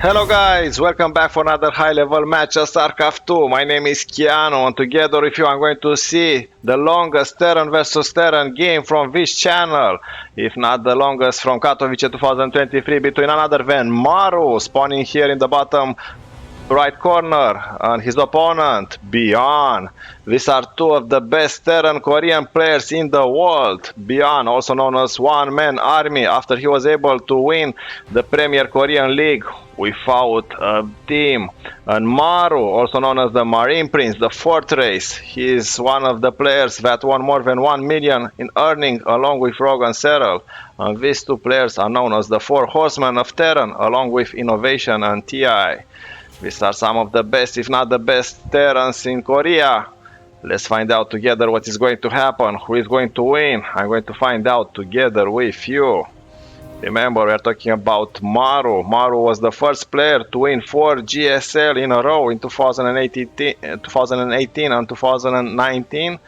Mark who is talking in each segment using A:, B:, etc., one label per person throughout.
A: Hello guys, welcome back for another high level match of StarCraft 2. My name is Keanu and together with you I'm going to see the longest Terran versus Terran game from this channel. If not the longest from Katowice 2023 between another than Maru spawning here in the bottom right corner and his opponent ByuN. These are two of the best Terran Korean players in the world. ByuN, also known as One Man Army, after he was able to win the Premier Korean League without a team. And Maru, also known as the Marine Prince, the fourth race. He is one of the players that won more than 1 million in earning along with Rogue and Serral. And these two players are known as the Four Horsemen of Terran along with Innovation and TI. These are some of the best, if not the best, Terrans in Korea. Let's find out together what is going to happen, who is going to win. I'm going to find out together with you. Remember, we're talking about Maru. Maru was the first player to win 4 GSL in a row in 2018 and 2019.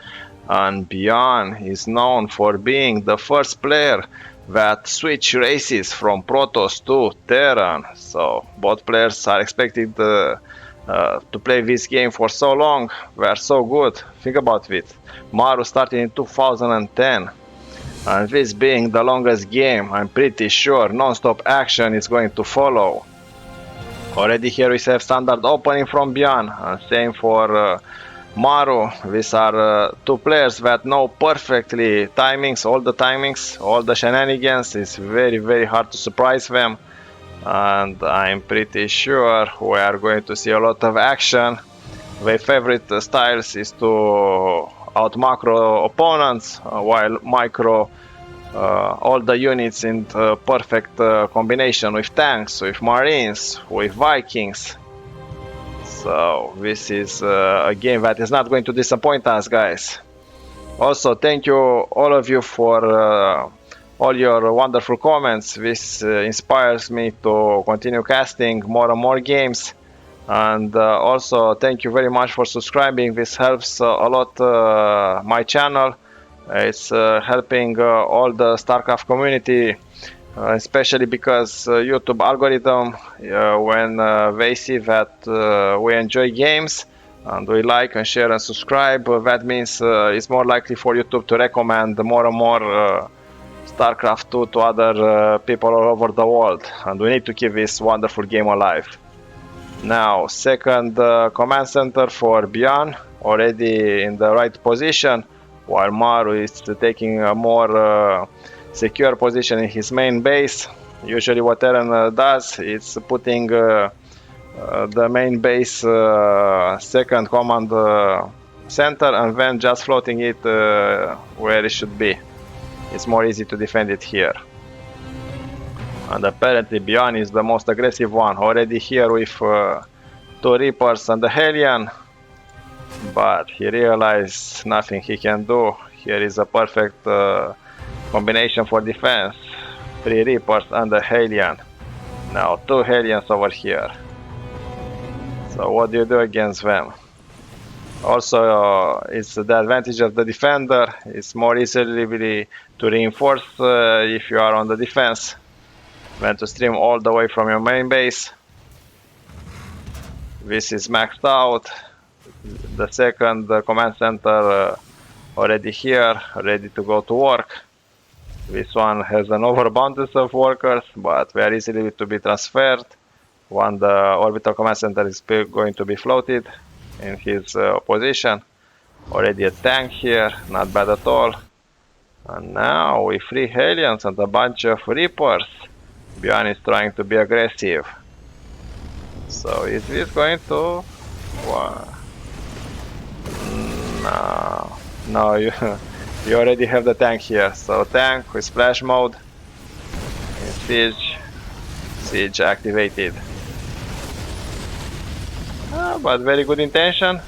A: And ByuN is known for being the first player that switch races from protoss to terran. So both players are expected to play this game for so long. They are so good. Think about it. Maru started in 2010. And this being the longest game, I'm pretty sure non-stop action is going to follow. Already here we have standard opening from ByuN, and same for Maru. These are two players that know perfectly timings, all the shenanigans. It's very hard to surprise them, and I'm pretty sure we are going to see a lot of action. Their favorite styles is to out macro opponents while micro all the units in perfect combination with tanks, with marines, with Vikings. So this is a game that is not going to disappoint us, guys. Also, thank you all of you for all your wonderful comments. This inspires me to continue casting more and more games. And also thank you very much for subscribing. This helps a lot my channel. It's helping all the StarCraft community, especially because YouTube algorithm, when they see that we enjoy games and we like and share and subscribe, that means it's more likely for YouTube to recommend more and more StarCraft 2 to other people all over the world, and we need to keep this wonderful game alive. Now, second command center for ByuN, already in the right position, while Maru is taking a more secure position in his main base. Usually what Terran does is putting the main base second command center and then just floating it where it should be. It's more easy to defend it here. And apparently ByuN is the most aggressive one, already here with 2 Reapers and the Hellion. But he realized nothing he can do. Here is a perfect combination for defense. 3 Reapers and the Hellion. Now 2 Hellions over here. So what do you do against them? Also, it's the advantage of the defender. It's more easily to reinforce if you are on the defense than to stream all the way from your main base. This is maxed out. The second command center already here, ready to go to work. This one has an overabundance of workers, but very easily to be transferred when the orbital command center is going to be floated in his position. Already a tank here, not bad at all. And now with 3 Hellions and a bunch of Reapers, ByuN is trying to be aggressive. So is this going to... No, you already have the tank here. So tank with splash mode. In siege activated. But very good intention.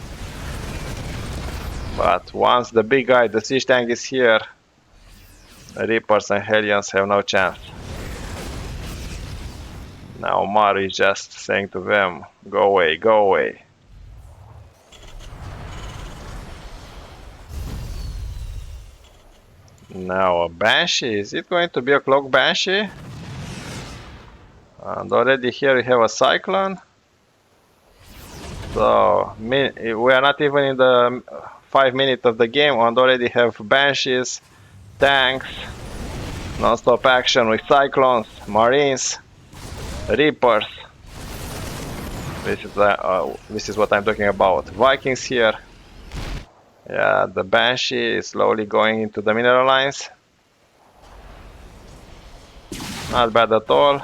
A: But once the big guy, the siege tank is here, Reapers and Hellions have no chance. Now Maru is just saying to them, go away, go away. Now a Banshee, is it going to be a Cloak Banshee? And already here we have a cyclone. So we are not even in the 5 minutes of the game and already have banshees, tanks, non-stop action with cyclones, marines, reapers. This is what I'm talking about. Vikings here. Yeah, the banshee is slowly going into the mineral lines. Not bad at all.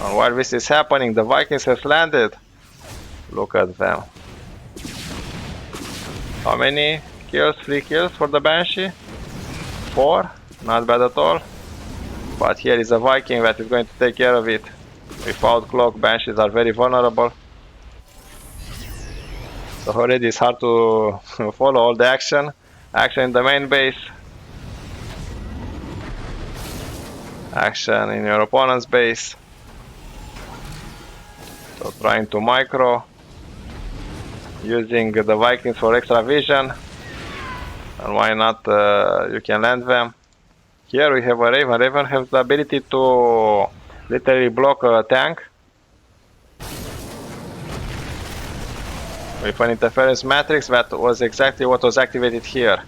A: And while this is happening, the Vikings have landed. Look at them. How many kills? 3 kills for the banshee? 4? Not bad at all. But here is a Viking that is going to take care of it. Without cloak, banshees are very vulnerable. So already it's hard to follow all the action. Action in the main base. Action in your opponent's base. So trying to micro. Using the Vikings for extra vision. And why not you can land them. Here we have a Raven. Raven has the ability to literally block a tank. With an interference matrix that was exactly what was activated here.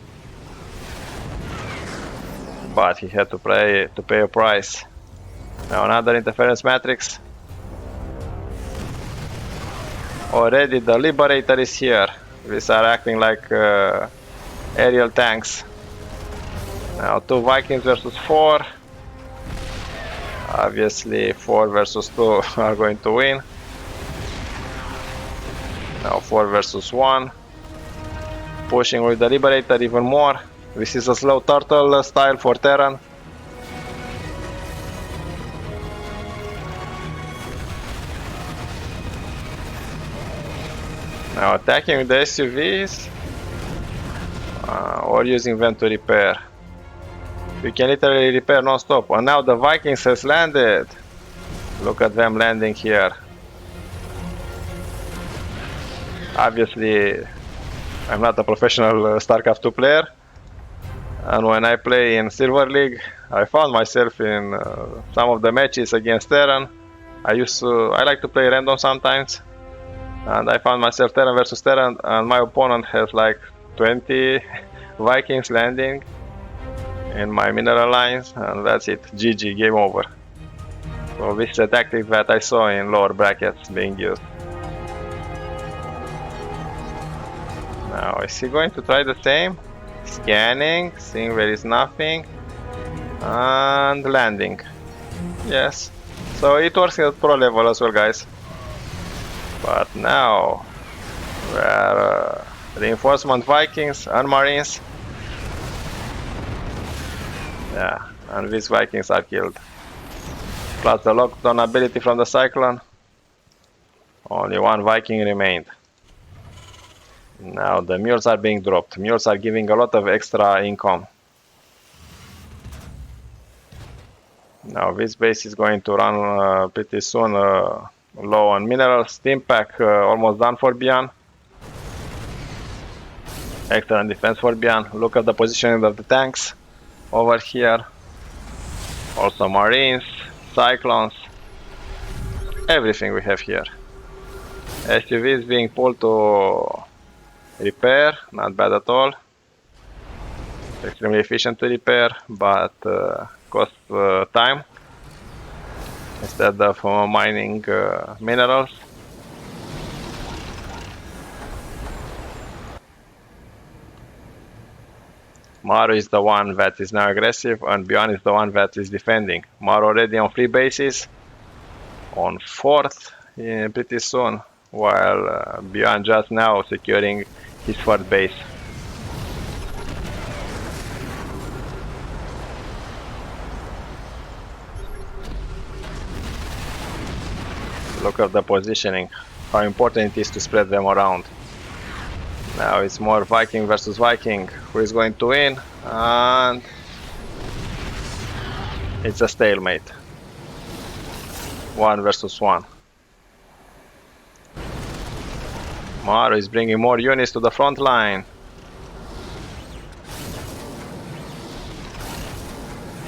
A: But he had to pay a price. Now another interference matrix. Already the Liberator is here. These are acting like aerial tanks. Now 2 Vikings versus 4. Obviously 4 versus 2 are going to win. Now 4 versus 1. Pushing with the Liberator even more. This is a slow turtle style for Terran. Now attacking with the SUVs or using them to repair. We can literally repair non-stop. And now the Vikings has landed. Look at them landing here. Obviously, I'm not a professional StarCraft 2 player. And when I play in Silver League, I found myself in some of the matches against Terran. I like to play random sometimes. And I found myself Terran versus Terran, and my opponent has like 20 Vikings landing in my mineral lines, and that's it. GG, game over. So this is a tactic that I saw in lower brackets being used. Now is he going to try the same? Scanning, seeing there is nothing, and landing. Yes, so it works at pro level as well, guys. But now we are reinforcement Vikings and Marines. Yeah, and these Vikings are killed. Plus the lockdown ability from the Cyclone. Only 1 Viking remained. Now the mules are being dropped. Mules are giving a lot of extra income. Now this base is going to run pretty soon low on minerals. Steam pack almost done for ByuN. Excellent defense for ByuN. Look at the positioning of the tanks over here. Also marines, cyclones, everything we have here. SUV is being pulled to repair, not bad at all. Extremely efficient to repair, but cost time instead of mining minerals. Maru is the one that is now aggressive, and ByuN is the one that is defending. Maru already on 3 bases, on 4th pretty soon, while ByuN just now securing his 4th base. Look at the positioning, how important it is to spread them around. Now it's more Viking versus Viking. Who is going to win? And it's a stalemate. 1 versus 1. Maru is bringing more units to the front line.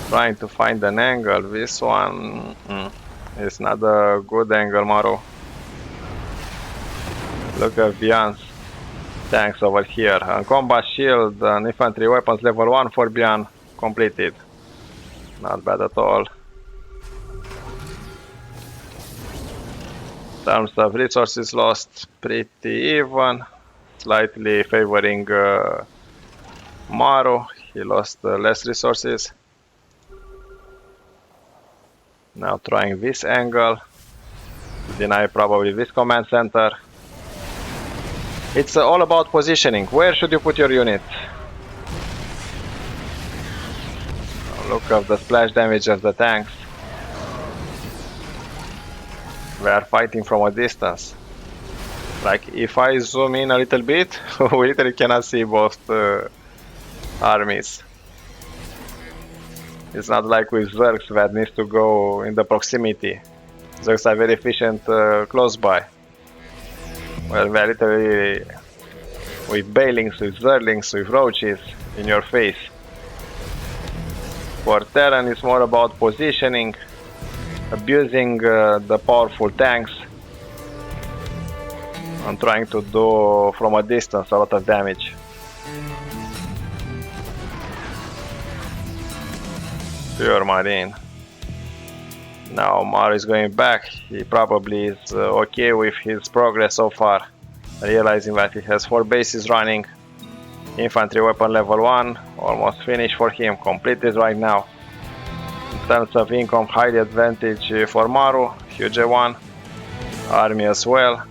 A: Trying to find an angle. This one It's not a good angle, Maru. Look at ByuN's tanks over here. A combat shield and infantry weapons level 1 for ByuN completed. Not bad at all. In terms of resources lost, pretty even. Slightly favoring Maru. He lost less resources. Now trying this angle. Deny probably this command center. It's all about positioning. Where should you put your unit? Look at the splash damage of the tanks. We are fighting from a distance. Like, if I zoom in a little bit, we literally cannot see both armies. It's not like with zergs that needs to go in the proximity. Zergs are very efficient close by. Well, we are literally with bailings, with zerglings, with roaches in your face. For Terran, it's more about positioning, abusing the powerful tanks, and trying to do from a distance a lot of damage. Pure Marine. Now Maru is going back. He probably is okay with his progress so far, realizing that he has 4 bases running. Infantry weapon level 1, almost finished for him, completed right now. In terms of income, highly advantage for Maru, huge one. Army as well.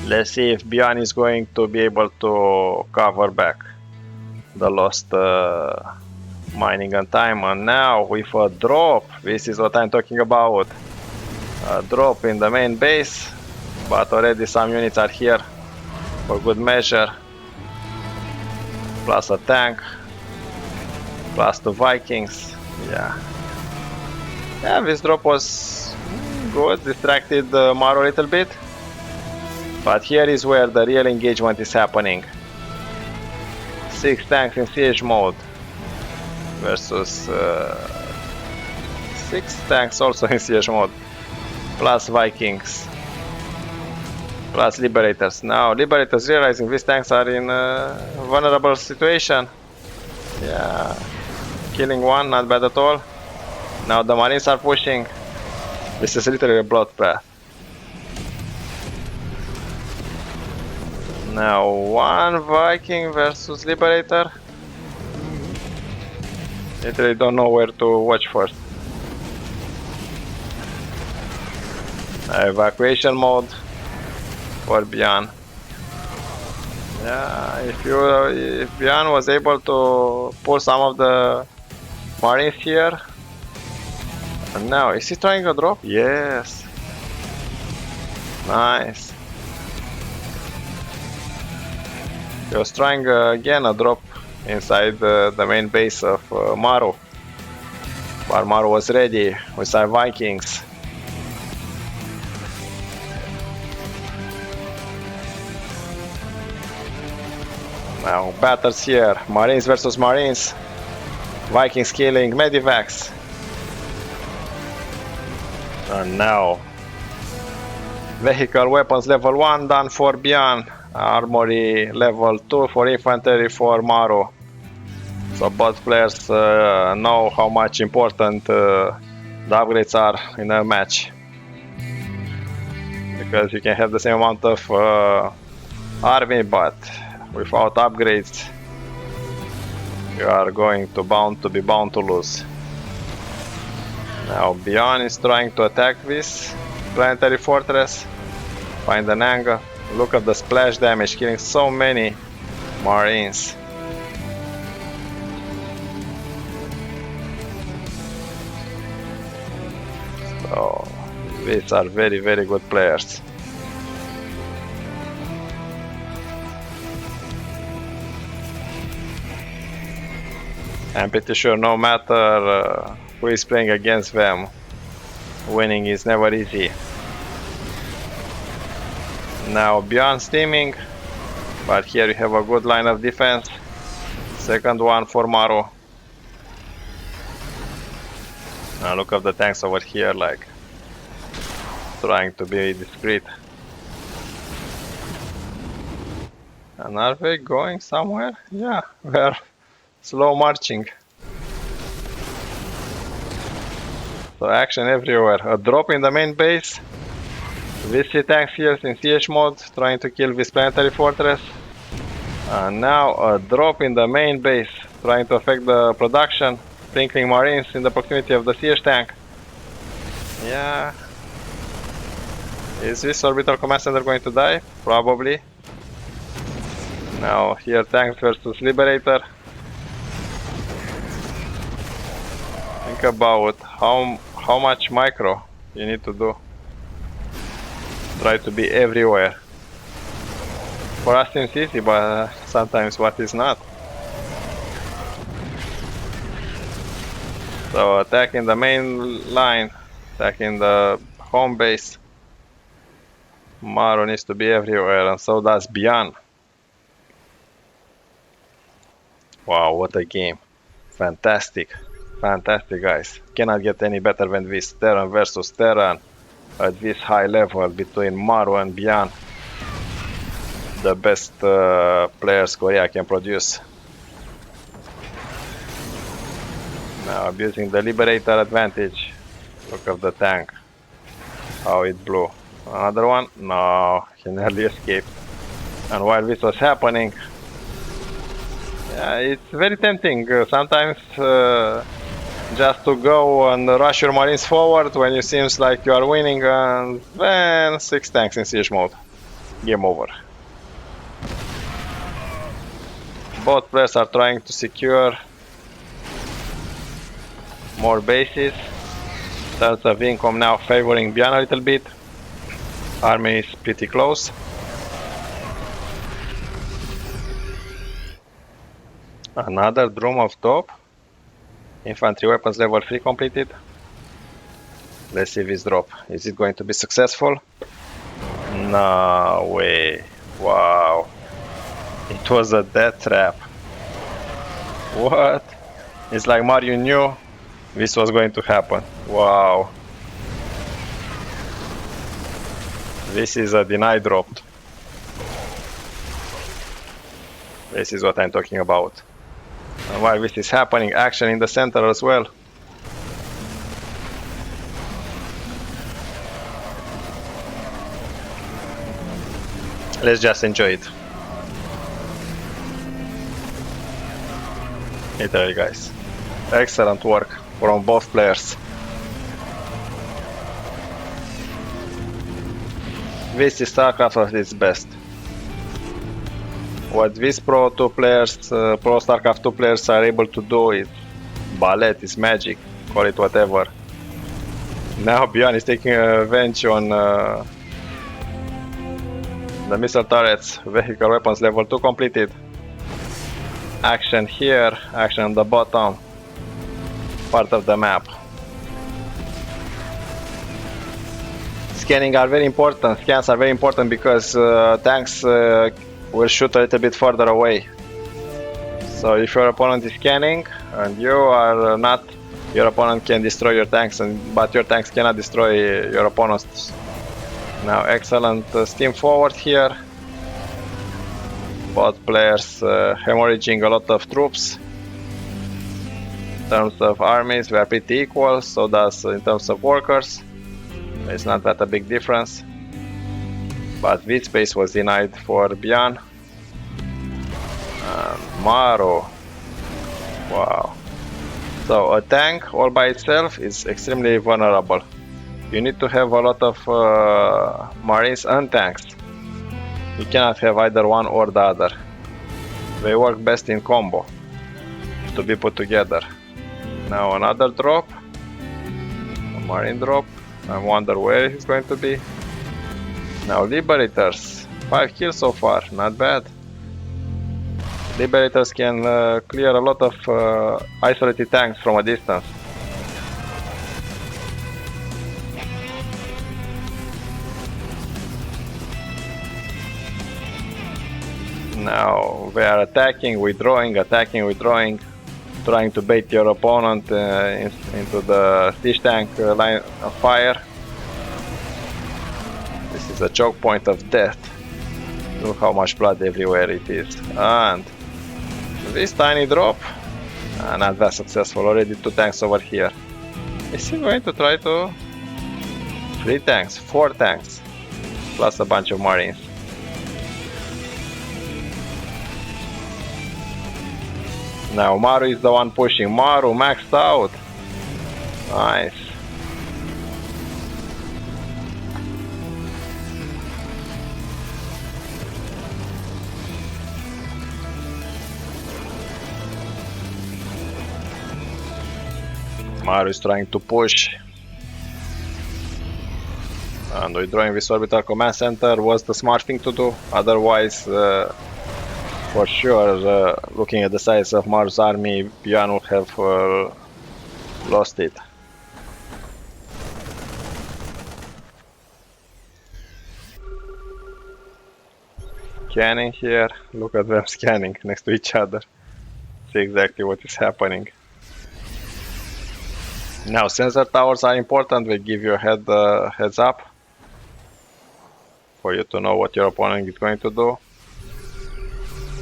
A: Let's see if ByuN is going to be able to cover back the lost mining and time. And now with a drop, this is what I'm talking about. A drop in the main base, but already some units are here for good measure. Plus a tank, plus 2 Vikings. Yeah, this drop was good, distracted Maru a little bit. But here is where the real engagement is happening. 6 tanks in siege mode versus 6 tanks also in siege mode, plus Vikings, plus Liberators. Now Liberators realizing these tanks are in a vulnerable situation. Yeah, killing one, not bad at all. Now the Marines are pushing. This is literally a bloodbath. Now 1 Viking versus Liberator. Literally don't know where to watch first. Evacuation mode for ByuN. Yeah, if ByuN was able to pull some of the Marines here. And now, is he trying a drop? Yes. Nice. He was trying again a drop inside the main base of Maru. But Maru was ready with some Vikings. Now battles here, Marines versus Marines. Vikings killing Medivacs. And now vehicle weapons level 1 done for ByuN. Armory level 2 for infantry for Maru. So both players know how much important the upgrades are in a match. Because you can have the same amount of army, but without upgrades you are going to be bound to lose. Now ByuN is trying to attack this planetary fortress. Find an angle. Look at the splash damage, killing so many Marines. So these are very, very good players. I'm pretty sure no matter who is playing against them, winning is never easy. Now ByuN steaming, but here you have a good line of defense. Second one for Maru. Now look at the tanks over here, like trying to be discreet. And are they going somewhere? Yeah, we're slow marching. So action everywhere. A drop in the main base. VC tanks here in CH mode, trying to kill this planetary fortress. And now a drop in the main base, trying to affect the production. Sprinkling marines in the proximity of the CH tank. Yeah. Is this orbital command center going to die? Probably. Now here tanks versus liberator. Think about how much micro you need to do. Try to be everywhere. For us seems easy, but sometimes what is not. So attacking the main line, attacking the home base. Maro needs to be everywhere, and so does ByuN. Wow, what a game. Fantastic. Fantastic, guys. Cannot get any better than this. Terran versus Terran at this high level between Maro and ByuN. The best players Korea can produce. Now abusing the liberator advantage. Look at the tank. How it blew. Another one? No, he nearly escaped. And while this was happening, yeah, it's very tempting sometimes just to go and rush your marines forward when it seems like you are winning, and then 6 tanks in siege mode. Game over. Both players are trying to secure more bases. Terms of income now favoring ByuN a little bit. Army is pretty close. Another drum of top. Infantry weapons level 3 completed. Let's see this drop. Is it going to be successful? No way. Wow. It was a death trap. What? It's like Mario knew this was going to happen. Wow. This is a denied drop. This is what I'm talking about. And while this is happening, action in the center as well. Let's just enjoy it. Literally, guys. Excellent work from both players. This is StarCraft at its best. What these Pro StarCraft 2 players are able to do is ballet, is magic, call it whatever. Now ByuN is taking revenge on the missile turrets, vehicle weapons level 2 completed. Action here, action on the bottom part of the map. Scanning are very important. Scans are very important because tanks will shoot a little bit further away. So if your opponent is scanning and you are not, your opponent can destroy your tanks, but your tanks cannot destroy your opponents. Now excellent steam forward here. Both players hemorrhaging a lot of troops. In terms of armies, we are pretty equal, so does in terms of workers. It's not that a big difference. But this space was denied for ByuN. And Maro. Wow. So a tank all by itself is extremely vulnerable. You need to have a lot of marines and tanks. You cannot have either one or the other. They work best in combo to be put together. Now another drop. A marine drop. I wonder where he's going to be. Now Liberators. 5 kills so far, not bad. Liberators can clear a lot of isolated tanks from a distance. Now they are attacking, withdrawing, attacking, withdrawing. trying to bait your opponent into the siege tank line of fire. This is a choke point of death. Look how much blood everywhere it is. And this tiny drop, not that successful. Already 2 tanks over here. Is he going to try to... 3 tanks, 4 tanks, plus a bunch of marines. Now Maru is the one pushing. Maru maxed out. Nice. Maru is trying to push. And withdrawing this orbital command center was the smart thing to do. Otherwise, for sure, looking at the size of Maru's army, ByuN would have lost it. Scanning here. Look at them scanning next to each other. See exactly what is happening. Now, sensor towers are important. They give you a heads up for you to know what your opponent is going to do.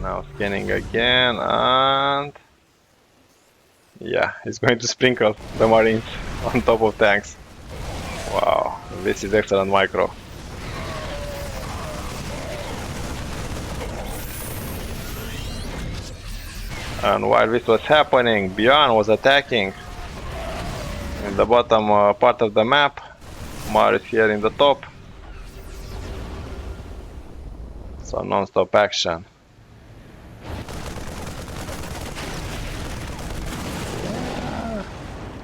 A: Now scanning again, and yeah, he's going to sprinkle the marines on top of tanks. Wow, this is excellent micro. And while this was happening, ByuN was attacking in the bottom part of the map. Maru is here in the top. So non-stop action.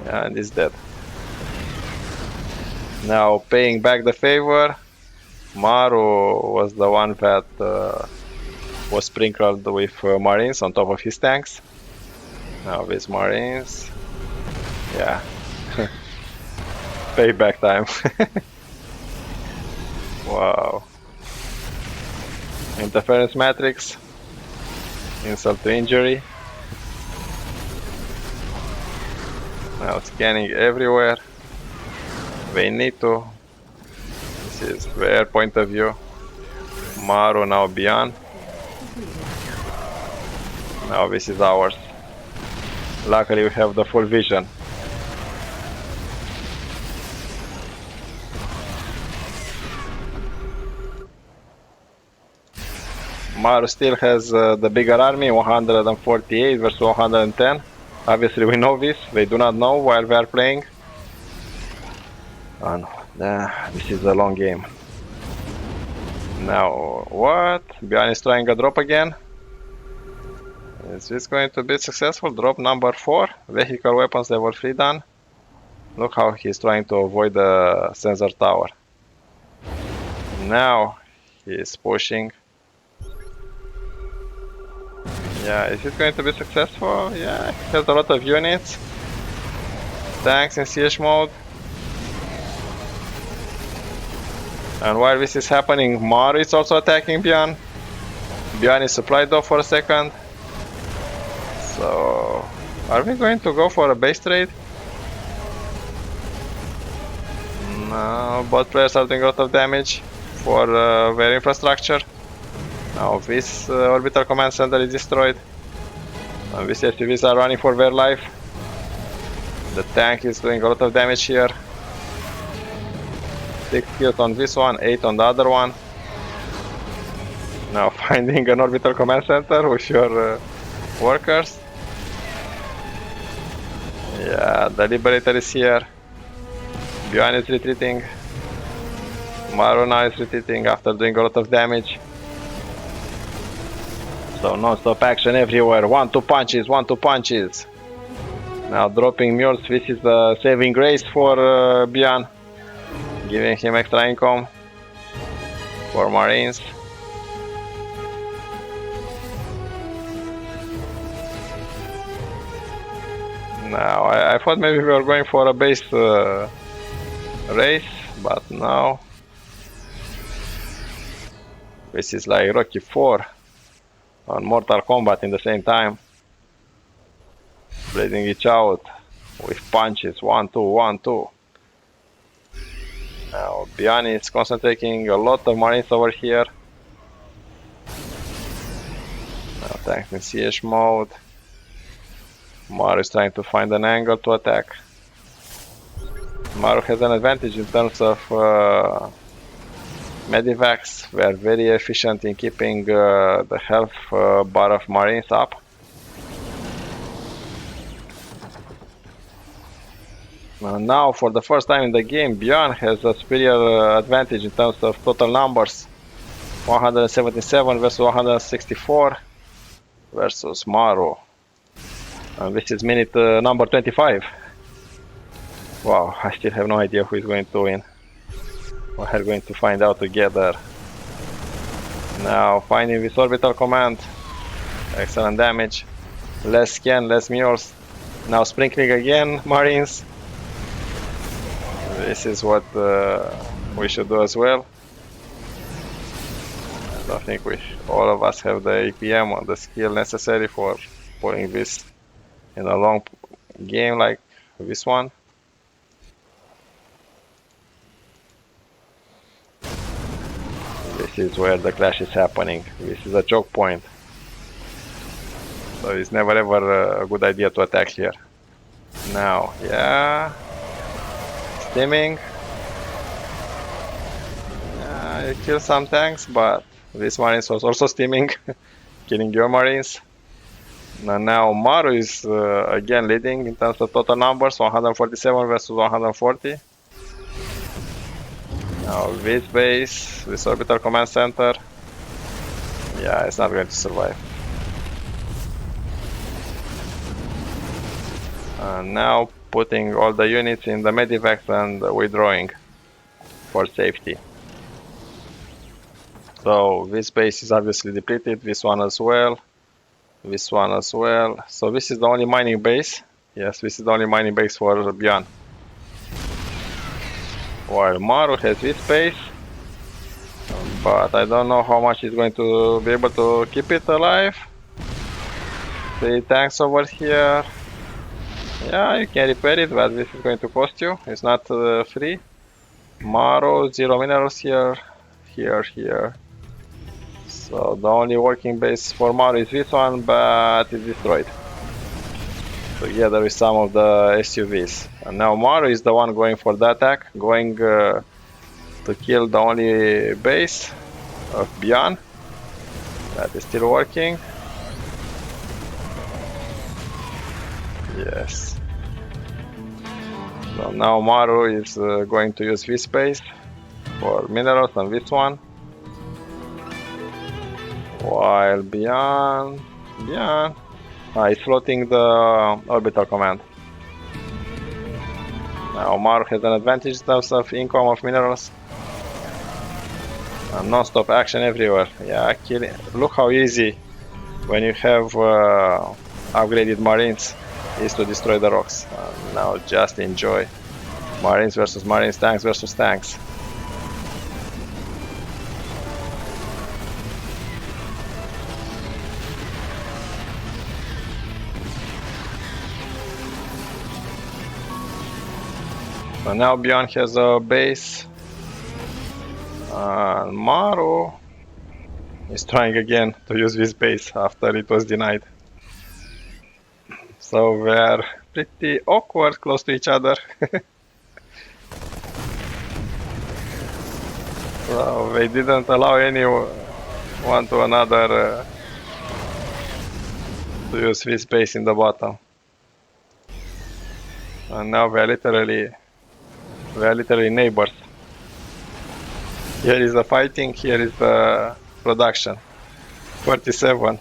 A: Yeah, and he's dead. Now paying back the favor, Maru was the one that was sprinkled with marines on top of his tanks. Now these marines, yeah, payback time. Wow. Interference matrix, insult to injury. Now scanning everywhere. They need to. This is their point of view. Maru, now ByuN. Now this is ours. Luckily we have the full vision. Maru still has the bigger army, 148 versus 110. Obviously we know this, they do not know while we are playing. And this is a long game. Now, what? ByuN is trying a drop again. Is this going to be successful? Drop number 4, vehicle weapons level 3 done. Look how he's trying to avoid the sensor tower. Now he's pushing. Yeah, is it going to be successful? Yeah, he has a lot of units. Tanks in siege mode. And while this is happening, Maru is also attacking ByuN. ByuN is supplied though for a second. So, are we going to go for a base trade? No, both players are doing a lot of damage for their infrastructure. Now this orbital command center is destroyed. And these SUVs are running for their life. The tank is doing a lot of damage here. 6 kills on this one, 8 on the other one. Now finding an orbital command center with your workers. Yeah, the Liberator is here. ByuN is retreating. Maru now is retreating after doing a lot of damage. So non-stop action everywhere. 1-2 punches, 1-2 punches. Now dropping mules. This is the saving grace for ByuN, giving him extra income for marines. Now I thought maybe we were going for a base race, but no. This is like Rocky 4 on Mortal Kombat in the same time. Bleeding each out with punches. 1, 2, 1, 2. Now ByuN is concentrating a lot of marines over here. Now tanks in siege mode. Maru is trying to find an angle to attack. Maru has an advantage in terms of medivacs. We are very efficient in keeping the health bar of marines up. Now for the first time in the game, ByuN has a superior advantage in terms of total numbers. 177 versus 164 versus Maru. And this is minute number 25. Wow, I still have no idea who is going to win. We are going to find out together. Now finding this orbital command. Excellent damage. Less scan, less mules. Now sprinkling again, marines. This is what we should do as well. I don't think all of us have the APM or the skill necessary for pulling this in a long game like this one. This is where the clash is happening. This is a choke point. So it's never ever a good idea to attack here. Now, yeah. Steaming. Yeah, you kill some tanks, but this marines was also steaming, killing your marines. Now Maru is again leading in terms of total numbers, 147 versus 140. Now this base, this orbital command center, yeah, it's not going to survive. And now putting all the units in the medivacs and withdrawing for safety. So this base is obviously depleted, this one as well, this one as well. So this is the only mining base. Yes, this is the only mining base for ByuN. While Maru has this base, but I don't know how much he's going to be able to keep it alive. 3 tanks over here. Yeah, you can repair it, but this is going to cost you. It's not free. Maru, 0 minerals here, here. So the only working base for Maru is this one, but it's destroyed. Together with some of the SUVs. And now Maru is the one going for the attack, going to kill the only base of ByuN. That is still working. Yes. So now Maru is going to use this base for minerals and this one. While ByuN is floating the orbital command. Now Maru has an advantage in terms of income of minerals. And non-stop action everywhere. Yeah, killing. Look how easy when you have upgraded marines is to destroy the rocks. Now just enjoy. Marines versus marines, tanks versus tanks. So now ByuN has a base. And Maru is trying again to use this base after it was denied. So we're pretty awkward close to each other. So they didn't allow anyone to another to use this base in the bottom. And now we're literally neighbors. Here is the fighting, here is the production. 47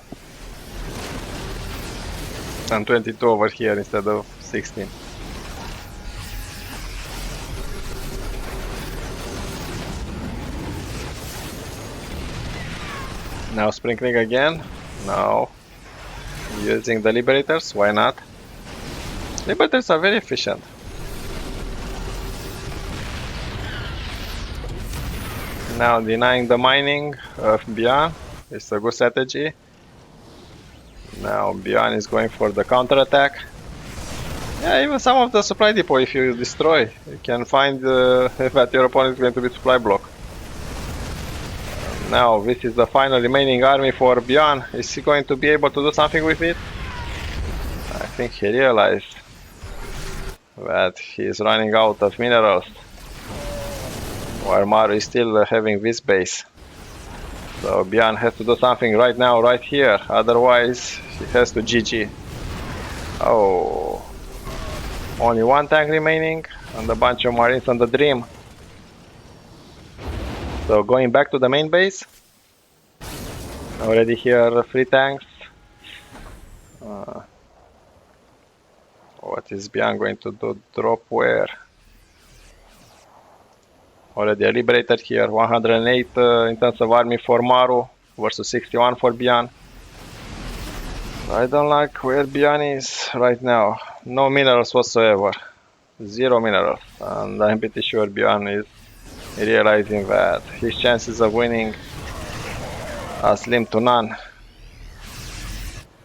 A: and 22 over here instead of 16. Now sprinkling again. Now using the liberators, why not? Liberators are very efficient. Now denying the mining of ByuN. It's a good strategy. Now ByuN is going for the counter attack. Yeah, even some of the supply depot, if you destroy, you can find that your opponent is going to be supply block. Now, this is the final remaining army for ByuN. Is he going to be able to do something with it? I think he realized that he is running out of minerals, while Maru is still having this base. So ByuN has to do something right now, right here, otherwise he has to GG. Oh, only one tank remaining and a bunch of marines on the dream. So going back to the main base. Already here 3 tanks. What is ByuN going to do? Drop where? Already a liberator here. 108 in terms of army for Maru versus 61 for ByuN. I don't like where ByuN is right now. No minerals whatsoever. 0 minerals. And I'm pretty sure ByuN is realizing that his chances of winning are slim to none.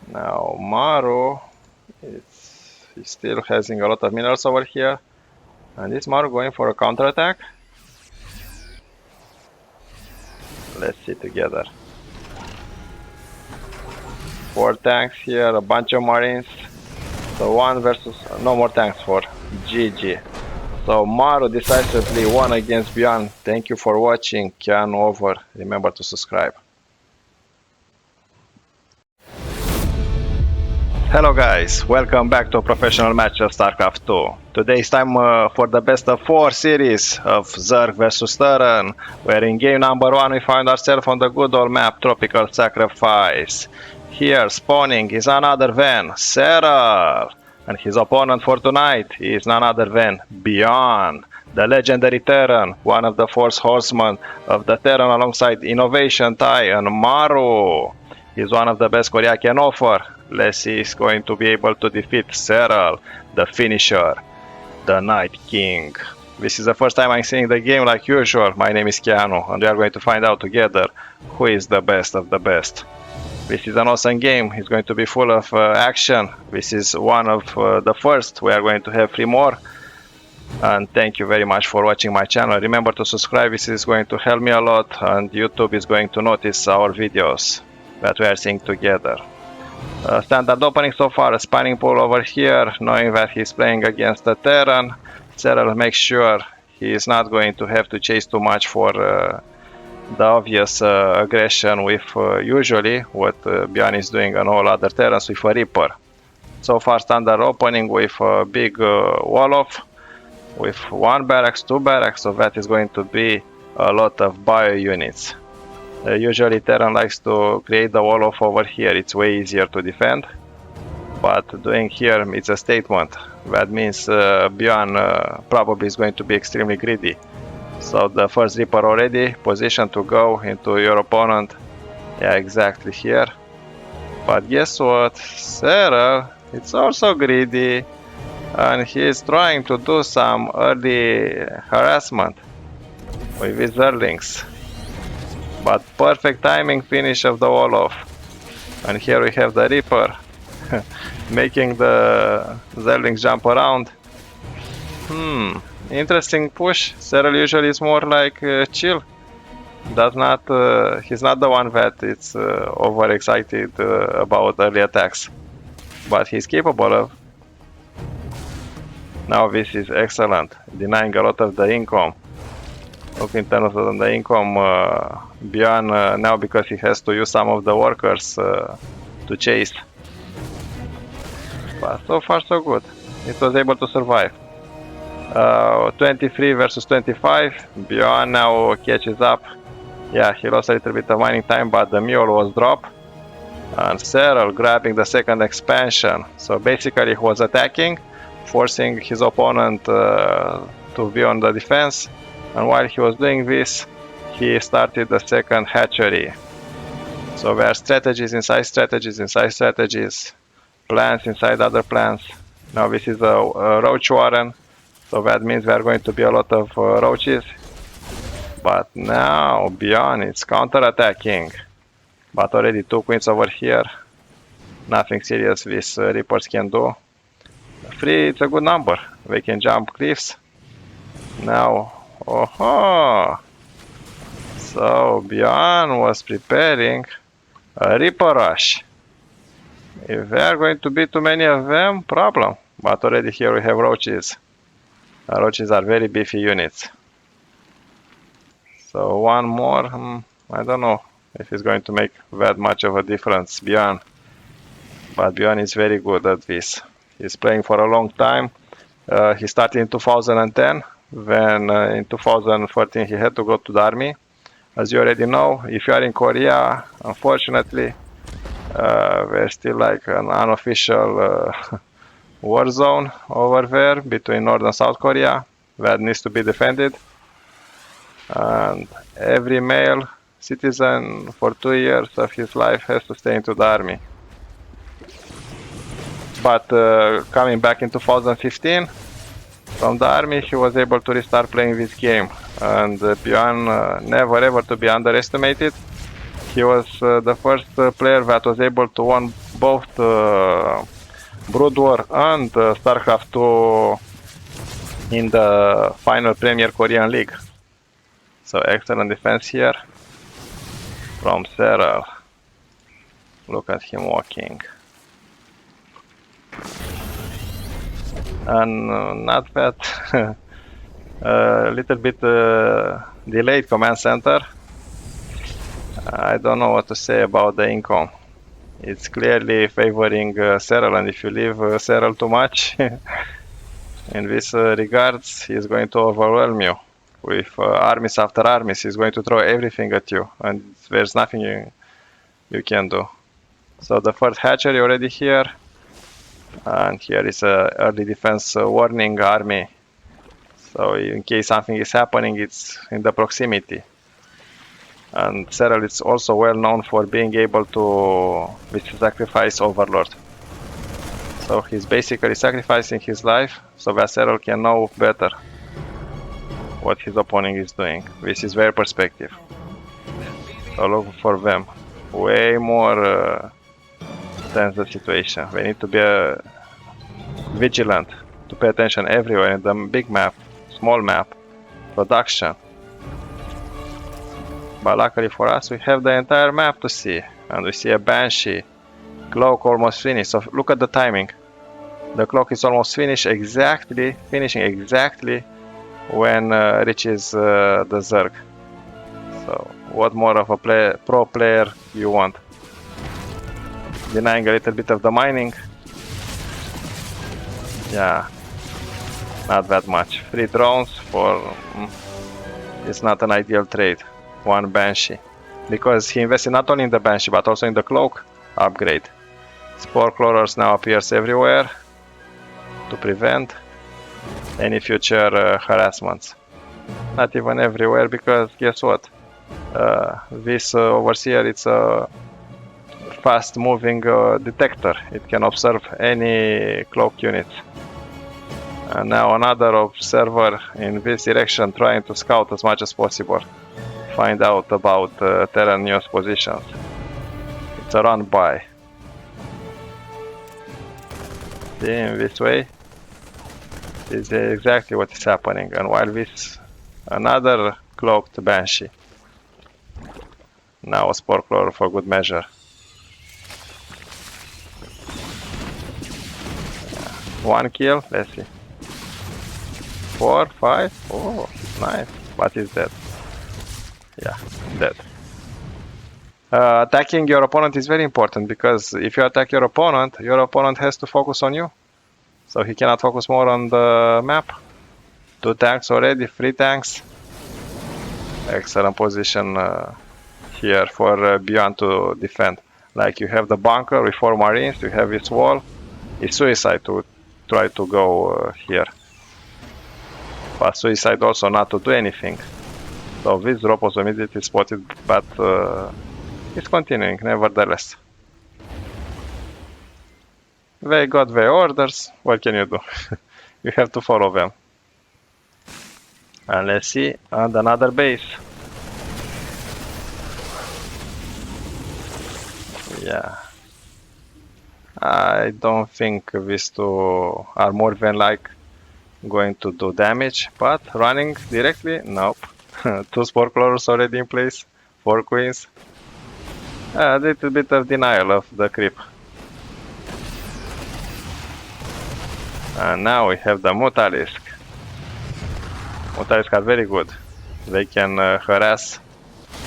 A: Now Maru, he's still having a lot of minerals over here. And is Maru going for a counterattack? Let's see together. 4 tanks here, a bunch of marines. So 1 versus... no more tanks for GG. So Maru decisively won against ByuN. Thank you for watching. Keanu over. Remember to subscribe. Hello guys, welcome back to a professional match of StarCraft 2. Today is time for the best of 4 series of Zerg versus Terran, where in game number 1 we find ourselves on the good old map Tropical Sacrifice. Here spawning is none other than Serral, and his opponent for tonight is none other than ByuN, the legendary Terran, one of the 4 horsemen of the Terran alongside Innovation Tai and Maru. He's one of the best Korea can offer. Let's see if he's going to be able to defeat Serral, the finisher, the Night King. This is the first time I'm seeing the game like usual. My name is Keanu, and we are going to find out together who is the best of the best. This is an awesome game. It's going to be full of action. This is one of the first. We are going to have 3 more. And thank you very much for watching my channel. Remember to subscribe. This is going to help me a lot, and YouTube is going to notice our videos that we are seeing together. Standard opening so far, a spanning pool over here, knowing that he's playing against the Terran. Serral makes sure he is not going to have to chase too much for the obvious aggression with usually what ByuN is doing on all other Terrans with a Reaper. So far standard opening with a big wall-off, with 1 barracks, 2 barracks, so that is going to be a lot of bio units. Usually Terran likes to create the wall-off over here, it's way easier to defend. But doing here, it's a statement. That means ByuN probably is going to be extremely greedy. So the first Reaper already positioned to go into your opponent. Yeah, exactly here. But guess what? Serral, it's also greedy. And he is trying to do some early harassment with his Zerlings. But perfect timing finish of the wall-off. And here we have the Reaper making the Zerlings jump around. Interesting push. Serral usually is more like chill. Does not, he's not the one that is overexcited about early attacks. But he's capable of. Now this is excellent. Denying a lot of the income. Look in terms of the income, ByuN now, because he has to use some of the workers to chase. But so far so good. It was able to survive. 23 versus 25. ByuN now catches up. Yeah, he lost a little bit of mining time, but the mule was dropped. And Serral grabbing the second expansion. So basically he was attacking, forcing his opponent to be on the defense. And while he was doing this, he started the second hatchery. So there are strategies inside strategies inside strategies, plans inside other plans. Now this is a roach warren, so that means there are going to be a lot of roaches. But now ByuN is counter-attacking. But already 2 queens over here. Nothing serious these Reapers can do. 3, it's a good number. We can jump cliffs. Now, oh, so ByuN was preparing a Reaper rush. If there are going to be too many of them, problem. But already here we have roaches. Roaches are very beefy units. So one more, I don't know if it's going to make that much of a difference, ByuN. But ByuN is very good at this. He's playing for a long time. He started in 2010. Then in 2014 he had to go to the army. As you already know, if you are in Korea, unfortunately, there's still like an unofficial war zone over there between North and South Korea that needs to be defended. And every male citizen for 2 years of his life has to stay into the army. But coming back in 2015 from the army, he was able to restart playing this game. And ByuN never ever to be underestimated. He was the first player that was able to win both Broodwar and StarCraft 2 in the final Premier Korean League. So excellent defense here from Serral. Look at him walking. And not bad. A little bit delayed command center. I don't know what to say about the income. It's clearly favoring Serral, and if you leave Serral too much in this regards, he's going to overwhelm you with armies after armies. He's going to throw everything at you, and there's nothing you can do. So the first hatchery already here, and here is a early defense warning army. So in case something is happening, it's in the proximity. And Serral is also well known for being able to sacrifice Overlord. So he's basically sacrificing his life so that Serral can know better what his opponent is doing. This is their perspective. So look for them. Way more tense the situation. They need to be vigilant, to pay attention everywhere in the big map, small map, production. But luckily for us, we have the entire map to see, and we see a Banshee. Cloak almost finished. So look at the timing. The cloak is almost finishing exactly when reaches the zerg. So what more of a pro player you want? Denying a little bit of the mining. Yeah, not that much. 3 drones for it's not an ideal trade. 1 Banshee, because he invested not only in the Banshee but also in the cloak upgrade. Spore crawlers now appears everywhere to prevent any future harassments. Not even everywhere, because guess what? This overseer, it's a fast moving detector. It can observe any cloak unit. And now another observer in this direction, trying to scout as much as possible. Find out about terran news positions. It's a run by. See, in this way, this is exactly what is happening. And while this, another cloaked Banshee. Now a spore crawler for good measure. 1 kill, let's see. 4, 5, oh, nice. But he's dead. Yeah, dead. Attacking your opponent is very important, because if you attack your opponent has to focus on you. So he cannot focus more on the map. 2 tanks already, 3 tanks. Excellent position here for ByuN to defend. Like you have the bunker with 4 marines, you have this wall. It's suicide to try to go here. But suicide also not to do anything. So this drop was immediately spotted, but it's continuing nevertheless. They got their orders, what can you do? You have to follow them. And let's see, and another base. Yeah. I don't think these two are more than like going to do damage, but running directly, nope. Two spore crawlers already in place, 4 queens. A little bit of denial of the creep. And now we have the Mutalisk. Mutalisk are very good. They can harass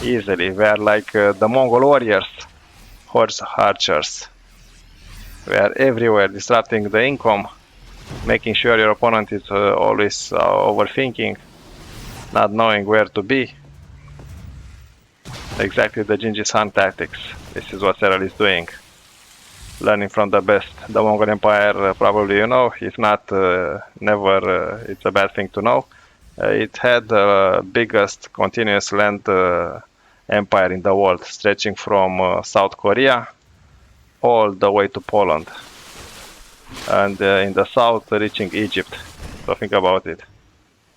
A: easily. They are like the Mongol warriors, horse archers. They are everywhere, disrupting the income, making sure your opponent is always overthinking, not knowing where to be. Exactly the Genghis Khan tactics. This is what Serral is doing. Learning from the best. The Mongol Empire, probably you know, if not, never, it's a bad thing to know. It had the biggest continuous land empire in the world, stretching from South Korea all the way to Poland. And in the south, reaching Egypt. So think about it.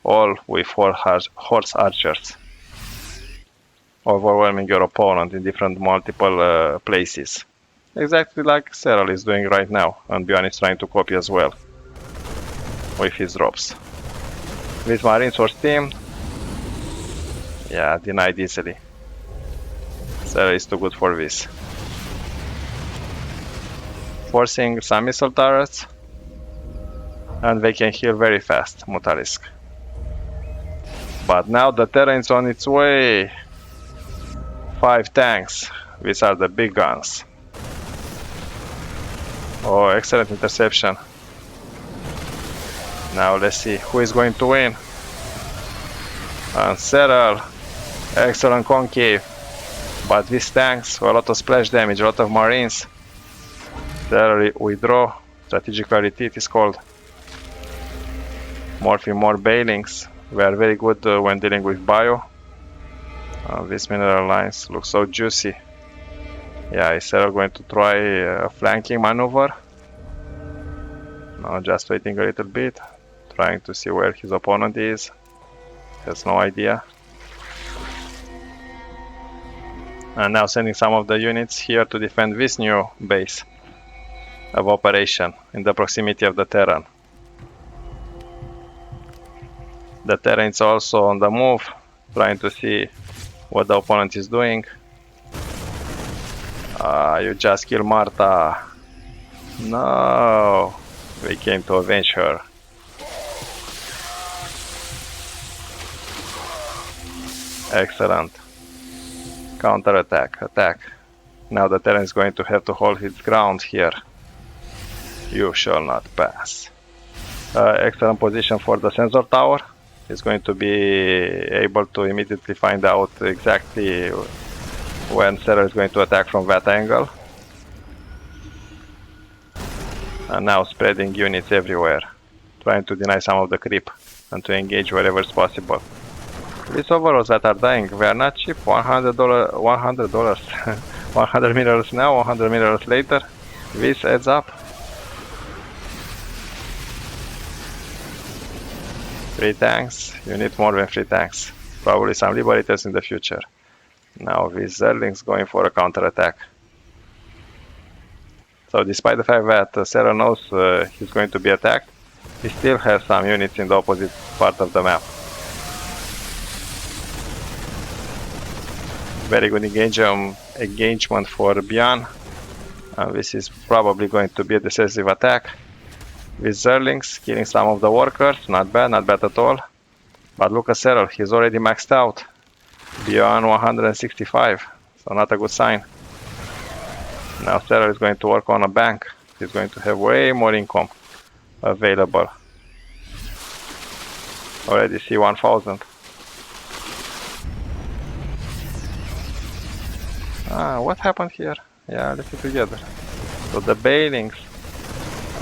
A: All with horse archers. Overwhelming your opponent in different multiple places. Exactly like Serral is doing right now, and ByuN is trying to copy as well with his drops. These Marines were steamed. Yeah, denied easily. Serral is too good for this. Forcing some missile turrets, and they can heal very fast, Mutalisk. But now the terran is on its way. 5 tanks. These are the big guns. Oh, excellent interception. Now let's see who is going to win. And Serral, excellent concave. But these tanks, a lot of splash damage, a lot of marines. Serral withdraw, strategical retreat is called. Morphing more bailings. We are very good when dealing with bio. These mineral lines look so juicy. Yeah, is Serral going to try a flanking maneuver? No, just waiting a little bit, trying to see where his opponent is. Has no idea. And now sending some of the units here to defend this new base of operation in the proximity of the terran. The terran is also on the move, trying to see what the opponent is doing. You just killed Marta. No, we came to avenge her. Excellent. Counter-attack, attack. Now the terran is going to have to hold its ground here. You shall not pass. Excellent position for the sensor tower. It's going to be able to immediately find out exactly when Serral is going to attack from that angle. And now spreading units everywhere, trying to deny some of the creep and to engage wherever is possible. These overalls that are dying, they are not cheap. $100, $100. 100 minerals now, 100 minerals later. This adds up. 3 tanks, you need more than 3 tanks. Probably some liberators in the future. Now these zerglings going for a counter-attack. So despite the fact that Serral knows he's going to be attacked, he still has some units in the opposite part of the map. Very good engagement for ByuN. This is probably going to be a decisive attack. With zerglings, killing some of the workers, not bad at all. But look at Serral, he's already maxed out. ByuN 165, so not a good sign. Now Serral is going to work on a bank. He's going to have way more income available. Already see 1000. What happened here? Yeah, let's see together. So the bailings.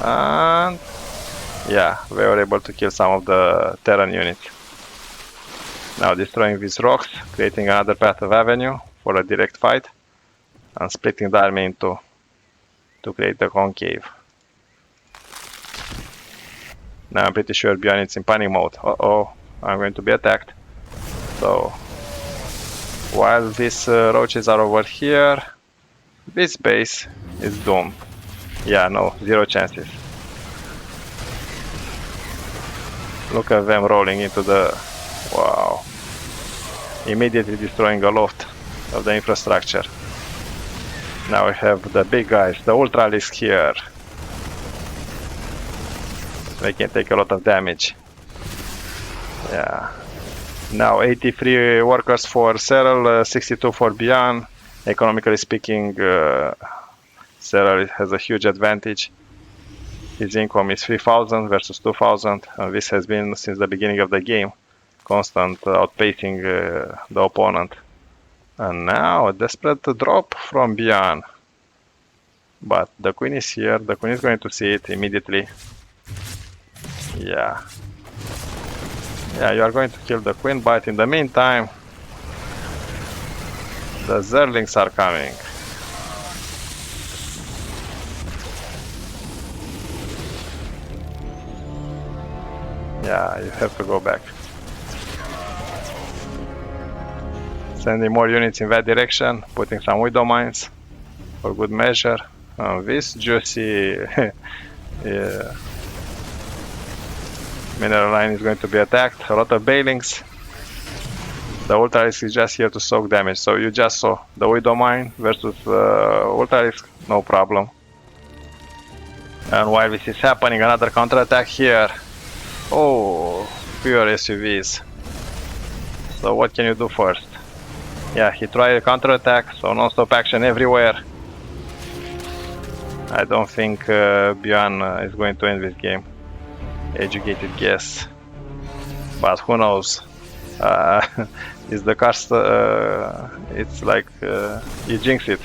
A: And yeah, we were able to kill some of the terran units. Now destroying these rocks, creating another path of avenue for a direct fight, and splitting the army in two to create the concave. Now I'm pretty sure ByuN is in panic mode. Uh-oh, I'm going to be attacked. So while these roaches are over here, this base is doomed. Yeah, no, zero chances. Look at them rolling into the... Wow. Immediately destroying a lot of the infrastructure. Now we have the big guys, the ultralisks here. They can take a lot of damage. Yeah. Now 83 workers for serral, 62 for ByuN. Economically speaking, serral has a huge advantage. His income is 3,000 versus 2,000, and this has been since the beginning of the game, constant outpacing the opponent. And now a desperate drop from ByuN. But the queen is here, the queen is going to see it immediately. Yeah. Yeah, you are going to kill the queen, but in the meantime, the zerglings are coming. Yeah, you have to go back. Sending more units in that direction, putting some widow mines for good measure. This juicy mineral line is going to be attacked. A lot of bailings. The ultralisk is just here to soak damage. So you just saw the widow mine versus ultralisk, no problem. And while this is happening, another counterattack here. Oh, pure SUVs. So what can you do first? Yeah, he tried a counterattack, so non-stop action everywhere. I don't think ByuN is going to end this game. Educated guess. But who knows? Is the cast, it's like you jinx it.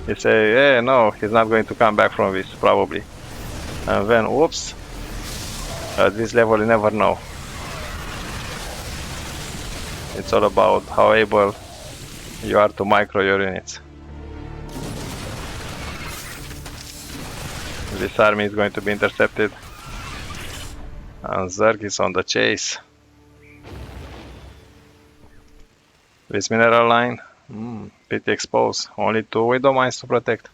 A: You say, hey, no, he's not going to come back from this, probably. And then, whoops. At this level, you never know. It's all about how able you are to micro your units. This army is going to be intercepted. And Zerg is on the chase. This mineral line, pretty exposed. Only 2 widow mines to protect.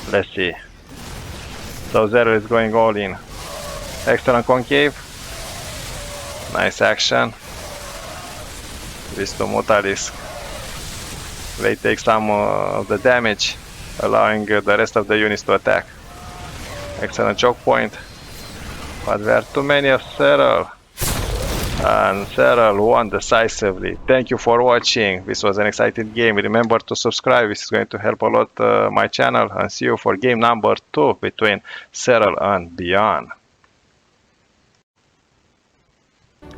A: Let's see. So Zero is going all in. External concave. Nice action. These 2 mutalisks. They take some of the damage, allowing the rest of the units to attack. Excellent choke point. But there are too many of Serral. And Serral won decisively. Thank you for watching. This was an exciting game. Remember to subscribe. This is going to help a lot my channel. And see you for game number 2 between Serral and ByuN.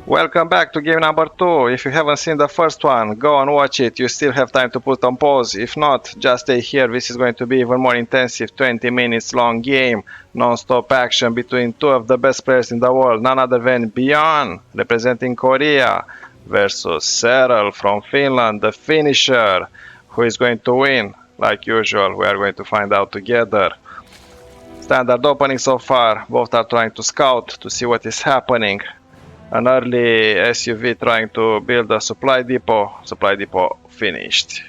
A: Welcome back to game number 2. If you haven't seen the first one, go and watch it. You still have time to put on pause. If not, just stay here. This is going to be even more intensive, 20 minutes long game. Non-stop action between 2 of the best players in the world. None other than ByuN, representing Korea, versus Serral from Finland, the finisher. Who is going to win? Like usual, we are going to find out together. Standard opening so far. Both are trying to scout to see what is happening. An early SUV trying to build a supply depot finished.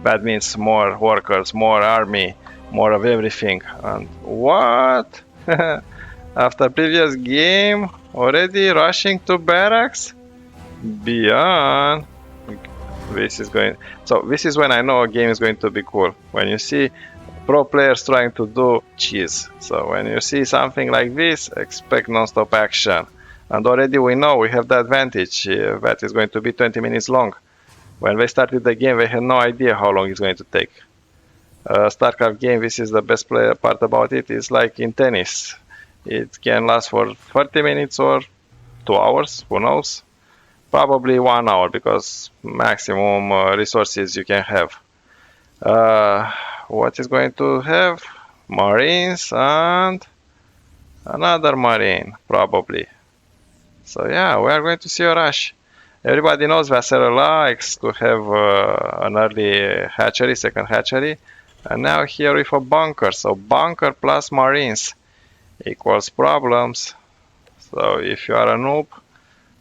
A: That means more workers, more army, more of everything. And what? After previous game, already rushing to barracks? ByuN. This is going. So this is when I know a game is going to be cool. When you see pro players trying to do cheese. So when you see something like this, expect non-stop action. And already we know we have the advantage that is going to be 20 minutes long. When they started the game, they had no idea how long it's going to take. StarCraft game, this is the best part about it, is like in tennis. It can last for 30 minutes or 2 hours, who knows? Probably 1 hour, because maximum resources you can have. What is going to have? Marines and another marine, probably. So yeah, we are going to see a rush. Everybody knows Serral likes to have an early hatchery, second hatchery. And now here with a bunker. So bunker plus marines equals problems. So if you are a noob,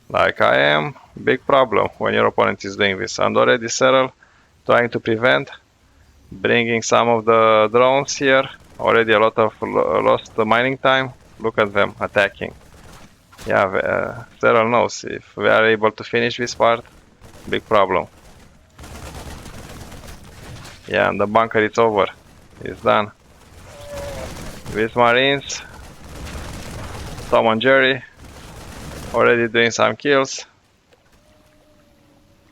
A: like I am, big problem when your opponent is doing this. And already Serral trying to prevent, bringing some of the drones here already a lot of lost mining time. Look at them attacking. Yeah, Serral knows if we are able to finish this part, big problem. Yeah, and the bunker is over. It's done. With Marines, Tom and Jerry already doing some kills.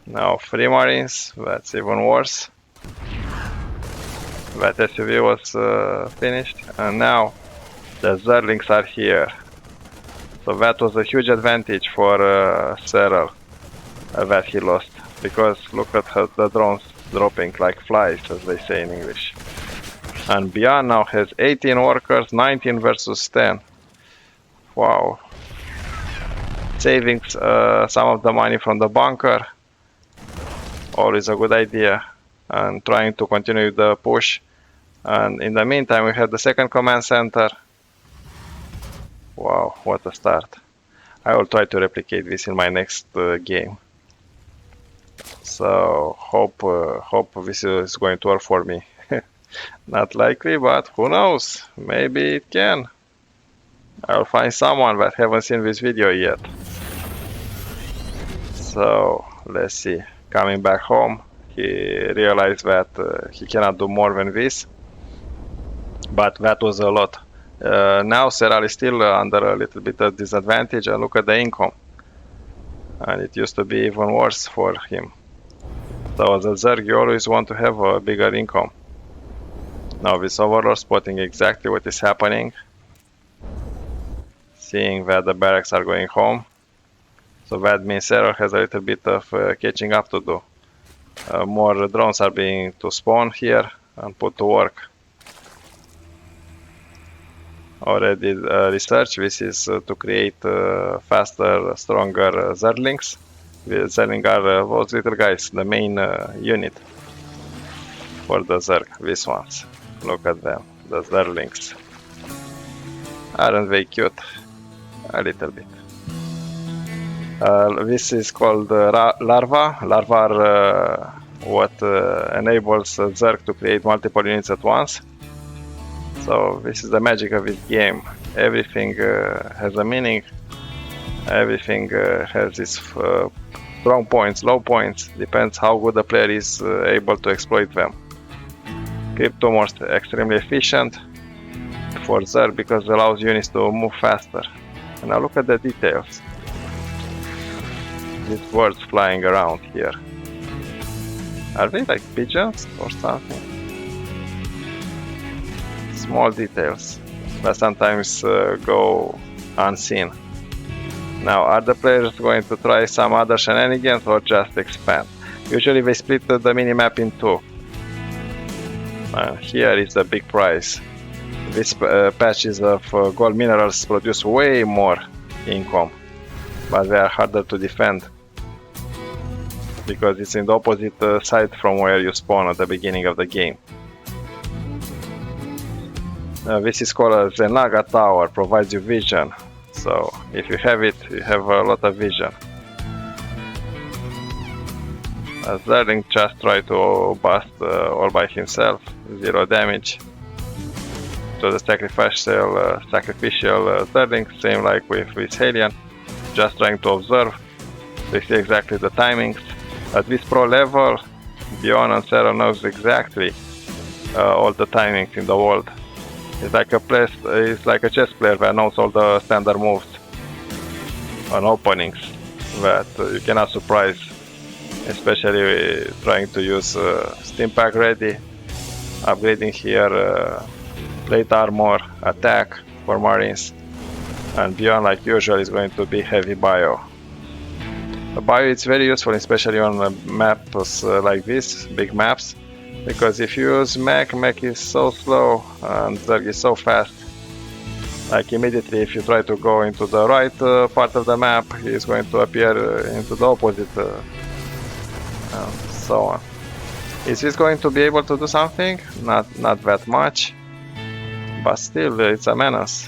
A: Now 3 Marines, that's even worse. That SUV was finished, and now the Zerlings are here. So that was a huge advantage for Serral that he lost, because look at the drones dropping like flies, as they say in English. And ByuN now has 18 workers, 19 versus 10. Wow. Saving some of the money from the bunker, always a good idea, and trying to continue the push. And in the meantime we have the second command center. Wow, what a start. I will try to replicate this in my next game. So hope this is going to work for me. Not likely, but who knows? Maybe it can. I'll find someone that haven't seen this video yet. So let's see. Coming back home, he realized that he cannot do more than this. But that was a lot. Now Serral is still under a little bit of disadvantage, and look at the income. And it used to be even worse for him. So as a Zerg you always want to have a bigger income. Now this overlord spotting exactly what is happening. Seeing that the barracks are going home. So that means Serral has a little bit of catching up to do. More drones are being to spawn here and put to work. Already research, this is to create faster, stronger Zerlings. The Zerlings are those little guys, the main unit for the Zerg, these ones. Look at them, the Zerlings. Aren't they cute? A little bit. This is called larva. Larva are what enables Zerg to create multiple units at once. So this is the magic of this game. Everything has a meaning. Everything has its strong points, low points. Depends how good the player is able to exploit them. Crypto more extremely efficient for Zerg because it allows units to move faster. And now look at the details. These birds flying around here. Are they like pigeons or something? Small details that sometimes go unseen. Now, are the players going to try some other shenanigans or just expand? Usually they split the minimap in two. Here is the big prize. These patches of gold minerals produce way more income, but they are harder to defend because it's in the opposite side from where you spawn at the beginning of the game. This is called a Zenaga Tower, provides you vision. So if you have it, you have a lot of vision. As Zerling just tried to bust all by himself, 0 damage. So the sacrificial Zerling, same like with Halion, just trying to observe. They see exactly the timings. At this pro level, ByuN and Serral knows exactly all the timings in the world. It's like a chess player that knows all the standard moves and openings that you cannot surprise, especially trying to use Steam Pack ready, upgrading here plate armor, attack for Marines, and ByuN like usual is going to be heavy bio. The bio is very useful, especially on maps like this, big maps. Because if you use mech is so slow and Zerg is so fast. Like immediately if you try to go into the right part of the map, he is going to appear into the opposite and so on. Is this going to be able to do something? Not that much, but still it's a menace.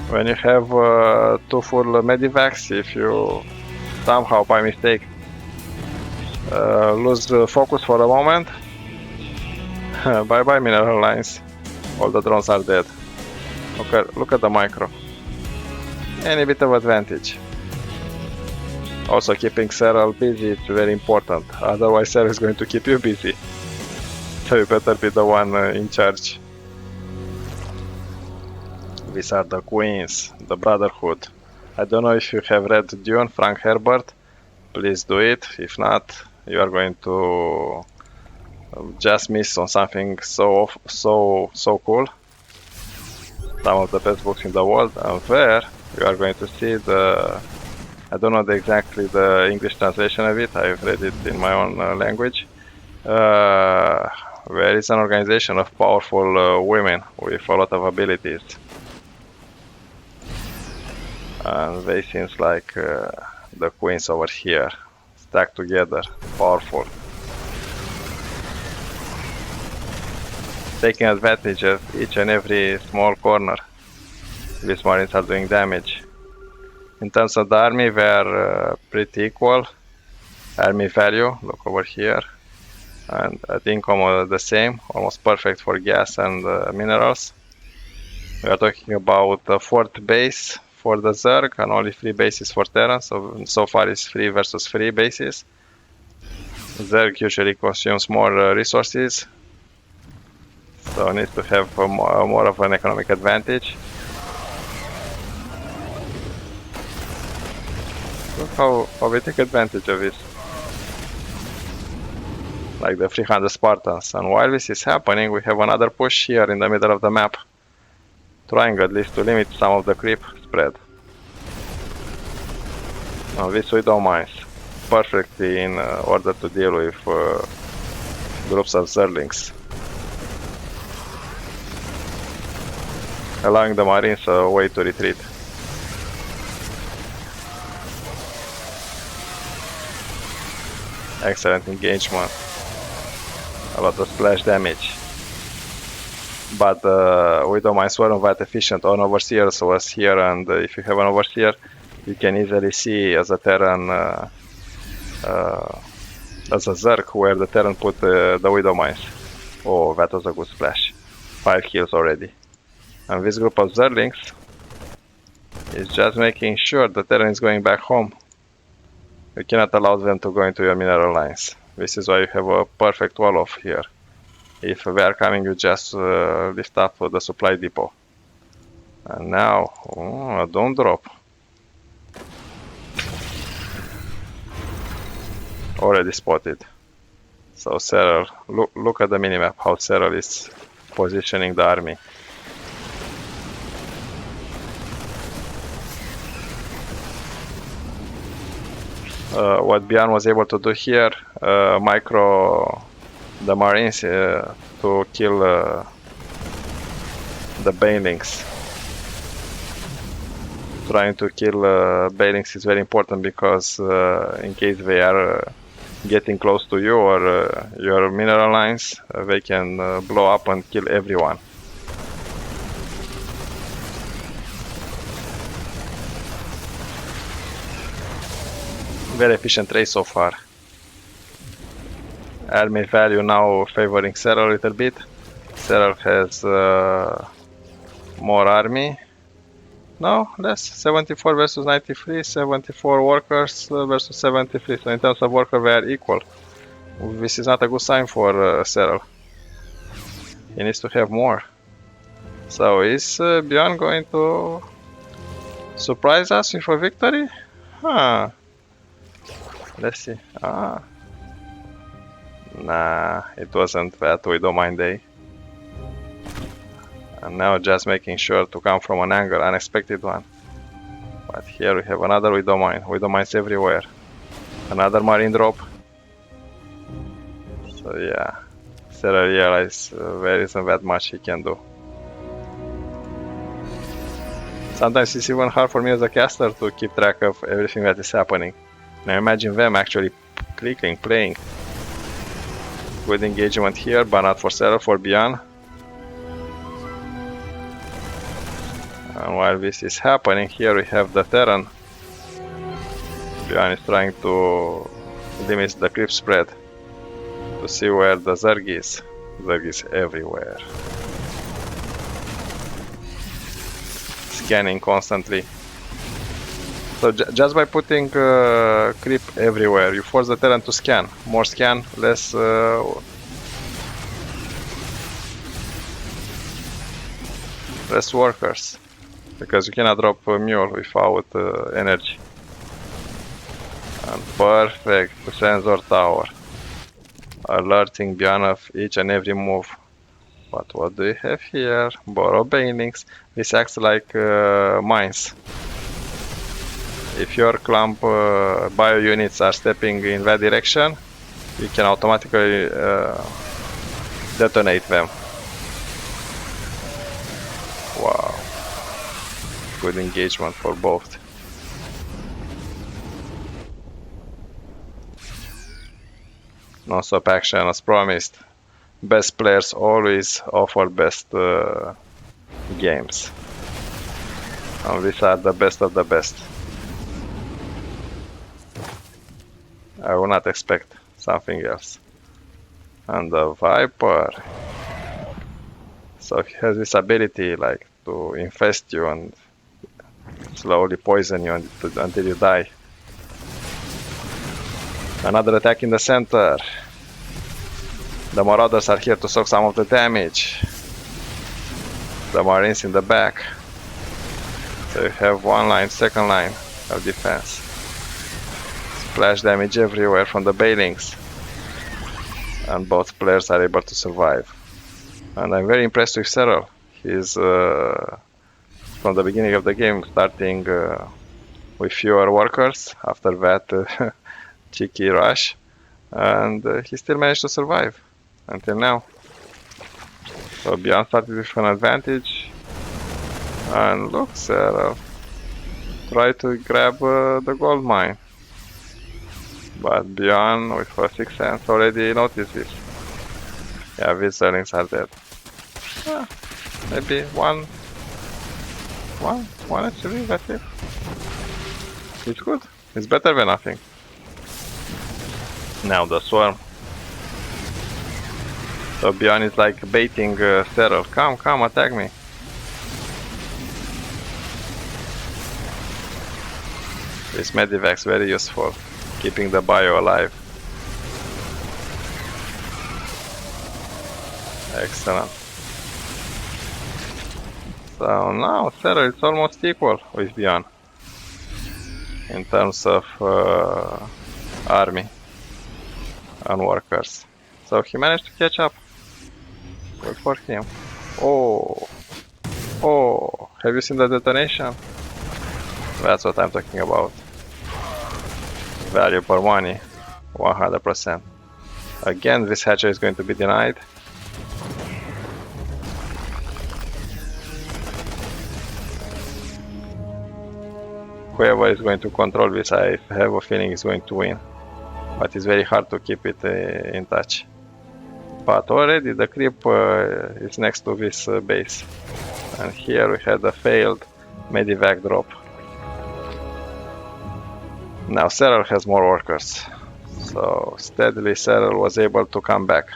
A: When you have 2 full medivacs, if you somehow by mistake lose focus for a moment, bye bye mineral lines. All the drones are dead. Look at the micro. Any bit of advantage. Also keeping Serral busy is very important, otherwise Serral is going to keep you busy. So you better be the one in charge. These are the queens, the brotherhood. I don't know if you have read ByuN, Frank Herbert. Please do it. If not, you are going to just miss on something so cool. Some of the best books in the world, and there you are going to see I don't know exactly the English translation of it. I've read it in my own language. Where is an organization of powerful women with a lot of abilities, and they seems like the queens over here, stacked together, powerful, taking advantage of each and every small corner. These marines are doing damage. In terms of the army, we are pretty equal. Army value, look over here, and at income the same, almost perfect for gas and minerals. We are talking about the 4th base for the zerg and only 3 bases for terran, so far it's 3 versus 3 bases. Zerg usually consumes more resources, so needs to have more of an economic advantage. Look how we take advantage of this, like the 300 Spartans. And while this is happening, we have another push here in the middle of the map, trying at least to limit some of the creep spread. Now this we don't mind, perfectly in order to deal with groups of zerglings, allowing the marines a way to retreat. Excellent engagement, a lot of splash damage, but we don't mind swarm that efficient on overseers was here, and if you have an overseer, you can easily see as a terran, as a zerg, where the terran put the widow mines. Oh, that was a good splash. 5 kills already. And this group of zerglings is just making sure the terran is going back home. You cannot allow them to go into your mineral lines. This is why you have a perfect wall off here. If they are coming, you just lift up the supply depot. And now, don't drop. Already spotted. So Serral, look at the minimap, how Serral is positioning the army. What ByuN was able to do here, micro the marines to kill the banelings. Trying to kill banelings is very important because in case they are getting close to you or your mineral lines, they can blow up and kill everyone. Very efficient race so far. Army value now favoring Serral a little bit. Serral has more army. No, less. 74 versus 93, 74 workers versus 73. So in terms of worker, they are equal. This is not a good sign for Serral. He needs to have more. So is ByuN going to surprise us with a victory? Huh. Let's see. Nah, it wasn't that Widow Mine Day. And now just making sure to come from an angle, unexpected one. But here we have another Widow Mine. Widow Mines everywhere. Another Marine drop. So yeah, Serral realized there isn't that much he can do. Sometimes it's even hard for me as a caster to keep track of everything that is happening. Now imagine them actually clicking, playing. Good engagement here, but not for Serral, for ByuN. And while this is happening, here we have the Terran. ByuN is trying to limit the creep spread to see where the Zerg is. Zerg is everywhere. scanning constantly. So just by putting creep everywhere, you force the terran to scan. More scan, less workers, because you cannot drop a mule without energy. And perfect sensor tower, alerting ByuN of each and every move. But what do you have here? Borrow banelings. This acts like mines. If your clump bio units are stepping in that direction, you can automatically detonate them. Wow. Good engagement for both. Non-stop action as promised. Best players always offer best games. And these are the best of the best. I will not expect something else. And the Viper. So he has this ability like to infest you and slowly poison you until you die. Another attack in the center. The Marauders are here to soak some of the damage. The Marines in the back. So you have one line, second line of defense. Splash damage everywhere from the banelings. And both players are able to survive. And I'm very impressed with Serral. He's from the beginning of the game starting with fewer workers after that cheeky rush, and he still managed to survive until now. So ByuN started with an advantage, and look, Serral tried to grab the gold mine, but ByuN with her sixth sense already noticed this. Yeah, these zerglings are dead. Maybe one actually, that's it. It's good. It's better than nothing. Now the swarm. So ByuN is like baiting Serral. Come, attack me. This medivac's very useful, keeping the bio alive. Excellent. So now Serral is almost equal with ByuN in terms of army and workers. So he managed to catch up. Good for him. Oh, have you seen the detonation? That's what I'm talking about. Value for money, 100%. Again, this hatcher is going to be denied. Whoever is going to control this, I have a feeling is going to win. But it's very hard to keep it in touch. But already the creep is next to this base. And here we had a failed medivac drop. Now Serral has more workers. So steadily Serral was able to come back.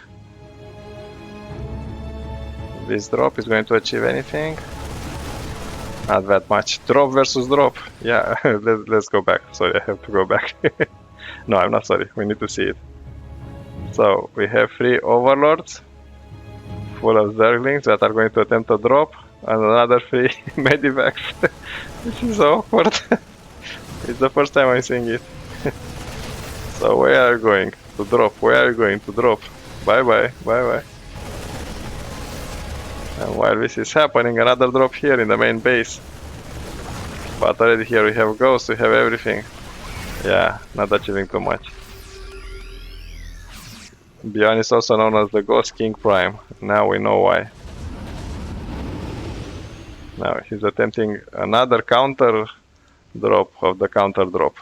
A: This drop is going to achieve anything? Not that much. Drop versus drop. Yeah, let's go back. Sorry, I have to go back. No, I'm not sorry. We need to see it. So we have 3 overlords full of zerglings that are going to attempt a drop, and another 3 medivacs. This is awkward. It's the first time I'm seeing it. So where are you going to drop? Where are you going to drop? Bye bye. And while this is happening, another drop here in the main base. But already here we have ghosts, we have everything. Yeah, not achieving too much. ByuN is also known as the Ghost King Prime. Now we know why. Now he's attempting another counter drop of the counter drop.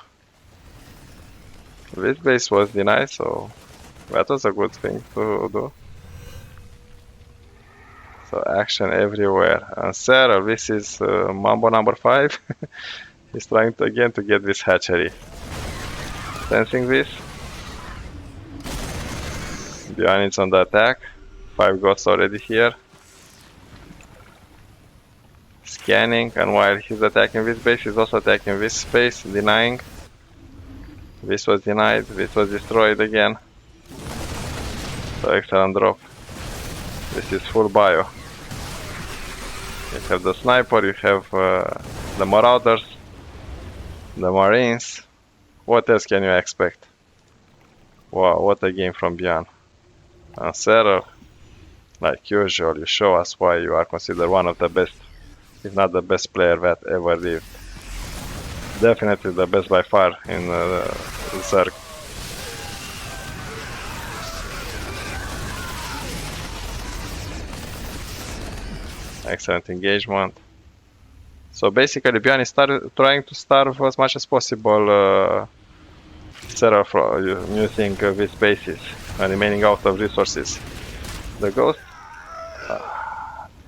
A: This base was denied, so that was a good thing to do. So action everywhere. And Serral, this is Mambo number 5. He's trying to again to get this hatchery. Sensing this. ByuN is on the attack. 5 ghosts already here. Scanning, and while he's attacking this base, he's also attacking this space, denying. This was denied, this was destroyed again. So excellent drop. This is full bio. You have the sniper, you have the marauders, the marines. What else can you expect? Wow, what a game from ByuN. And Serral, like usual, you show us why you are considered one of the best, if not the best player that ever lived. Definitely the best by far in zerg. Excellent engagement. So basically ByuN is trying to starve as much as possible Serral using these bases and remaining out of resources. The ghost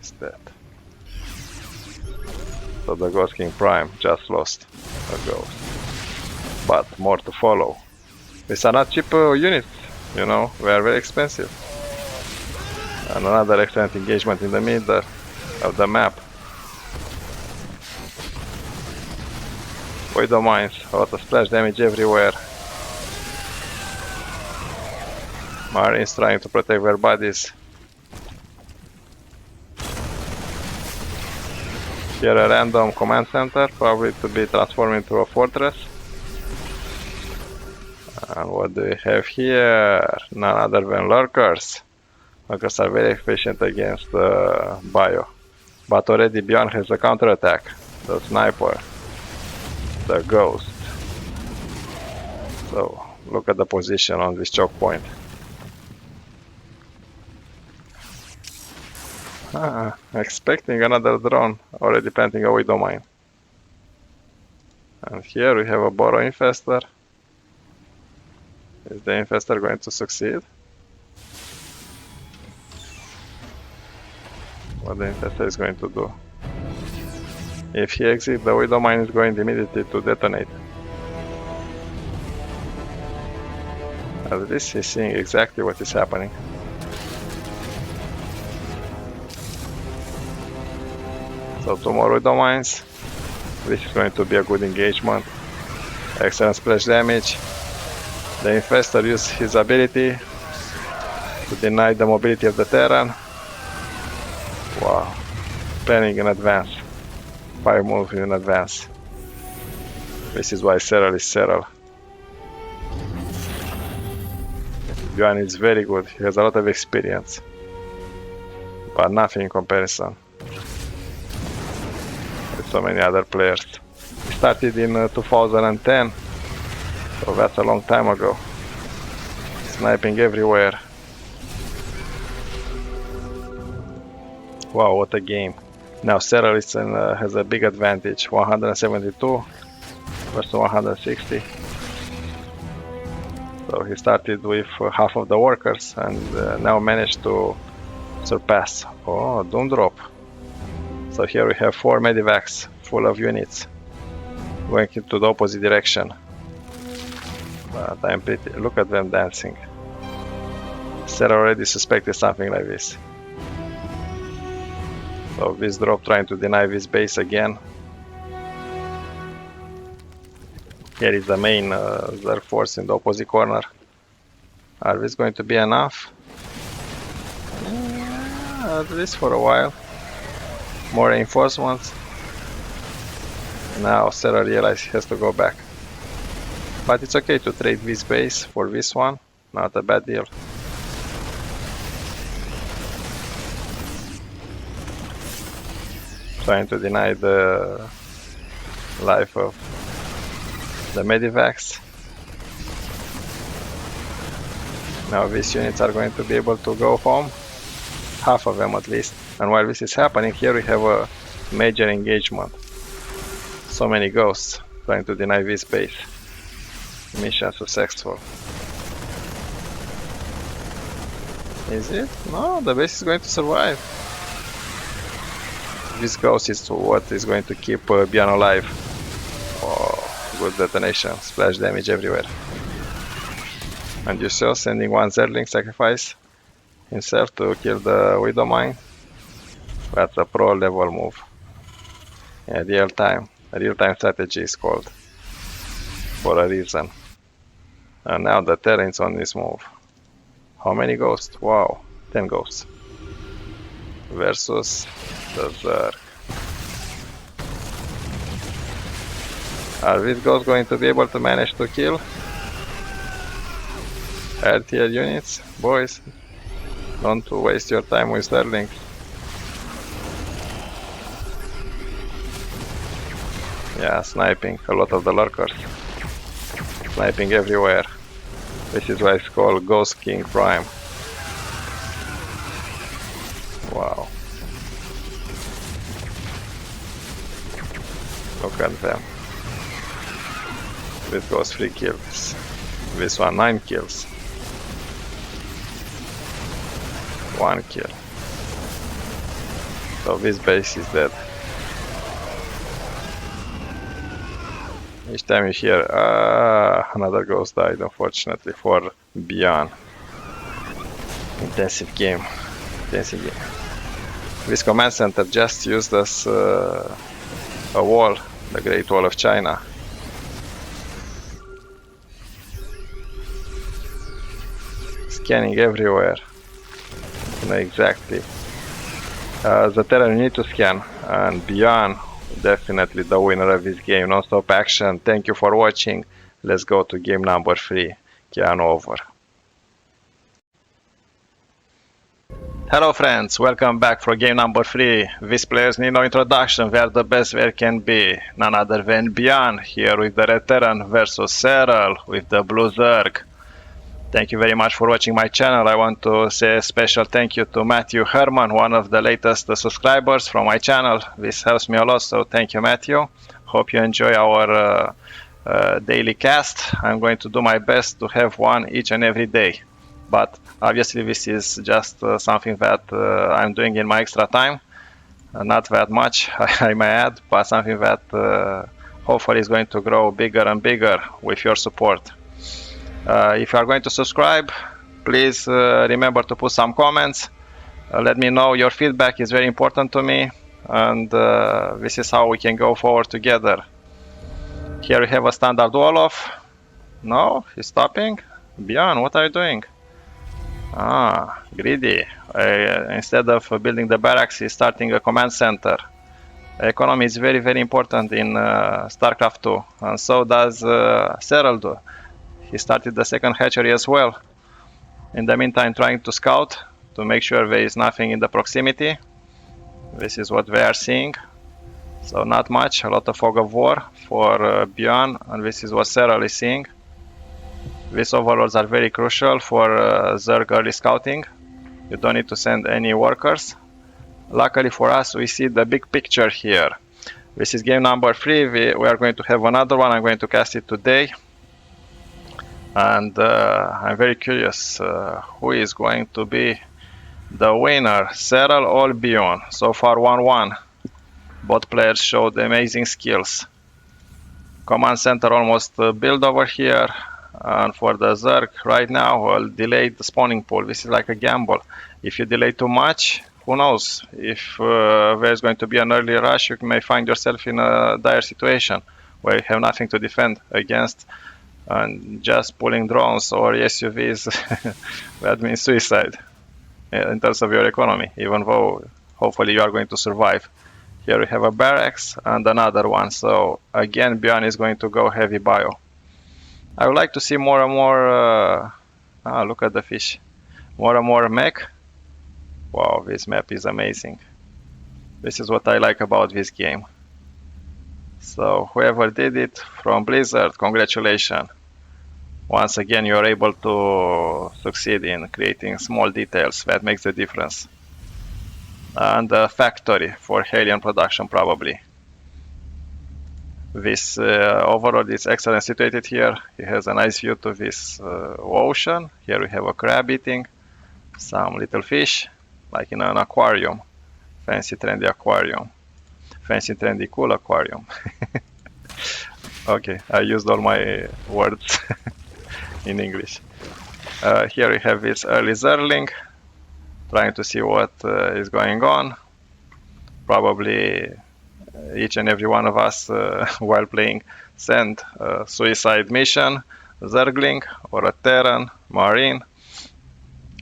A: is dead. So the Ghost King Prime just lost a ghost. But more to follow. These are not cheap units, you know, they are very expensive. And another excellent engagement in the middle of the map. Void mines, a lot of splash damage everywhere. Marines trying to protect their bodies. Here a random command center, probably to be transformed into a fortress. And what do we have here? None other than lurkers. Lurkers are very efficient against bio. But already ByuN has a counterattack. The sniper. The ghost. So look at the position on this choke point. Expecting another drone, already planting a widow mine. And here we have a burrow infester. Is the infester going to succeed? What the infester is going to do? If he exits, the widow mine is going immediately to detonate. At least he's seeing exactly what is happening. So 2 more widow mines. This is going to be a good engagement. Excellent splash damage. The infestor used his ability to deny the mobility of the terran. Wow. Planning in advance. 5 moves in advance. This is why Serral is Serral. ByuN is very good. He has a lot of experience. But nothing in comparison. So many other players. He started in 2010, so that's a long time ago. Sniping everywhere. Wow, what a game. Now Serral has a big advantage, 172 versus 160. So he started with half of the workers and now managed to surpass. Oh, Doom Drop. So here we have 4 medivacs full of units going into the opposite direction. But I'm pretty. Look at them dancing. Serral already suspected something like this. So this drop trying to deny this base again. Here is the main zerg force in the opposite corner. Are these going to be enough? Yeah, at least for a while. More reinforcements. Now Serral realizes he has to go back. But it's okay to trade this base for this one. Not a bad deal. Trying to deny the life of the medivacs. Now these units are going to be able to go home. Half of them at least. And while this is happening, here we have a major engagement. So many ghosts trying to deny this base. Mission successful. Is it? No, the base is going to survive. This ghost is what is going to keep ByuN alive. Oh, good detonation, splash damage everywhere. And you saw sending one zergling sacrifice himself to kill the widow mine. That's a pro level move. Yeah, real-time strategy is called for a reason. And now the terran's on this move. How many ghosts? Wow, 10 ghosts. Versus the zerg. Are these ghosts going to be able to manage to kill tier units? Boys, don't waste your time with Sterling. Yeah, sniping a lot of the lurkers. Sniping everywhere. This is why it's called Ghost King Prime. Wow. Look at them. This goes 3 kills. This one 9 kills. 1 kill. So this base is dead. Each time you hear another ghost died, unfortunately, for ByuN. Intensive game. This command center just used as a wall, the Great Wall of China. Scanning everywhere. You know exactly. The terran you need to scan, and ByuN, definitely the winner of this game. Non-stop action. Thank you for watching. Let's go to game number 3. Keanu over. Hello friends, welcome back for game number 3. These players need no introduction, they are the best there can be. None other than ByuN, here with the red terran versus serral with the blue zerg. Thank you very much for watching my channel. I want to say a special thank you to Matthew Herman, one of the latest subscribers from my channel. This helps me a lot, so thank you, Matthew. Hope you enjoy our daily cast. I'm going to do my best to have one each and every day. But obviously this is just something that I'm doing in my extra time. Not that much, I may add, but something that hopefully is going to grow bigger and bigger with your support. If you are going to subscribe, please remember to put some comments. Let me know your feedback is very important to me, and this is how we can go forward together. Here we have a standard wall-off. No, he's stopping. ByuN, what are you doing? Ah, greedy. Instead of building the barracks, he's starting a command center. Economy is very, very important in StarCraft 2, and so does serral do. He started the second hatchery as well. In the meantime, trying to scout to make sure there is nothing in the proximity. This is what they are seeing. So not much, a lot of fog of war for ByuN, and this is what serral is seeing. These overlords are very crucial for zerg early scouting. You don't need to send any workers. Luckily for us, we see the big picture here. This is game number 3. We are going to have another one. I'm going to cast it today. And I'm very curious who is going to be the winner, serral or ByuN. So far 1-1. Both players showed amazing skills. Command center almost built over here. And for the zerg right now, we'll delay the spawning pool. This is like a gamble. If you delay too much, who knows? If there's going to be an early rush, you may find yourself in a dire situation where you have nothing to defend against. And just pulling drones or SUVs, that means suicide in terms of your economy, even though hopefully you are going to survive. Here we have a barracks and another one, so again ByuN is going to go heavy bio. I would like to see more and more, look at the fish, more and more mech. Wow, this map is amazing. This is what I like about this game. So whoever did it from Blizzard, congratulations. Once again, you are able to succeed in creating small details that makes the difference. And a factory for alien production probably. This overlord is excellent situated here. It has a nice view to this ocean. Here we have a crab eating some little fish, like in an aquarium. Fancy trendy aquarium. Fancy trendy cool aquarium. Okay, I used all my words in English. Here we have this early zerling, trying to see what is going on. Probably each and every one of us while playing send a suicide mission, a zergling or a terran, marine,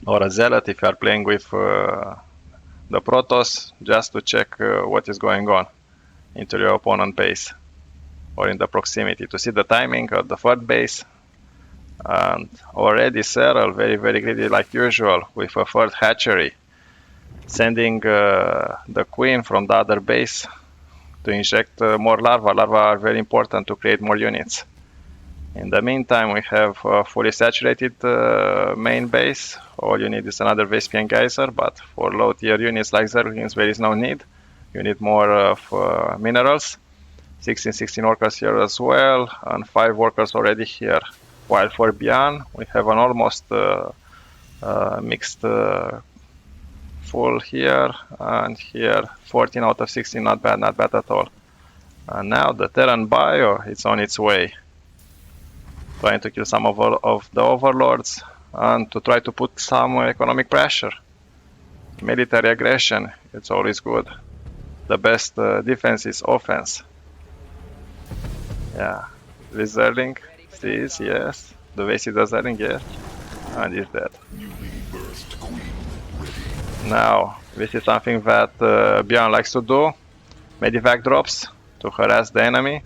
A: or a zealot if you are playing with the protoss, just to check what is going on into your opponent base or in the proximity, to see the timing of the third base. And already serral very greedy like usual with a third hatchery, sending the queen from the other base to inject more larvae. Larvae are very important to create more units. In the meantime, we have a fully saturated main base. All you need is another Vespian geyser, but for low tier units like zerglings there is no need. You need more of minerals. 16 workers here as well, and 5 workers already here. While for ByuN, we have an almost mixed full here and here. 14 out of 16, not bad at all. And now the Terran bio, it's on its way. Trying to kill some of the overlords and to try to put some economic pressure. Military aggression, it's always good. The best defense is offense. Yeah, blizzarding, sees, yes. The way he does zergling, yes. And he's dead. Now, this is something that ByuN likes to do. Medivac drops to harass the enemy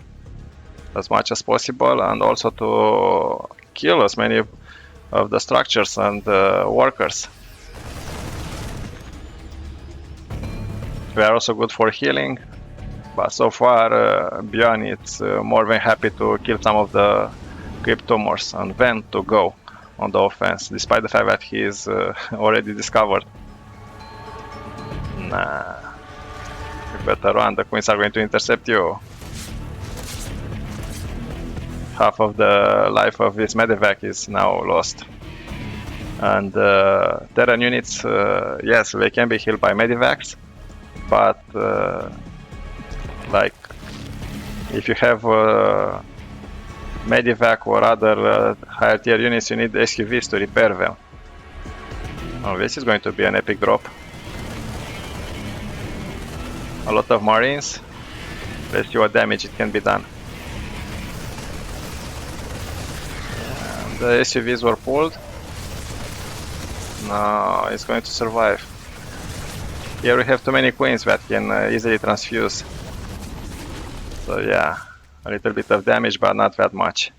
A: as much as possible, and also to kill as many of the structures and workers. They are also good for healing, but so far ByuN is more than happy to kill some of the creep tumors and then to go on the offense, despite the fact that he is already discovered. Nah, you better run, the queens are going to intercept you. Half of the life of this medevac is now lost. And Terran units, yes, they can be healed by medivacs, but like if you have medivac or other higher tier units, you need SQVs to repair them. Oh, this is going to be an epic drop. A lot of marines. Let's see what damage it can be done. The SUVs were pulled. No, it's going to survive. Here we have too many queens that can easily transfuse. So yeah, a little bit of damage, but not that much.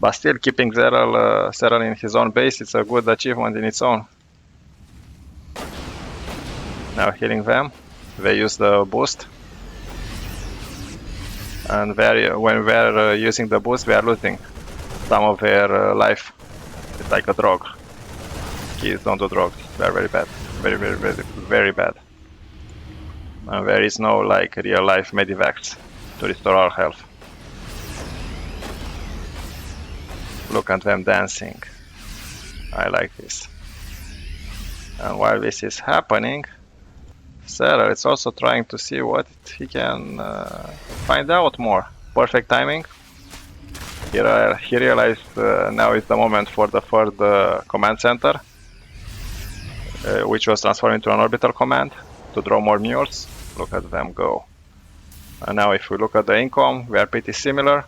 A: But still, keeping serral in his own base, it's a good achievement in its own. Now healing them. They use the boost. And when we're using the boost, we are losing some of their life. It's like a drug. Kids don't do drugs. They're very bad. Very bad. And there is no like real life medivacs to restore our health. Look at them dancing. I like this. And while this is happening, serral is also trying to see what he can find out more. Perfect timing. He realized now is the moment for the third command center, which was transformed into an orbital command to draw more mules. Look at them go. And now if we look at the income, we are pretty similar,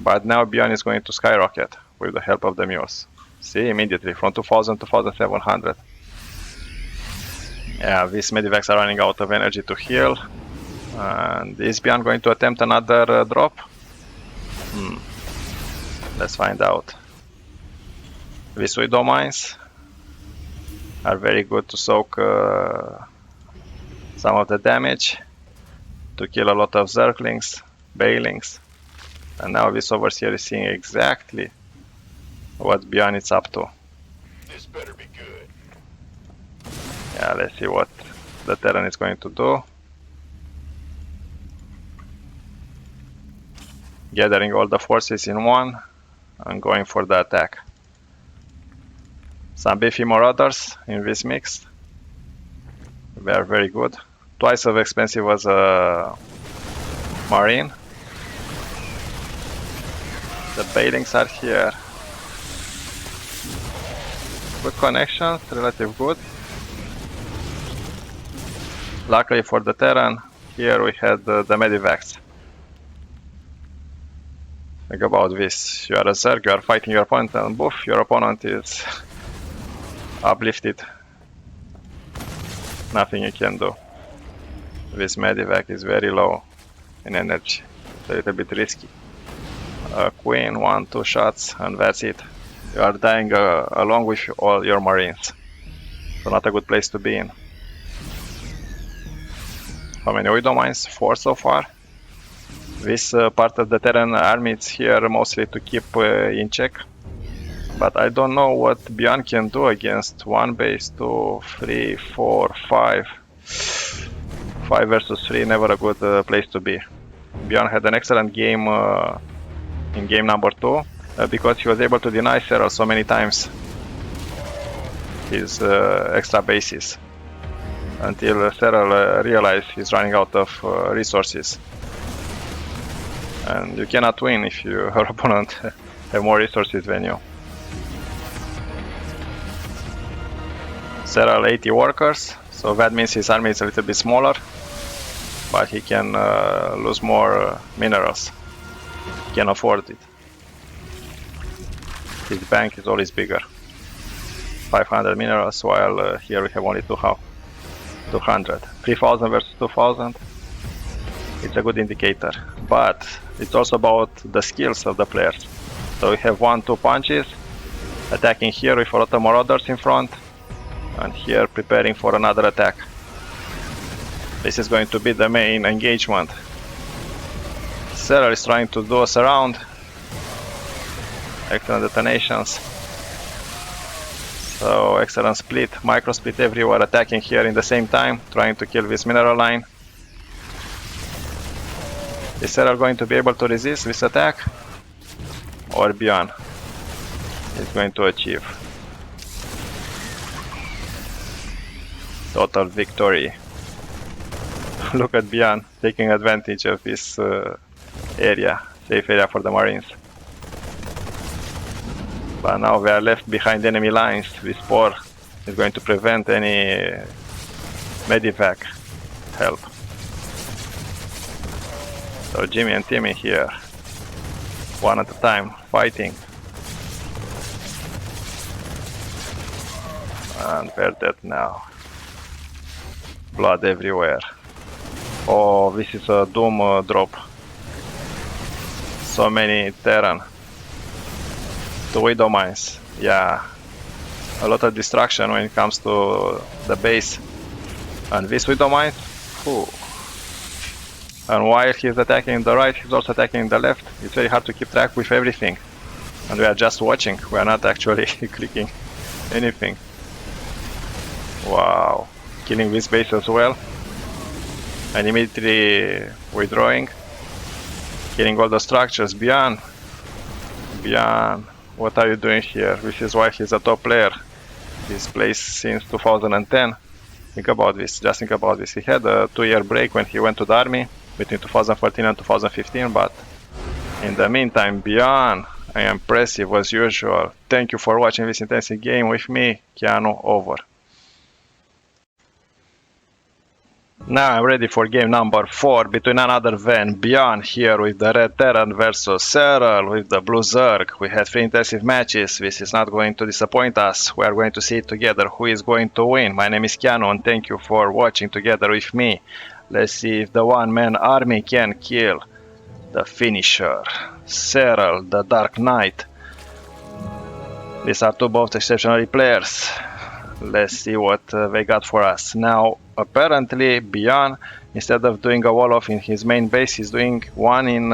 A: but now ByuN is going to skyrocket with the help of the mules. See, immediately from 2000 to 2700. Yeah, these medivacs are running out of energy to heal. And is ByuN going to attempt another drop? Let's find out. These widow mines are very good to soak some of the damage, to kill a lot of zerglings, bailings. And now this overseer is seeing exactly what ByuN is up to.
B: This better be good.
A: Yeah, let's see what the Terran is going to do. Gathering all the forces in one and going for the attack. Some beefy marauders in this mix. They are very good. Twice as expensive as a marine. The bailings are here. Good connections, relative good. Luckily for the Terran, here we had the medivacs. Think about this. You are a zerg, you are fighting your opponent, and boof, your opponent is uplifted. Nothing you can do. This medivac is very low in energy. It's a little bit risky. Queen, 1-2 shots, and that's it. You are dying along with all your marines. So not a good place to be in. How many widow mines? 4 so far. This part of the Terran army is here mostly to keep in check. But I don't know what ByuN can do against 1 base, 2, 3, 4, 5. 5 versus 3, never a good place to be. ByuN had an excellent game in game number 2 because he was able to deny Serral so many times his extra bases until Serral realized he's running out of resources. And you cannot win if your opponent have more resources than you. Serral 80 workers, so that means his army is a little bit smaller, but he can lose more minerals. He can afford it. His bank is always bigger. 500 minerals, while here we have only 200. 3000 versus 2000. It's a good indicator, but it's also about the skills of the players. So we have 1-2 punches, attacking here with a lot of marauders in front, and here preparing for another attack. This is going to be the main engagement. Serral is trying to do us around. Excellent detonations. So excellent split, micro split everywhere, attacking here in the same time, trying to kill this mineral line. Is Serral going to be able to resist this attack? Or ByuN is going to achieve total victory? Look at ByuN taking advantage of this area, safe area for the Marines. But now we are left behind enemy lines. This spore is going to prevent any medivac help. So Jimmy and Timmy here, one at a time, fighting. And they're dead now. Blood everywhere. Oh, this is a doom drop. So many terran. 2 widow mines. Yeah. A lot of destruction when it comes to the base. And this widow mine. Ooh. And while he's attacking the right, he's also attacking the left. It's very hard to keep track with everything. And we are just watching. We are not actually clicking anything. Wow. Killing this base as well. And immediately withdrawing. Killing all the structures. ByuN. ByuN. What are you doing here? This is why he's a top player. He's played since 2010. Think about this. Just think about this. He had a 2-year break when he went to the army between 2014 and 2015, but in the meantime, ByuN, I am impressive as usual. Thank you for watching this intensive game with me, Keanu. Over. Now I'm ready for game number 4 between none other than ByuN here with the red Terran versus Serral with the blue Zerg. We had 3 intensive matches. This is not going to disappoint us. We are going to see together who is going to win. My name is Keanu and thank you for watching together with me. Let's see if the one-man army can kill the finisher, Serral, the Dark Knight. These are two both exceptional players. Let's see what they got for us. Now, apparently, ByuN, instead of doing a wall-off in his main base, he's doing one in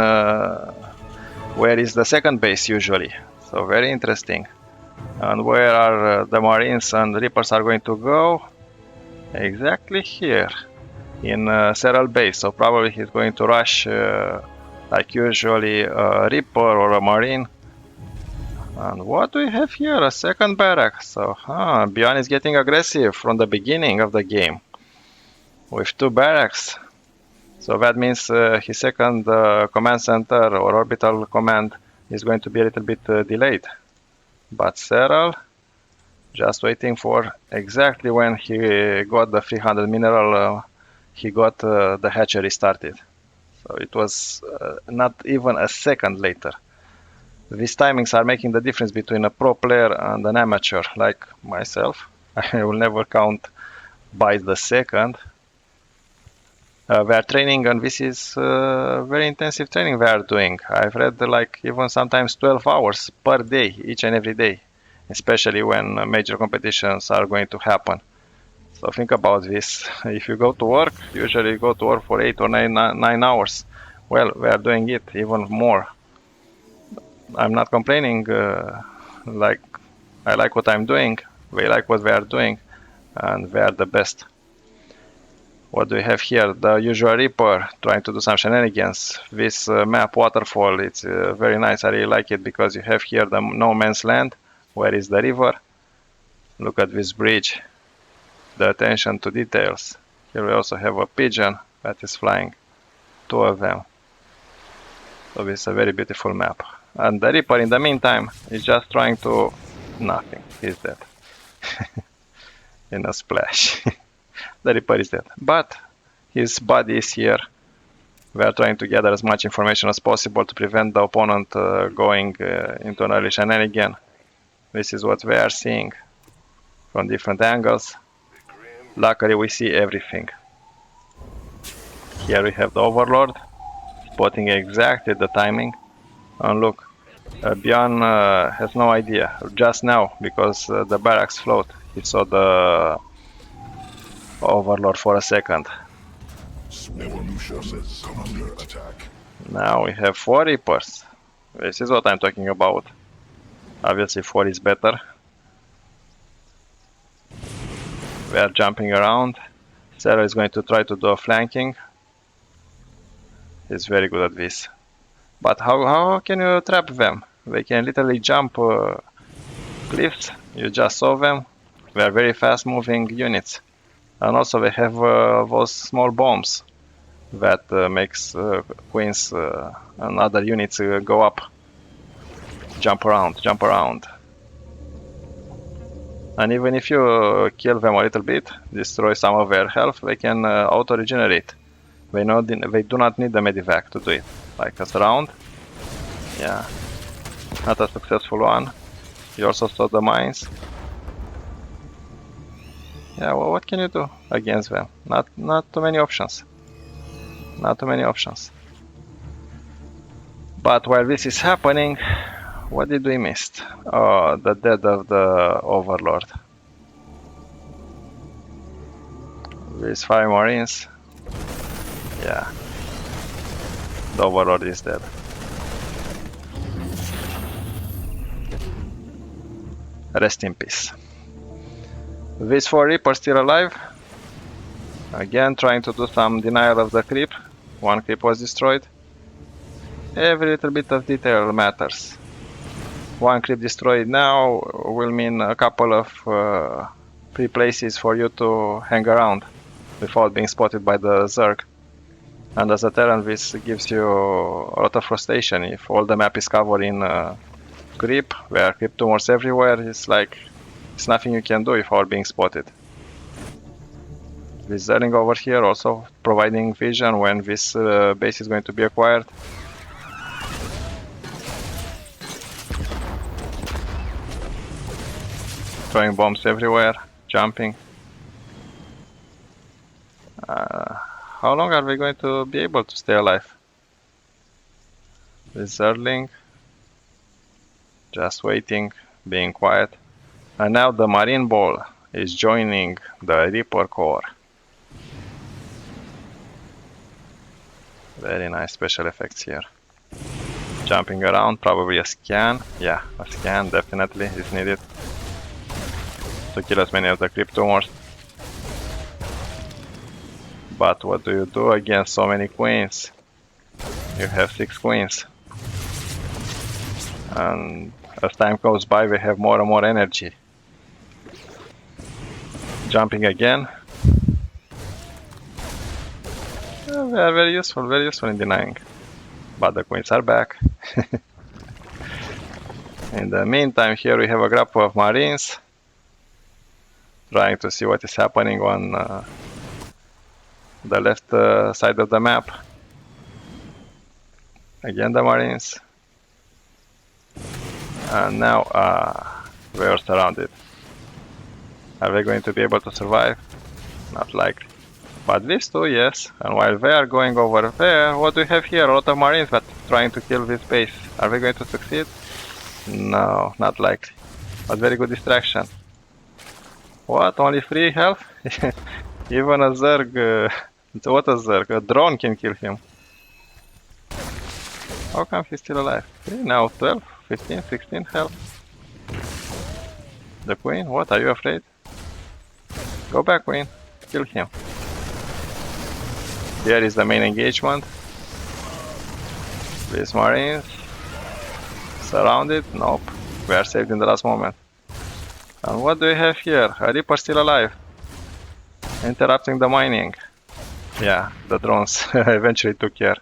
A: where is the second base usually. So very interesting. And where are the Marines and Reapers are going to go? Exactly here, in Serral base. So probably he's going to rush, like usually, a Reaper or a Marine. And what do we have here? A second barrack. So, ByuN is getting aggressive from the beginning of the game with 2 barracks. So that means his second command center or orbital command is going to be a little bit delayed. But Serral, just waiting for exactly when he got the 300 mineral, he got the hatchery started. So it was not even a second later. These timings are making the difference between a pro player and an amateur, like myself. I will never count by the second. We are training, and this is very intensive training we are doing. I've read like even sometimes 12 hours per day, each and every day, especially when major competitions are going to happen. So think about this. If you go to work, usually you go to work for 8 or 9 hours. Well, we are doing it even more. I'm not complaining. Like I like what I'm doing. We like what we are doing, and we are the best. What do we have here? The usual Reaper trying to do some shenanigans. This map waterfall, it's very nice. I really like it because you have here the no man's land. Where is the river? Look at this bridge. The attention to details. Here we also have a pigeon that is flying. 2 of them. So this is a very beautiful map. And the Reaper in the meantime is just trying to... nothing. He's dead. In a splash. The Reaper is dead. But his body is here. We are trying to gather as much information as possible to prevent the opponent going into an early shenanigan. This is what we are seeing from different angles. Luckily we see everything. Here we have the Overlord spotting exactly the timing. And look, ByuN has no idea. Just now, because the barracks float, he saw the Overlord for a second.
B: Evolutions come under attack.
A: Now we have 4 Reapers. This is what I'm talking about. Obviously 4 is better. We are jumping around. Serral is going to try to do a flanking. He's very good at this. But how can you trap them? They can literally jump cliffs. You just saw them. They are very fast moving units. And also they have those small bombs that makes queens and other units go up. Jump around, jump around. And even if you kill them a little bit, destroy some of their health, they can auto-regenerate. They do not need the medivac to do it. Like a surround. Yeah. Not a successful one. You also saw the mines. Yeah, well, what can you do against them? Not too many options. Not too many options. But while this is happening, what did we miss? Oh, the death of the Overlord. These 5 Marines. Yeah. The Overlord is dead. Rest in peace. These 4 Reapers still alive. Again, trying to do some denial of the creep. 1 creep was destroyed. Every little bit of detail matters. 1 creep destroyed now will mean a couple of free places for you to hang around without being spotted by the zerg. And as a terran, this gives you a lot of frustration. If all the map is covered in creep, there are creep tumors everywhere, it's like it's nothing you can do without being spotted. This zerling over here also providing vision when this base is going to be acquired. Throwing bombs everywhere, jumping. How long are we going to be able to stay alive? This zerling. Just waiting, being quiet. And now the Marine Ball is joining the Reaper Core. Very nice special effects here. Jumping around, probably a scan. Yeah, a scan definitely is needed to kill as many of the creep tumors. But what do you do against so many queens? You have 6 queens. And as time goes by, we have more and more energy. Jumping again. They are very useful in denying. But the queens are back. In the meantime, here we have a group of marines trying to see what is happening on the left side of the map. Again the Marines. And now we are surrounded. Are we going to be able to survive? Not likely. But these two, yes. And while they are going over there, what do we have here? A lot of Marines that trying to kill this base. Are we going to succeed? No, not likely. But very good distraction. What? Only 3 health? Even a zerg, what a zerg? A drone can kill him. How come he's still alive? Okay, now 12, 15, 16 health. The queen? What? Are you afraid? Go back, queen. Kill him. Here is the main engagement. These Marines. Surrounded? Nope. We are saved in the last moment. And what do we have here? A Reaper still alive. Interrupting the mining. Yeah, the drones eventually took care.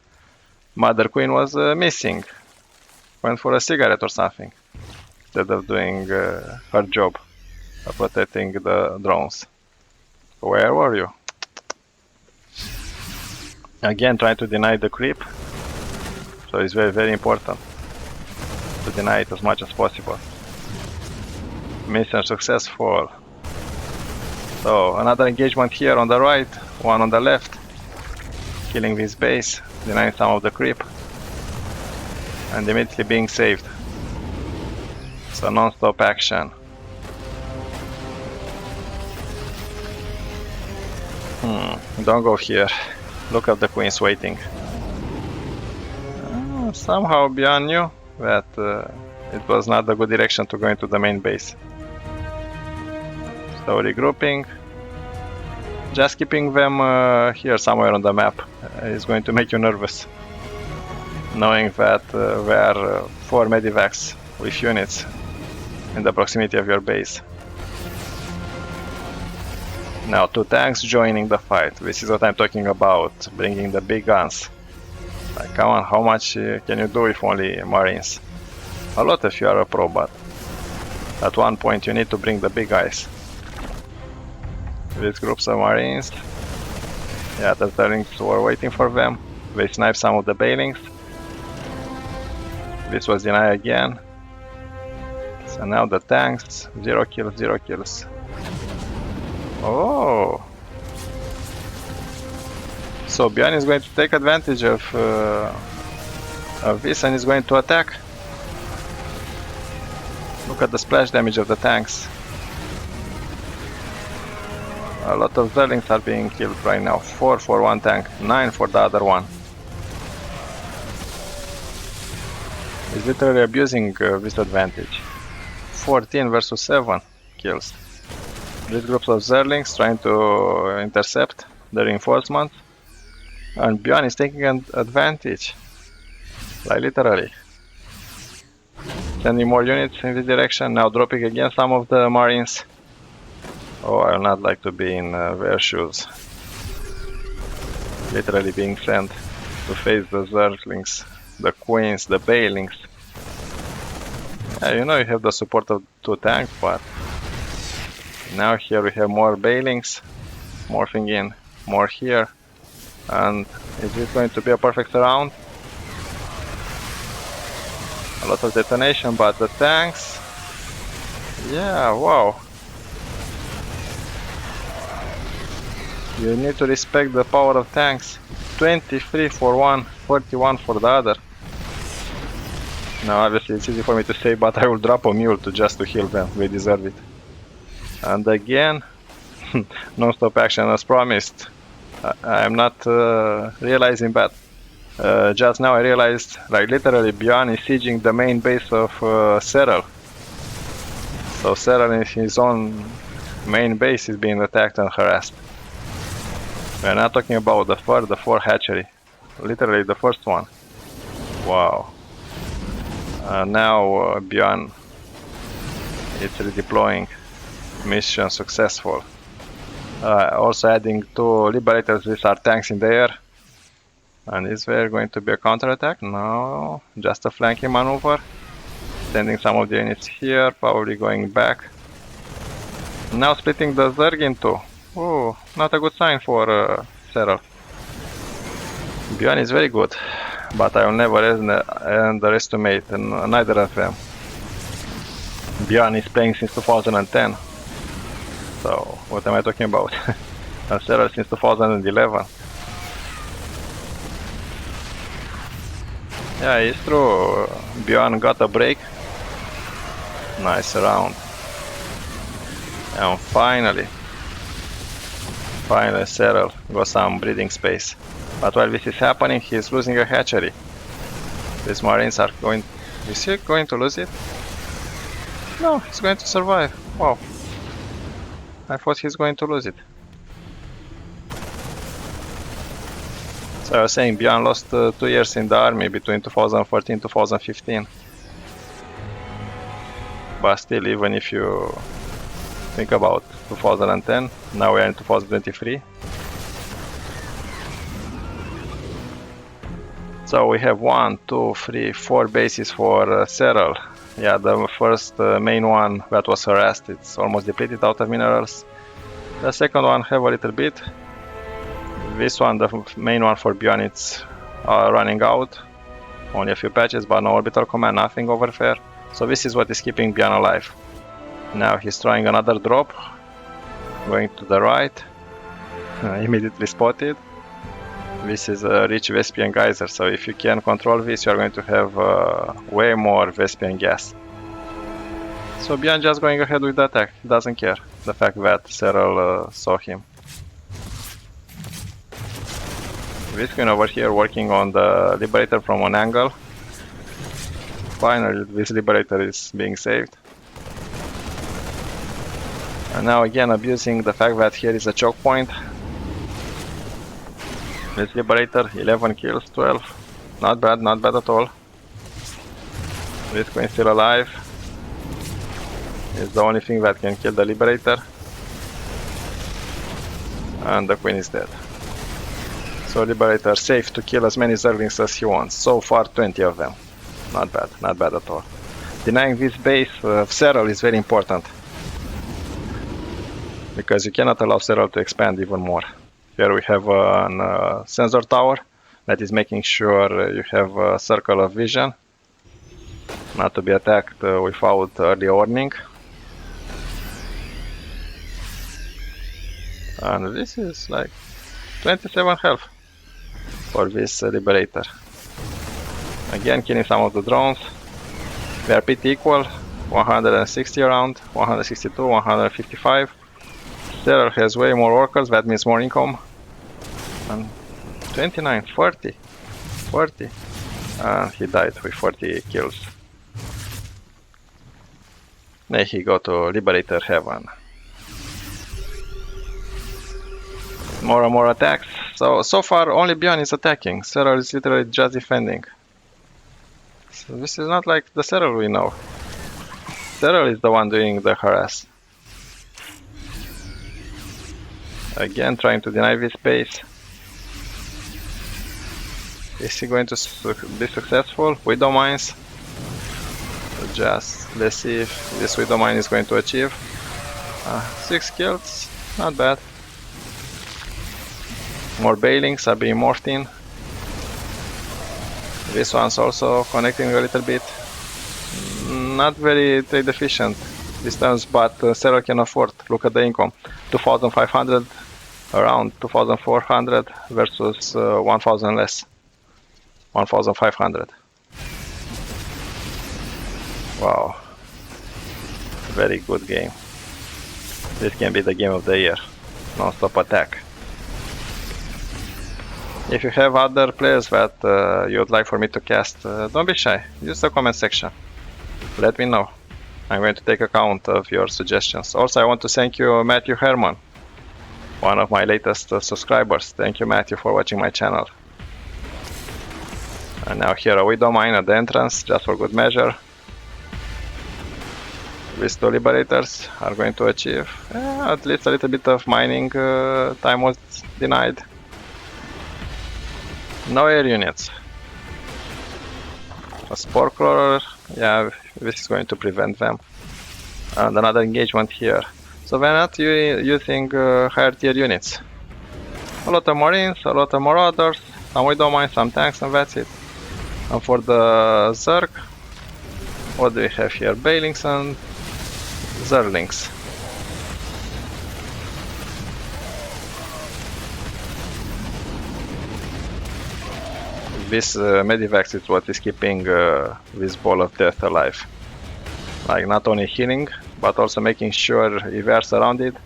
A: Mother Queen was missing. Went for a cigarette or something. Instead of doing her job of protecting the drones. Where were you? Again, trying to deny the creep. So it's very, very important to deny it as much as possible. Mission successful. So another engagement here on the right, one on the left. Killing this base, denying some of the creep. And immediately being saved. So non-stop action. Don't go here. Look at the queens waiting. Somehow ByuN knew that it was not a good direction to go into the main base. So regrouping. Just keeping them here somewhere on the map is going to make you nervous. Knowing that there are 4 medivacs with units in the proximity of your base. Now 2 tanks joining the fight. This is what I'm talking about, bringing the big guns. Like, come on, how much can you do with only Marines? A lot if you are a pro, but at one point you need to bring the big guys. These groups of Marines. Yeah, the Zerglings were waiting for them. They sniped some of the Bailings. This was denied again. So now the tanks, 0 kills, 0 kills. Oh! So ByuN is going to take advantage of this and is going to attack. Look at the splash damage of the tanks. A lot of Zerglings are being killed right now. 4 for one tank, 9 for the other one. He's literally abusing this advantage. 14 versus 7 kills. These groups of Zerglings trying to intercept the reinforcements. And ByuN is taking an advantage. Like literally. Sending more units in this direction. Now dropping again some of the Marines. Oh, I would not like to be in their shoes. Literally being sent to face the Zerglings, the Queens, the Bailings. Yeah, you know you have the support of 2 tanks, but now here we have more Bailings morphing in, more here. And is this going to be a perfect round? A lot of detonation, but the tanks... Yeah, wow. You need to respect the power of tanks. 23 for one, 41 for the other. Now obviously it's easy for me to say, but I will drop a mule just to heal them. They deserve it. And again, non-stop action as promised. I'm not realizing that. Just now I realized, like literally ByuN is sieging the main base of Serral. So Serral in his own main base is being attacked and harassed. We're not talking about the 4 hatchery. Literally the first one. Wow. Now ByuN is redeploying. Mission successful. Also adding 2 liberators. These are tanks in the air. And is there going to be a counterattack? No, just a flanking maneuver. Sending some of the units here, probably going back. Now splitting the Zerg in 2. Oh, not a good sign for Serral. ByuN is very good, but I will never underestimate neither of them. ByuN is playing since 2010. So, what am I talking about? And Serral since 2011. Yeah, it's true. ByuN got a break. Nice round. And finally Serral got some breathing space. But while this is happening, he's losing a hatchery. These marines are going... Is he going to lose it? No, he's going to survive. Wow. I thought he's going to lose it. So I was saying ByuN lost 2 years in the army between 2014 and 2015. But still, even if you think about 2010, now we are in 2023. So we have 1, 2, 3, 4 bases for Serral. Yeah, the first main one that was harassed, it's almost depleted out of minerals. The second one have a little bit. This one, the main one for ByuN, it's running out. Only a few patches, but no orbital command, nothing over there. So this is what is keeping ByuN alive. Now he's trying another drop. Going to the right. Immediately spotted. This is a rich Vespian geyser, so if you can control this, you are going to have way more Vespian gas. So ByuN just going ahead with the attack. He doesn't care the fact that Serral saw him. This queen over here working on the Liberator from one angle. Finally, this Liberator is being saved. And now again abusing the fact that here is a choke point. This Liberator, 11 kills, 12. Not bad at all. This queen still alive. It's the only thing that can kill the Liberator. And the queen is dead. So Liberator safe to kill as many zerglings as he wants. So far 20 of them. Not bad at all. Denying this base of Serral is very important. Because you cannot allow Serral to expand even more. Here we have a sensor tower that is making sure you have a circle of vision. Not to be attacked without early warning. And this is like 27 health for this Liberator. Again killing some of the drones. They are pretty equal. 160 around, 162, 155. Serral has way more workers, that means more income. And 29, 40. And he died with 40 kills. Then he got to Liberator Heaven. More and more attacks. So far only ByuN is attacking. Serral is literally just defending. So this is not like the Serral we know. Serral is the one doing the harass. Again trying to deny this base. Is he going to be successful? Widow mines. Just let's see if this Widow mine is going to achieve. 6 kills, not bad. More bailings are being morphed in. This one's also connecting a little bit. Not very trade efficient distance, but Serral can afford. Look at the income. 2,500 around 2,400 versus 1,000 less. 1,500. Wow. Very good game. This can be the game of the year. Non-stop attack. If you have other players that you would like for me to cast, don't be shy. Use the comment section. Let me know. I'm going to take account of your suggestions. Also, I want to thank you, Matthew Herman, one of my latest subscribers. Thank you, Matthew, for watching my channel. And now here a Widow mine at the entrance, just for good measure. These two Liberators are going to achieve at least a little bit of mining time was denied. No air units. A Spore Crawler, yeah, this is going to prevent them. And another engagement here. So we're not using higher tier units. A lot of marines, a lot of marauders, some we don't mind, some tanks, and that's it. And for the zerg, what do we have here? Bailings and zerglings. This medivac is what is keeping this ball of death alive. Like not only healing, but also making sure if we are surrounded,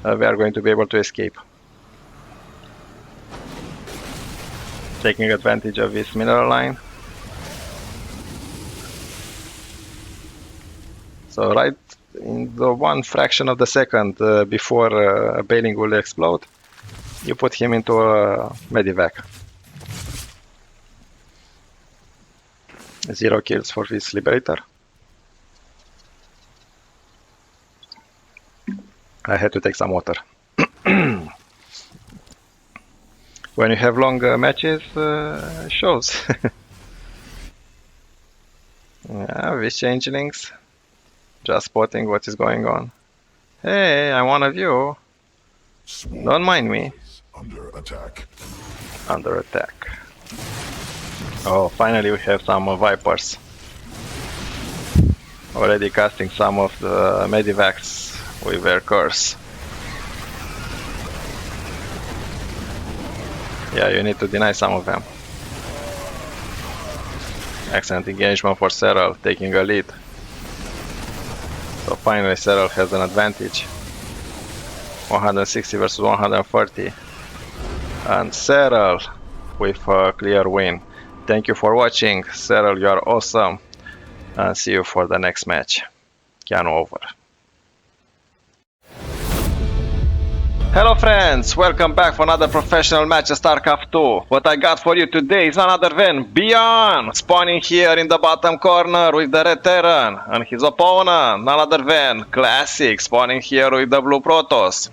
A: we are going to be able to escape. Taking advantage of this mineral line. So right in the one fraction of the second before a bailing will explode, you put him into a medivac. 0 kills for this liberator. I had to take some water. When you have long matches, it shows. Yeah, these changelings. Just spotting what is going on. Hey, I'm one of you. Don't mind me.
B: Under attack.
A: Under attack. Oh, finally we have some vipers. Already casting some of the medivacs with their curse. Yeah, you need to deny some of them. Excellent engagement for Serral, taking a lead. So finally Serral has an advantage. 160 versus 140. And Serral with a clear win. Thank you for watching. Serral, you are awesome. And see you for the next match. Keanu over. Hello friends, welcome back for another professional match of StarCraft 2. What I got for you today is none other than ByuN, spawning here in the bottom corner with the red terran, and his opponent, none other than Classic, spawning here with the blue protoss.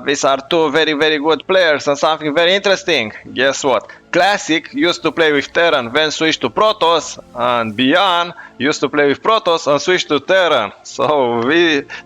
A: These are two very good players and something very interesting. Guess what? Classic used to play with Terran, then switched to Protoss, and ByuN used to play with Protoss and switched to Terran. So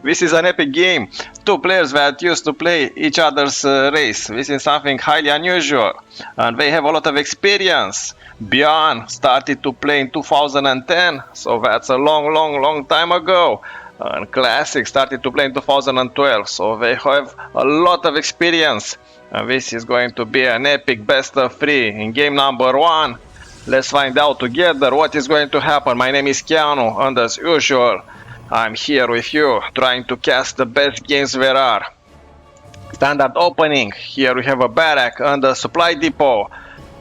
A: this is an epic game. Two players that used to play each other's race. This is something highly unusual, and they have a lot of experience. ByuN started to play in 2010, so that's a long time ago. And Classic started to play in 2012, so they have a lot of experience. And this is going to be an epic best of 3 in game number 1. Let's find out together what is going to happen. My name is Keanu, and as usual, I'm here with you, trying to cast the best games there are. Standard opening, here we have a barrack and a supply depot.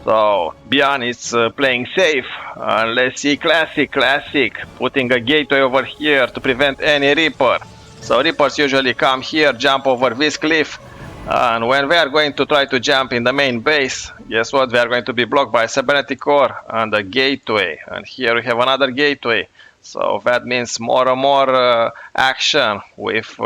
A: So ByuN is playing safe. Let's see Classic, putting a gateway over here to prevent any Reaper. So Reapers usually come here, jump over this cliff, and when we are going to try to jump in the main base, guess what? We are going to be blocked by a cybernetic core and a gateway. And here we have another gateway. So that means more and more action with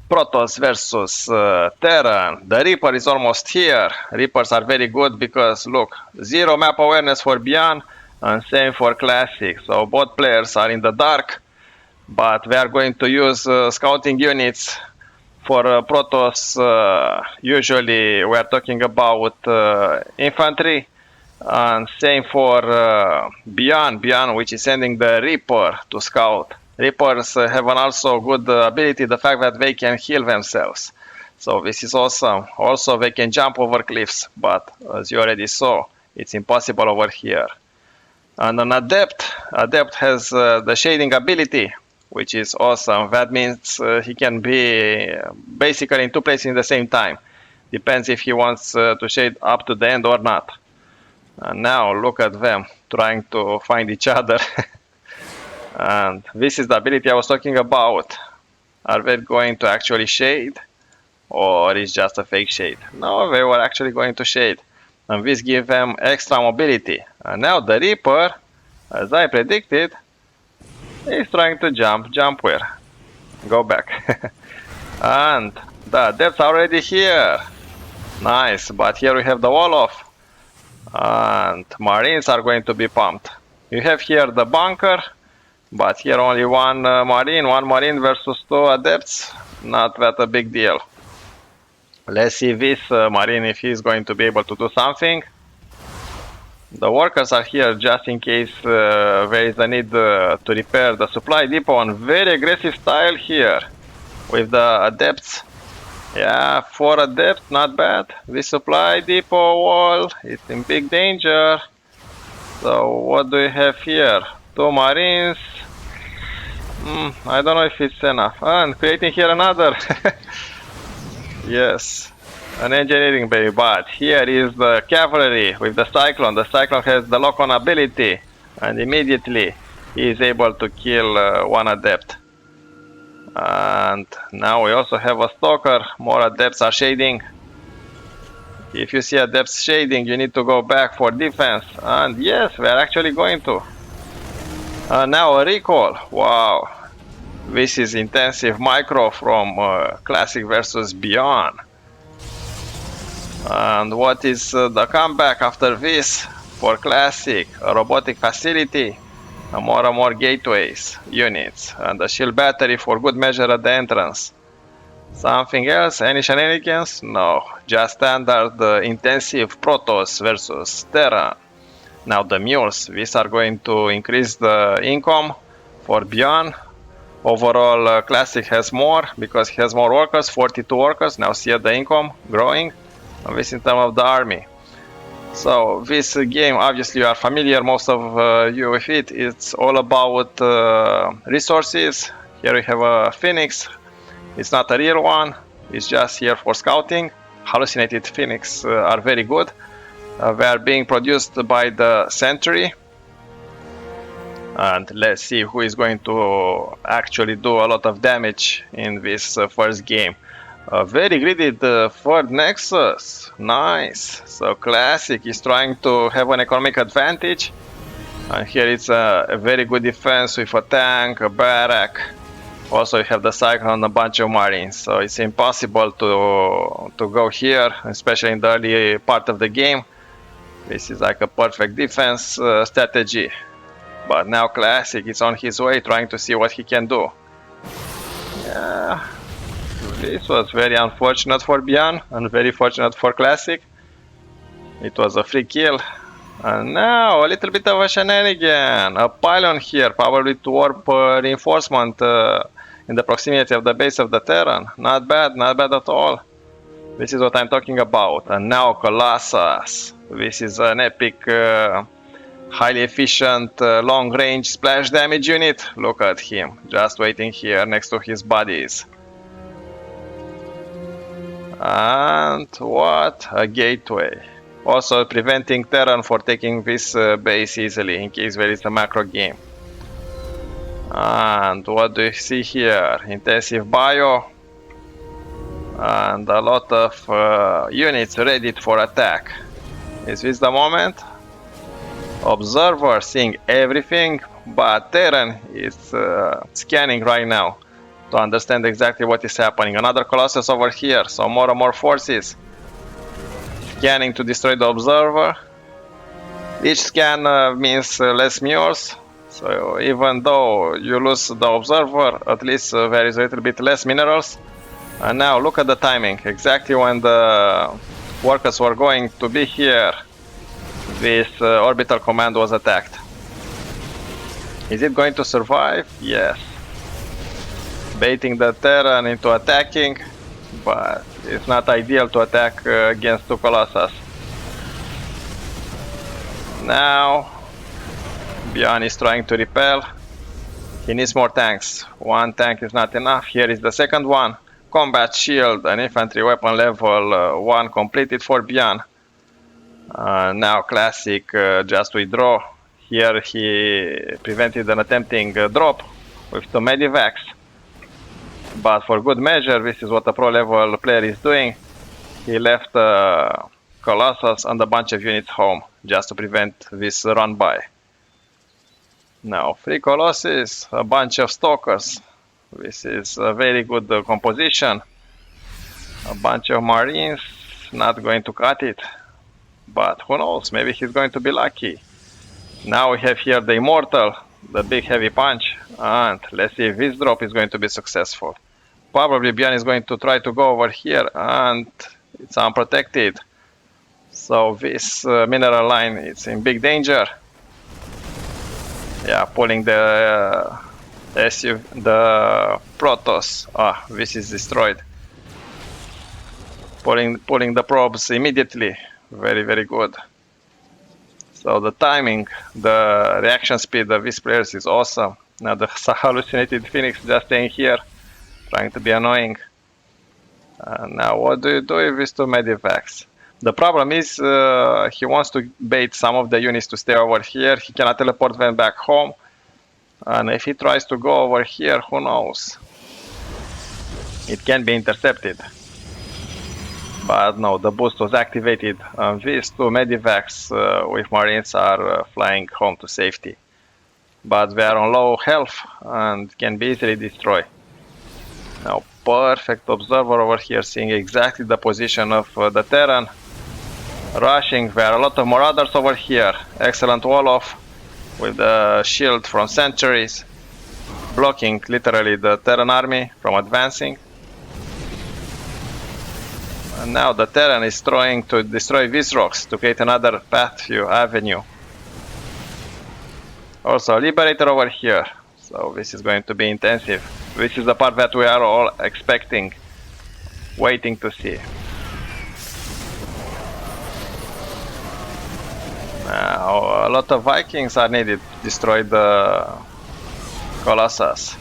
A: Protoss versus Terran. The Reaper is almost here. Reapers are very good because look, 0 map awareness for ByuN and same for Classic. So both players are in the dark, but we are going to use scouting units for Protoss. Usually we are talking about infantry, and same for ByuN, which is sending the Reaper to scout. Reapers have an also good ability, the fact that they can heal themselves. So this is awesome. Also they can jump over cliffs, but as you already saw, it's impossible over here. And an Adept has the shading ability, which is awesome. That means he can be basically in 2 places in the same time. Depends if he wants to shade up to the end or not. And now look at them trying to find each other. And this is the ability I was talking about. Are they going to actually shade, or is just a fake shade? No, they were actually going to shade, and this gives them extra mobility. And now the Reaper, as I predicted, is trying to jump where? Go back. And the Adepts are already here. Nice, but here we have the wall off, and Marines are going to be pumped. You have here the bunker, but here only one Marine versus 2 Adepts, not that a big deal. Let's see this marine if he's going to be able to do something. The workers are here just in case there is a need to repair the supply depot on very aggressive style here with the adepts. Yeah, 4 adepts, not bad. This supply depot wall is in big danger. So what do we have here? 2 marines. I don't know if it's enough. And creating here another. Yes, an engineering bay, but here is the cavalry with the cyclone. The cyclone has the lock-on ability, and immediately he is able to kill 1 adept. And now we also have a stalker. More adepts are shading. If you see adepts shading, you need to go back for defense. And yes, we are actually going to. Now a recall. Wow. This is intensive micro from Classic versus ByuN. And what is the comeback after this for Classic? A robotic facility, more and more gateways, units, and a shield battery for good measure at the entrance. Something else? Any shenanigans? No, just standard intensive protoss versus terran. Now the mules, these are going to increase the income for ByuN. Overall, Classic has more because he has more workers, 42 workers. Now see the income growing. And this in terms of the army. So this game, obviously you are familiar, most of you with it. It's all about resources. Here we have a phoenix. It's not a real one. It's just here for scouting. Hallucinated phoenix are very good. They are being produced by the Century. And let's see who is going to actually do a lot of damage in this first game. A very greedy third Nexus. Nice. So Classic is trying to have an economic advantage. And here it's a very good defense with a tank, a barrack. Also you have the cyclone and a bunch of marines. So it's impossible to go here, especially in the early part of the game. This is like a perfect defense strategy. But now Classic is on his way trying to see what he can do. Yeah, this was very unfortunate for ByuN and very fortunate for Classic. It was a free kill. And now a little bit of a shenanigan. A pylon here, probably to warp reinforcement in the proximity of the base of the Terran. Not bad at all. This is what I'm talking about. And now Colossus. This is an epic highly efficient long-range splash damage unit. Look at him, just waiting here next to his buddies. And what? A gateway. Also preventing Terran for taking this base easily in case there is a macro game. And what do you see here? Intensive bio. And a lot of units ready for attack. Is this the moment? Observer seeing everything, but Terran is scanning right now to understand exactly what is happening. Another Colossus over here, so more and more forces scanning to destroy the observer. Each scan means less mules, so even though you lose the observer, at least there is a little bit less minerals. And now look at the timing, exactly when the workers were going to be here. This orbital command was attacked. Is it going to survive? Yes. Baiting the Terran into attacking, but it's not ideal to attack against 2 Colossus. Now ByuN is trying to repel. He needs more tanks. 1 tank is not enough. Here is the second one. Combat shield and infantry weapon level 1 completed for ByuN. Now Classic just withdraw. Here he prevented an attempting drop with 2 medivacs. But for good measure, this is what a pro level player is doing. He left Colossus and a bunch of units home just to prevent this run by. Now 3 Colossus, a bunch of stalkers. This is a very good composition. A bunch of marines, not going to cut it. But who knows, maybe he's going to be lucky. Now we have here the Immortal, the big heavy punch, and let's see if this drop is going to be successful. Probably ByuN is going to try to go over here, and It's unprotected. So this mineral line is in big danger. Yeah, pulling the the protoss. Ah, this is destroyed. Pulling the probes immediately. Very, very good. So the timing, the reaction speed of these players is awesome. Now the hallucinated Phoenix just staying here, trying to be annoying. Now what do you do with these two medivacs? The problem is he wants to bait some of the units to stay over here. He cannot teleport them back home. And if he tries to go over here, who knows? It can be intercepted. But no, the boost was activated. And these two medivacs with marines are flying home to safety. But they are on low health and can be easily destroyed. Now, perfect observer over here, seeing exactly the position of the Terran. Rushing, there are a lot of marauders over here. Excellent wall-off with the shield from centuries, blocking literally the Terran army from advancing. And now the Terran is trying to destroy these rocks to create another pathview avenue. Also a liberator over here, so this is going to be intensive. This is the part that we are all expecting, waiting to see. Now a lot of Vikings are needed to destroy the Colossus.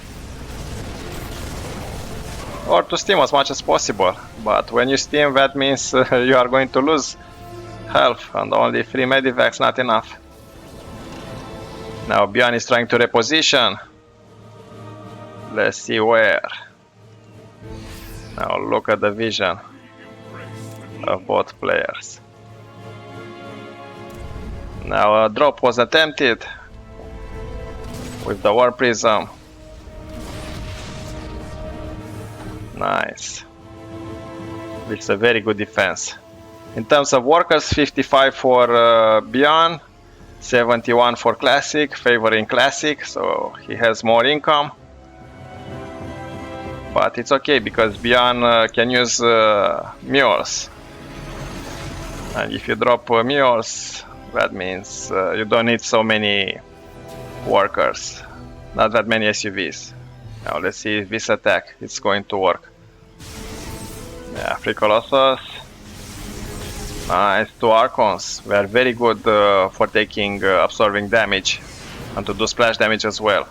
A: Or to steam as much as possible, but when you steam that means you are going to lose health, and only 3 medivacs not enough. Now ByuN is trying to reposition. Let's see where. Now look at the vision of both players. Now a drop was attempted with the war prism. Nice. This is a very good defense. In terms of workers, 55 for ByuN, 71 for Classic, favoring Classic, so he has more income. But it's okay because ByuN can use mules. And if you drop mules, that means you don't need so many workers, not that many SUVs. Now let's see if this attack is going to work. Yeah, 3 Colossus. Nice, 2 Archons. They are very good for taking absorbing damage and to do splash damage as well.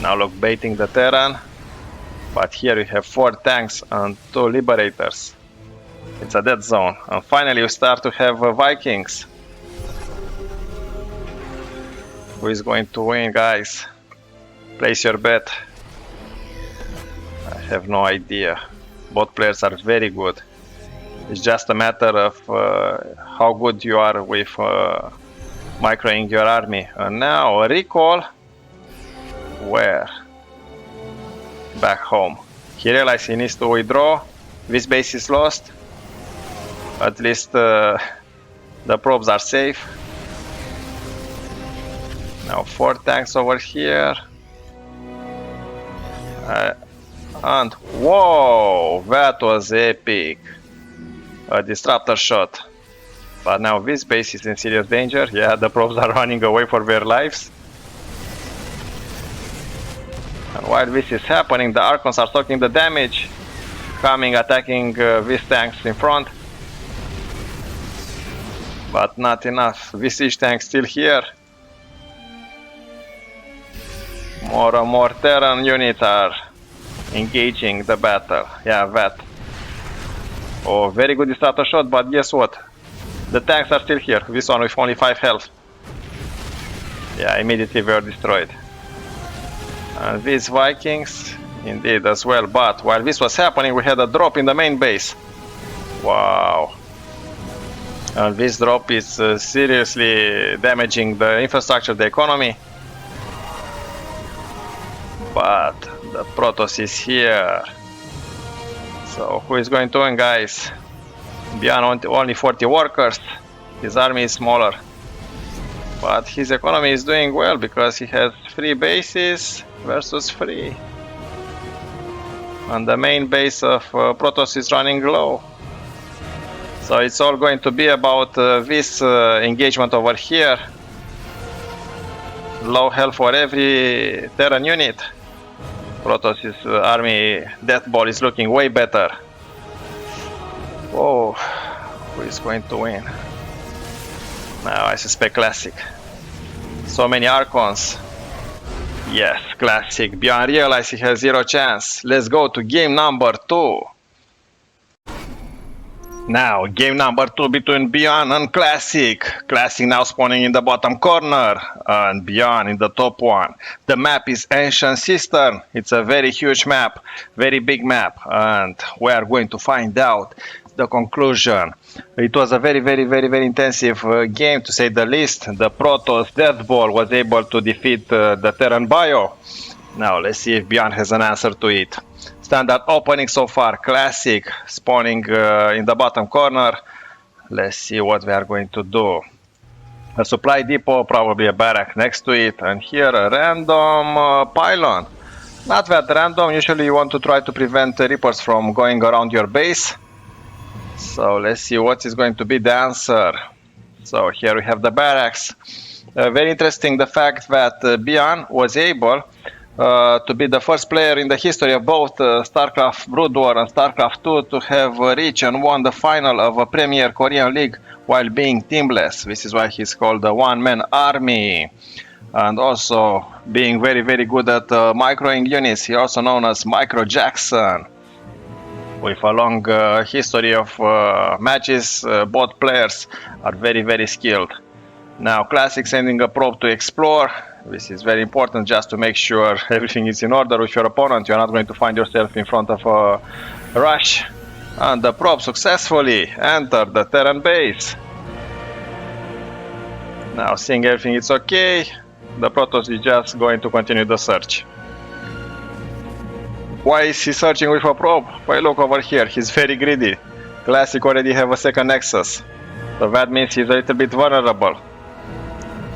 A: Now look, baiting the Terran. But here we have 4 tanks and 2 Liberators. It's a dead zone. And finally we start to have Vikings. Who is going to win, guys? Place your bet. I have no idea. Both players are very good. It's just a matter of how good you are with microing your army. And now a recall. Where? Back home. He realizes he needs to withdraw. This base is lost. At least the probes are safe. Now 4 tanks over here. And whoa, that was epic. A disruptor shot. But now this base is in serious danger. Yeah, the probes are running away for their lives. And while this is happening, the Archons are taking the damage, coming attacking these tanks in front. But not enough. This siege tank still here. More and more Terran units are engaging the battle. Yeah, that. Oh, very good disruptor shot, but guess what? The tanks are still here. This one with only 5 health. Yeah, immediately they were destroyed. And these Vikings, indeed, as well. But while this was happening, we had a drop in the main base. Wow. And this drop is seriously damaging the infrastructure, the economy. But the Protoss is here. So who is going to win, guys? ByuN only 40 workers. His army is smaller. But his economy is doing well because he has 3 bases versus 3. And the main base of Protoss is running low. So it's all going to be about this engagement over here. Low health for every Terran unit. Protoss' army death ball is looking way better. Oh, who is going to win? Now I suspect Classic. So many Archons. Yes, Classic. ByuN realized he has zero chance. Let's go to game number 2. Now, game number 2 between ByuN and Classic. Classic now spawning in the bottom corner and ByuN in the top one. The map is Ancient Cistern. It's a very huge map, very big map, and we are going to find out the conclusion. It was a very intensive game, to say the least. The Protoss Death Ball was able to defeat the Terran Bio. Now let's see if ByuN has an answer to it. Standard opening so far, Classic spawning in the bottom corner. Let's see what we are going to do. A supply depot, probably a barrack next to it, and here a random pylon. Not that random, usually you want to try to prevent Reapers from going around your base. So let's see what is going to be the answer. So here we have the barracks. Very interesting the fact that ByuN was able to be the first player in the history of both StarCraftBroodwar and StarCraft 2 to have reached and won the final of a Premier Korean League while being teamless. This is why he's called the one-man army. And also being very good at microing units. He also known as Micro Jackson. With a long history of matches, both players are very skilled. Now Classic sending a probe to explore. This is very important just to make sure everything is in order with your opponent. You're not going to find yourself in front of a rush. And the probe successfully entered the Terran base. Now seeing everything is okay, the Protoss is just going to continue the search. Why is he searching with a probe? Well, look over here, he's very greedy. Classic already have a second nexus, so that means he's a little bit vulnerable.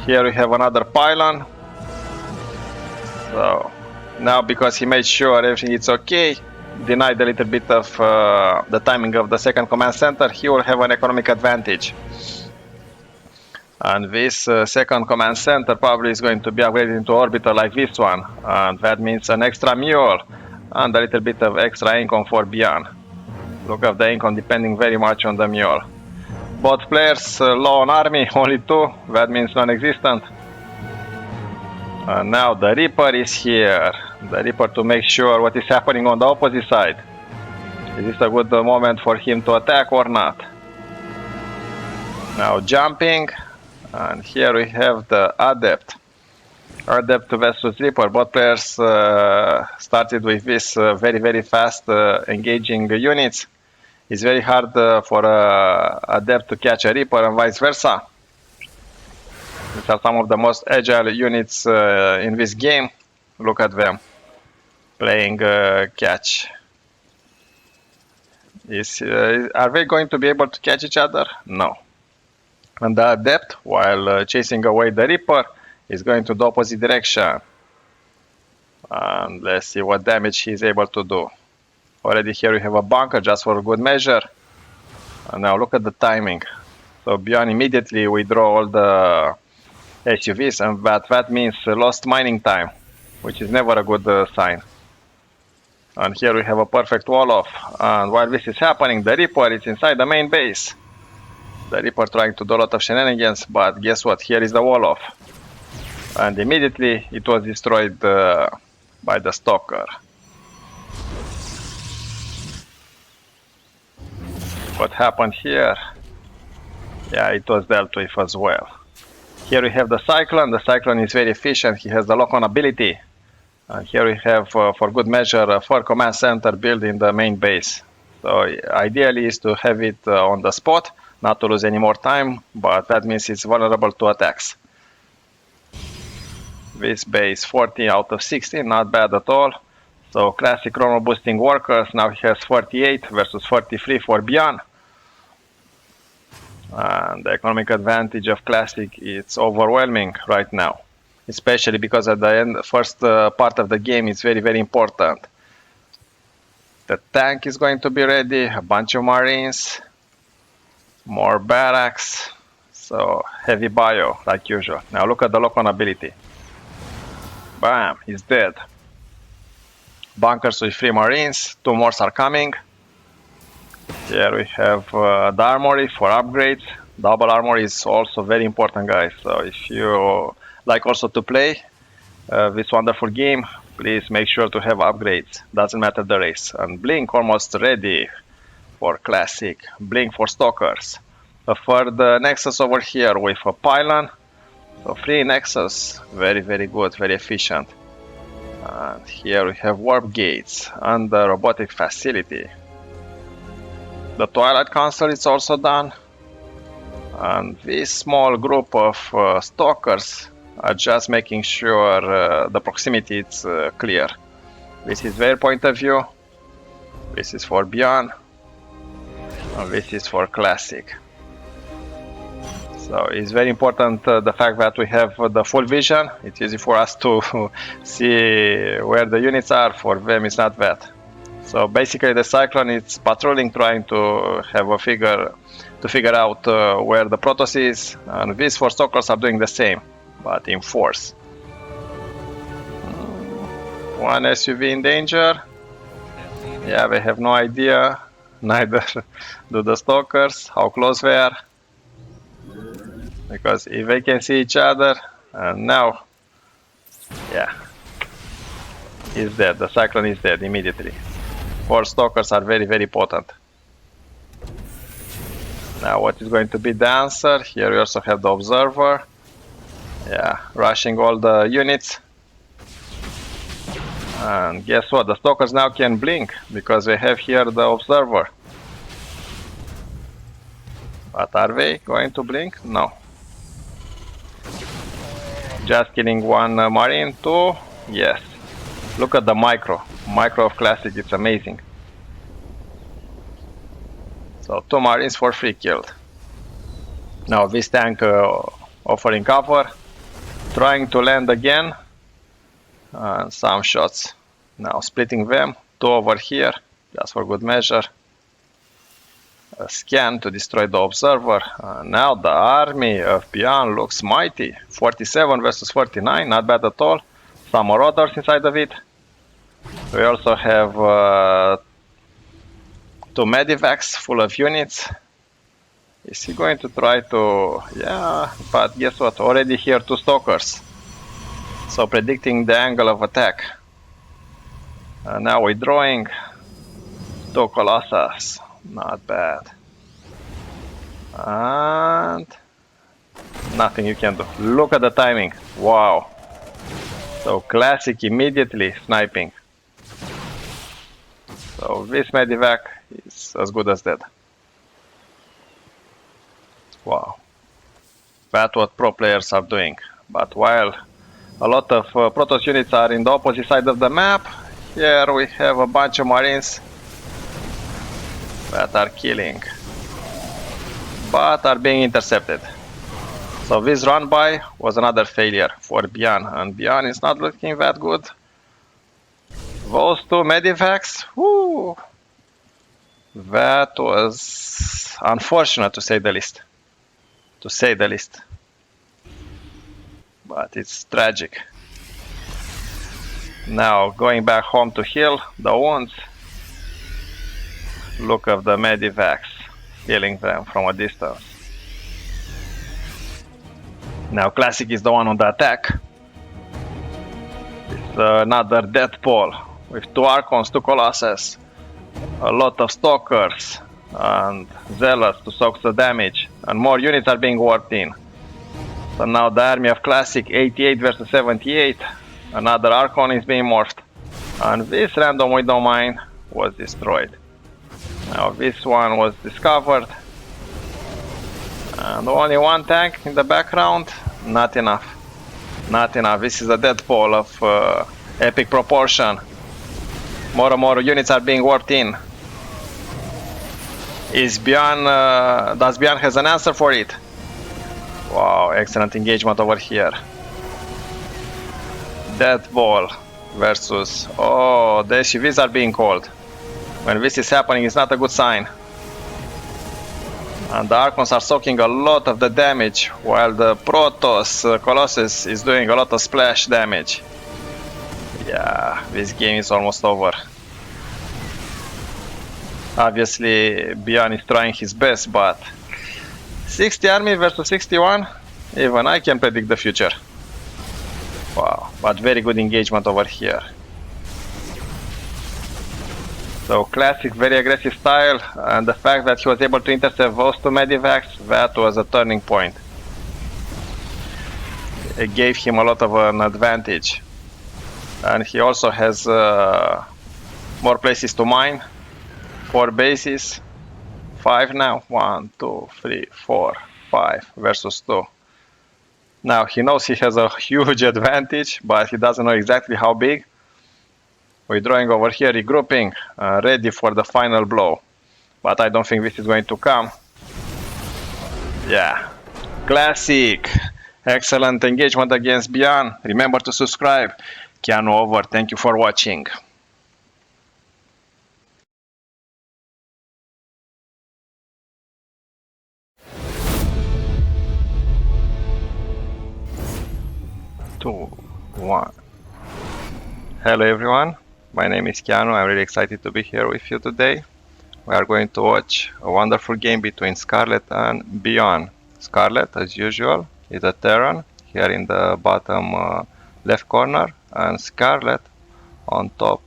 A: Here we have another pylon. So now because he made sure everything is okay, denied a little bit of the timing of the second command center, he will have an economic advantage. And this second command center probably is going to be upgraded into orbiter like this one, and that means an extra mule and a little bit of extra income for ByuN. Look at the income depending very much on the mule. Both players low on army, only 2, that means non-existent. And now the Reaper is here. The Reaper to make sure what is happening on the opposite side. Is this a good moment for him to attack or not? Now jumping, and here we have the Adept. Adept versus Reaper. Both players started with this very fast engaging units. It's very hard for Adept to catch a Reaper and vice versa. These are some of the most agile units in this game. Look at them playing catch. Are they going to be able to catch each other? No. And the Adept, while chasing away the Reaper, is going to the opposite direction. And let's see what damage he's able to do. Already here we have a bunker just for good measure. And now look at the timing. So ByuN immediately withdraw all the SUVs, and that means lost mining time, which is never a good sign. And here we have a perfect wall-off. And while this is happening, the Reaper is inside the main base. The Reaper trying to do a lot of shenanigans, but guess what? Here is the wall-off. And immediately it was destroyed by the Stalker. What happened here? Yeah, it was dealt with as well. Here we have the Cyclone. The Cyclone is very efficient. He has the lock-on ability. And here we have, for good measure, a 4 command center built in the main base. So ideally is to have it on the spot, not to lose any more time, but that means it's vulnerable to attacks. This base 40 out of 60, not bad at all. So Classic chrono boosting workers, now he has 48 versus 43 for ByuN. And the economic advantage of Classic is overwhelming right now. Especially because at the end, first part of the game is very important. The tank is going to be ready, a bunch of marines, more barracks, so heavy bio like usual. Now look at the lock-on ability. Bam, he's dead. Bunkers with 3 marines, 2 more are coming. Here we have the armory for upgrades. Double armor is also very important, guys, so if you like also to play this wonderful game, please make sure to have upgrades, doesn't matter the race. And blink almost ready for classic, blink for stalkers. A third nexus over here with a pylon, so 3 nexus, very good, very efficient. And here we have warp gates and the robotic facility. The Twilight Council is also done, and this small group of stalkers are just making sure the proximity is clear. This is their point of view, this is for ByuN, and this is for classic. So it's very important the fact that we have the full vision. It's easy for us to see where the units are, for them it's not that. So basically the Cyclone is patrolling, trying to have a figure out where the protoss is, and these 4 stalkers are doing the same, but in force. One SUV in danger. Yeah, they have no idea, neither do the stalkers, how close they are. Because if they can see each other, and now, yeah, he's dead. The Cyclone is dead immediately. 4 stalkers are very potent. Now what is going to be the answer? Here we also have the observer. Yeah, rushing all the units. And guess what? The stalkers now can blink because they have here the observer. But are they going to blink? No. Just killing 1 marine, 2. Yes. Look at the micro of classic, it's amazing. So 2 marines for 3 killed. Now this tank offering cover, trying to land again, and some shots. Now splitting them, 2 over here, just for good measure. A scan to destroy the observer. Now the army of ByuN looks mighty. 47 versus 49, not bad at all. Some marauders inside of it. We also have 2 medivacs full of units. Is he going to try to... Yeah, but guess what? Already here 2 stalkers. So predicting the angle of attack. Now withdrawing. 2 colossus. Not bad. And... nothing you can do. Look at the timing. Wow. So classic immediately sniping. So this medivac is as good as dead. Wow. That's what pro players are doing. But while a lot of protoss units are in the opposite side of the map, here we have a bunch of marines that are killing, but are being intercepted. So this run by was another failure for ByuN, and ByuN is not looking that good. Those 2 medivacs, whoo, that was unfortunate to say the least. But it's tragic. Now going back home to heal the wounds. Look at the medivacs, healing them from a distance. Now classic is the one on the attack. It's another death pole with 2 archons, 2 colossus, a lot of stalkers and zealots to soak the damage, and more units are being warped in. So now the army of classic, 88 versus 78, another archon is being morphed, and this random widow mine was destroyed. Now this one was discovered, and only 1 tank in the background. Not enough. This is a death pole of epic proportion. More and more units are being warped in. Is ByuN, does ByuN has an answer for it? Wow, excellent engagement over here. Death ball versus, oh, the SUVs are being called. When this is happening, it's not a good sign. And the Archons are soaking a lot of the damage, while the Protoss Colossus is doing a lot of splash damage. Yeah, this game is almost over. Obviously, ByuN is trying his best, but 60 army versus 61? Even I can predict the future. Wow, but very good engagement over here. So classic, very aggressive style, and the fact that he was able to intercept those two medivacs, that was a turning point. It gave him a lot of an advantage. And he also has more places to mine. 4 bases. 5 now. 1, 2, 3, 4, 5 versus 2. Now he knows he has a huge advantage, but he doesn't know exactly how big. Withdrawing over here, regrouping, ready for the final blow. But I don't think this is going to come. Yeah, classic. Excellent engagement against ByuN. Remember to subscribe. Keanu over. Thank you for watching. Two, one. Hello everyone. My name is Keanu. I'm really excited to be here with you today. We are going to watch a wonderful game between Scarlett and ByuN. Scarlett, as usual, is a Terran here in the bottom left corner, and Scarlett on top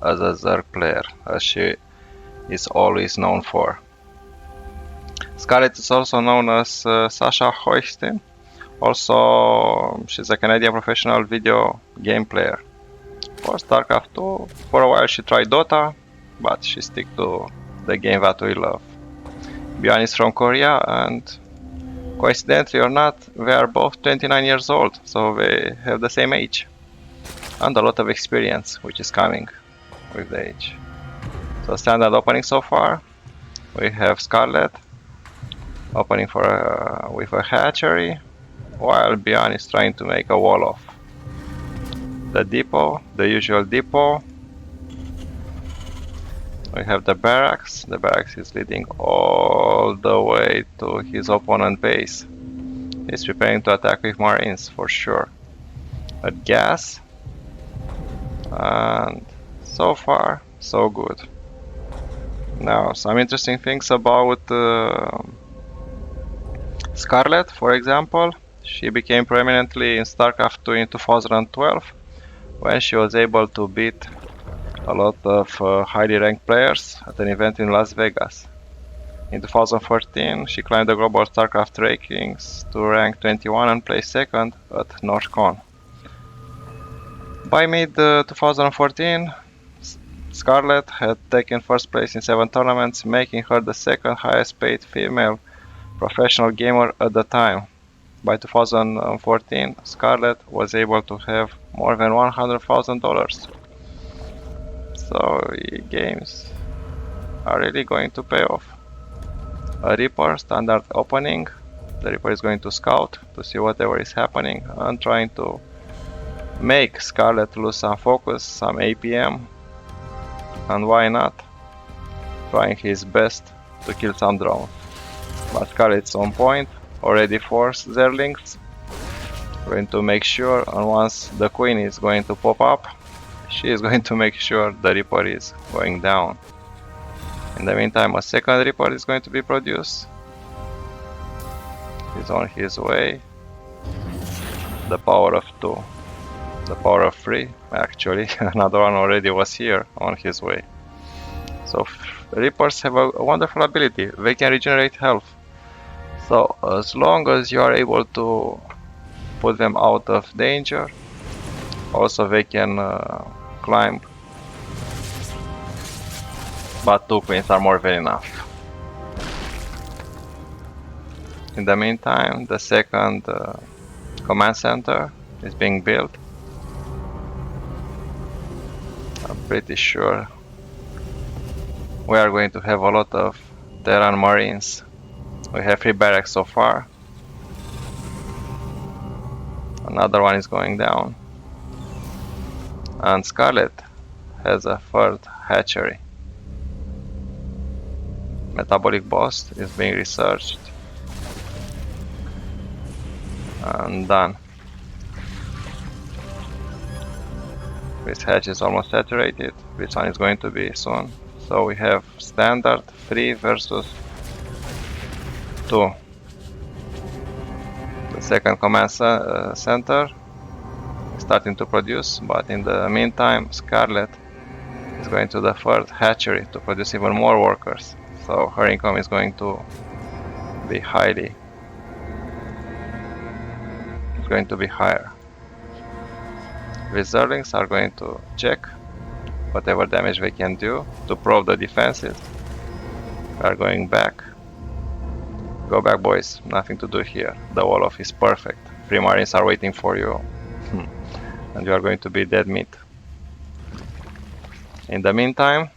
A: as a Zerg player, as she is always known for. Scarlett is also known as Sasha Hoistin. Also, she's a Canadian professional video game player. For StarCraft 2, for a while she tried Dota, but she stick to the game that we love. ByuN is from Korea, and coincidentally or not, they are both 29 years old, so they have the same age. And a lot of experience, which is coming with the age. So standard opening so far, we have Scarlett opening for with a hatchery, while ByuN is trying to make a wall off. The depot, the usual depot. We have the barracks. The barracks is leading all the way to his opponent base. He's preparing to attack with marines for sure. A gas. And so far, so good. Now, some interesting things about Scarlett, for example. She became prominently in StarCraft 2 in 2012, when she was able to beat a lot of highly ranked players at an event in Las Vegas. In 2014, she climbed the global StarCraft rankings to rank 21 and placed second at NorthCon. By mid-2014, Scarlett had taken first place in 7 tournaments, making her the second highest paid female professional gamer at the time. By 2014, Scarlett was able to have more than $100,000. So games are really going to pay off. A Reaper, standard opening. The Reaper is going to scout to see whatever is happening and trying to make Scarlett lose some focus, some APM, and why not, trying his best to kill some drones. But Scarlett's on point, already forced zerglings. Going to make sure, and once the queen is going to pop up, she is going to make sure the Reaper is going down. In the meantime, a second Reaper is going to be produced. He's on his way. The power of 2. The power of 3, actually. Another one already was here, on his way. So Reapers have a wonderful ability. They can regenerate health. So as long as you are able to put them out of danger, also they can climb. But 2 queens are more than enough. In the meantime, the second command center is being built. I'm pretty sure we are going to have a lot of Terran marines. We have 3 barracks so far. Another one is going down. And Scarlett has a third hatchery. Metabolic boost is being researched. And done. This hatch is almost saturated. This one is going to be soon. So we have standard 3 versus 2. The second command center is starting to produce, but in the meantime Scarlett is going to the third hatchery to produce even more workers. So her income is going to be higher. The zerglings are going to check whatever damage they can do to probe the defenses. We are going back. Go back, boys. Nothing to do here. The Wolof is perfect. 3 marines are waiting for you. And you are going to be dead meat. In the meantime,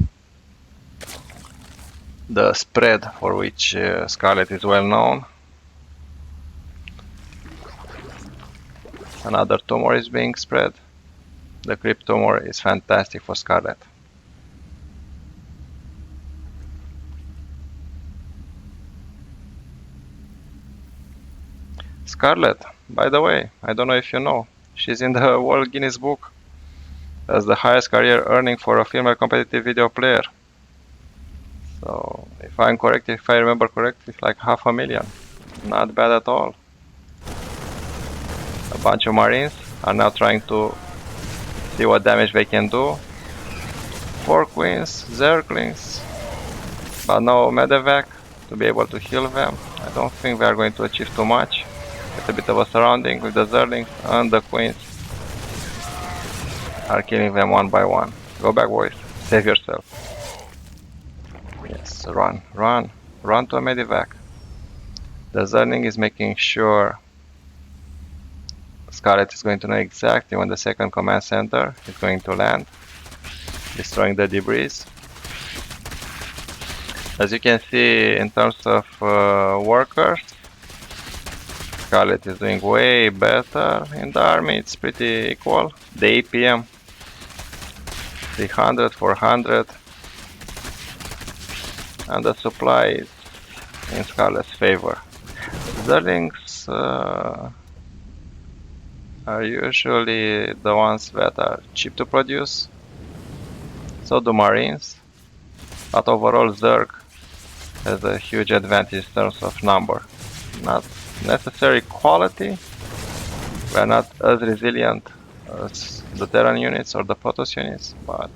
A: the spread for which Scarlett is well known. Another tumor is being spread. The creep tumor is fantastic for Scarlett. Scarlett, by the way, I don't know if you know, she's in the World Guinness Book as the highest career earning for a female competitive video player. So, if I remember correctly, it's like 500,000. Not bad at all. A bunch of marines are now trying to see what damage they can do. 4 queens, zerglings, but no medevac to be able to heal them. I don't think they are going to achieve too much. It's a bit of a surrounding with the zerglings, and the queens are killing them one by one. Go back, boys. Save yourself. Yes, run to a medevac. The zergling is making sure Scarlett is going to know exactly when the second command center is going to land, destroying the debris. As you can see, in terms of workers, Scarlett is doing way better. In the army, it's pretty equal. The APM 300, 400, and the supply is in Scarlett's favor. Zerglings are usually the ones that are cheap to produce. So do marines. But overall, Zerg has a huge advantage in terms of number. Not necessarily quality. We are not as resilient as the Terran units or the protoss units, but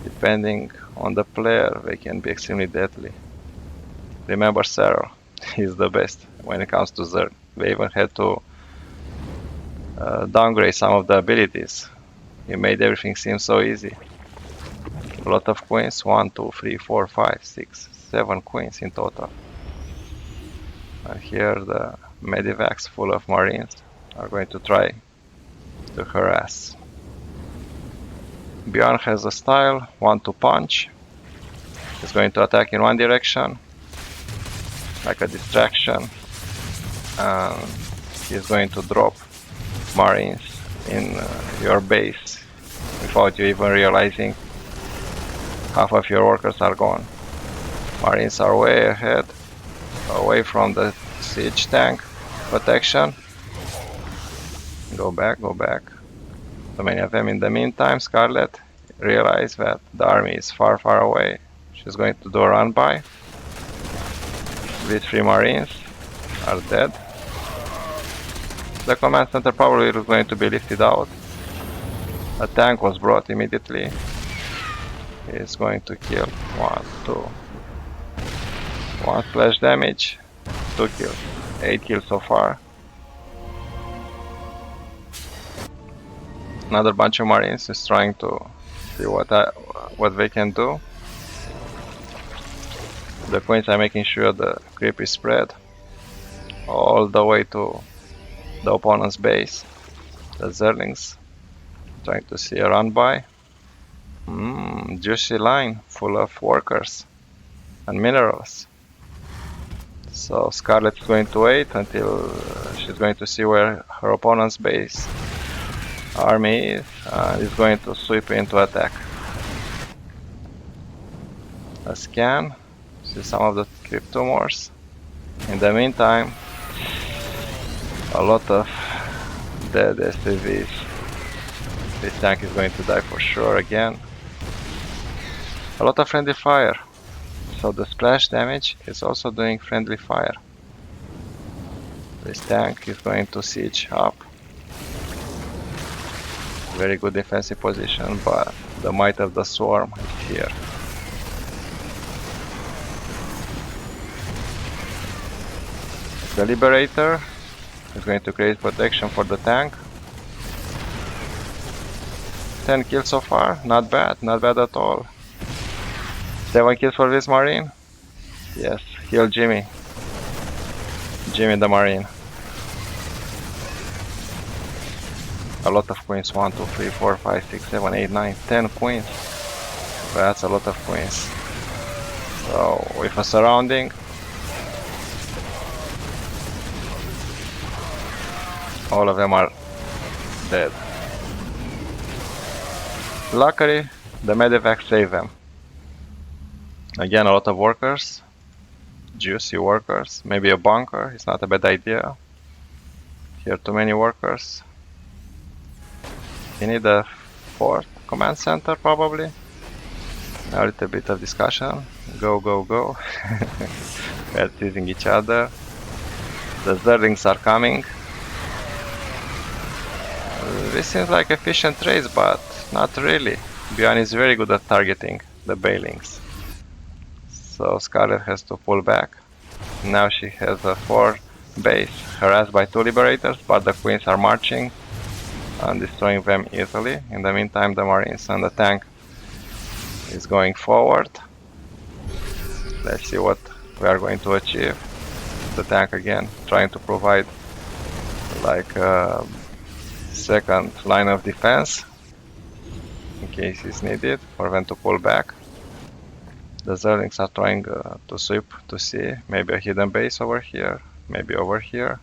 A: depending on the player, they can be extremely deadly. Remember Serral, he's the best when it comes to Zerg. They even had to downgrade some of the abilities. He made everything seem so easy. A lot of queens, 1, 2, 3, 4, 5, 6, 7 queens in total. And here the medivacs full of marines are going to try to harass. ByuN has a style, 1-2 punch. He's going to attack in one direction, like a distraction, and he's going to drop marines in your base without you even realizing. Half of your workers are gone. Marines are way ahead, away from the siege tank protection. Go back, go back. So many of them. In the meantime, Scarlett realized that the army is far, far away. She's going to do a run by. These 3 marines are dead. The command center probably is going to be lifted out. A tank was brought immediately. It's going to kill 1, 2. 1 splash damage, 2 kills. 8 kills so far. Another bunch of marines is trying to see what they can do. The queens are making sure the creep is spread all the way to the opponent's base. The zerglings trying to see a run by. Juicy line full of workers and minerals. So Scarlett is going to wait until she's going to see where her opponent's base army is and is going to sweep into attack. a scan, see some of the crypt tumors. In the meantime, a lot of dead SCVs. This tank is going to die for sure again. A lot of friendly fire. So the splash damage is also doing friendly fire. This tank is going to siege up. Very good defensive position, but the might of the swarm is here. The Liberator is going to create protection for the tank. 10 kills so far, not bad at all. 7 kills for this Marine. Yes, heal Jimmy. Jimmy the Marine. A lot of queens, 1, 2, 3, 4, 5, 6, 7, 8, 9, 10 queens. That's a lot of queens. So, with a surrounding, all of them are dead. Luckily, the medevac saved them. Again, a lot of workers. Juicy workers. Maybe a bunker, it's not a bad idea. Here too many workers. You need a fourth command center probably. A little bit of discussion. Go, go, go. We're teasing each other. The zerglings are coming. This seems like efficient trades, but not really. ByuN is very good at targeting the bailings. So Scarlett has to pull back. Now she has a 4 base harassed by 2 liberators, but the queens are marching and destroying them easily. In the meantime, the Marines and the tank is going forward. Let's see what we are going to achieve. The tank again trying to provide like a second line of defense in case it's needed for them to pull back. The zerglings are trying to sweep to see maybe a hidden base over here, maybe over here.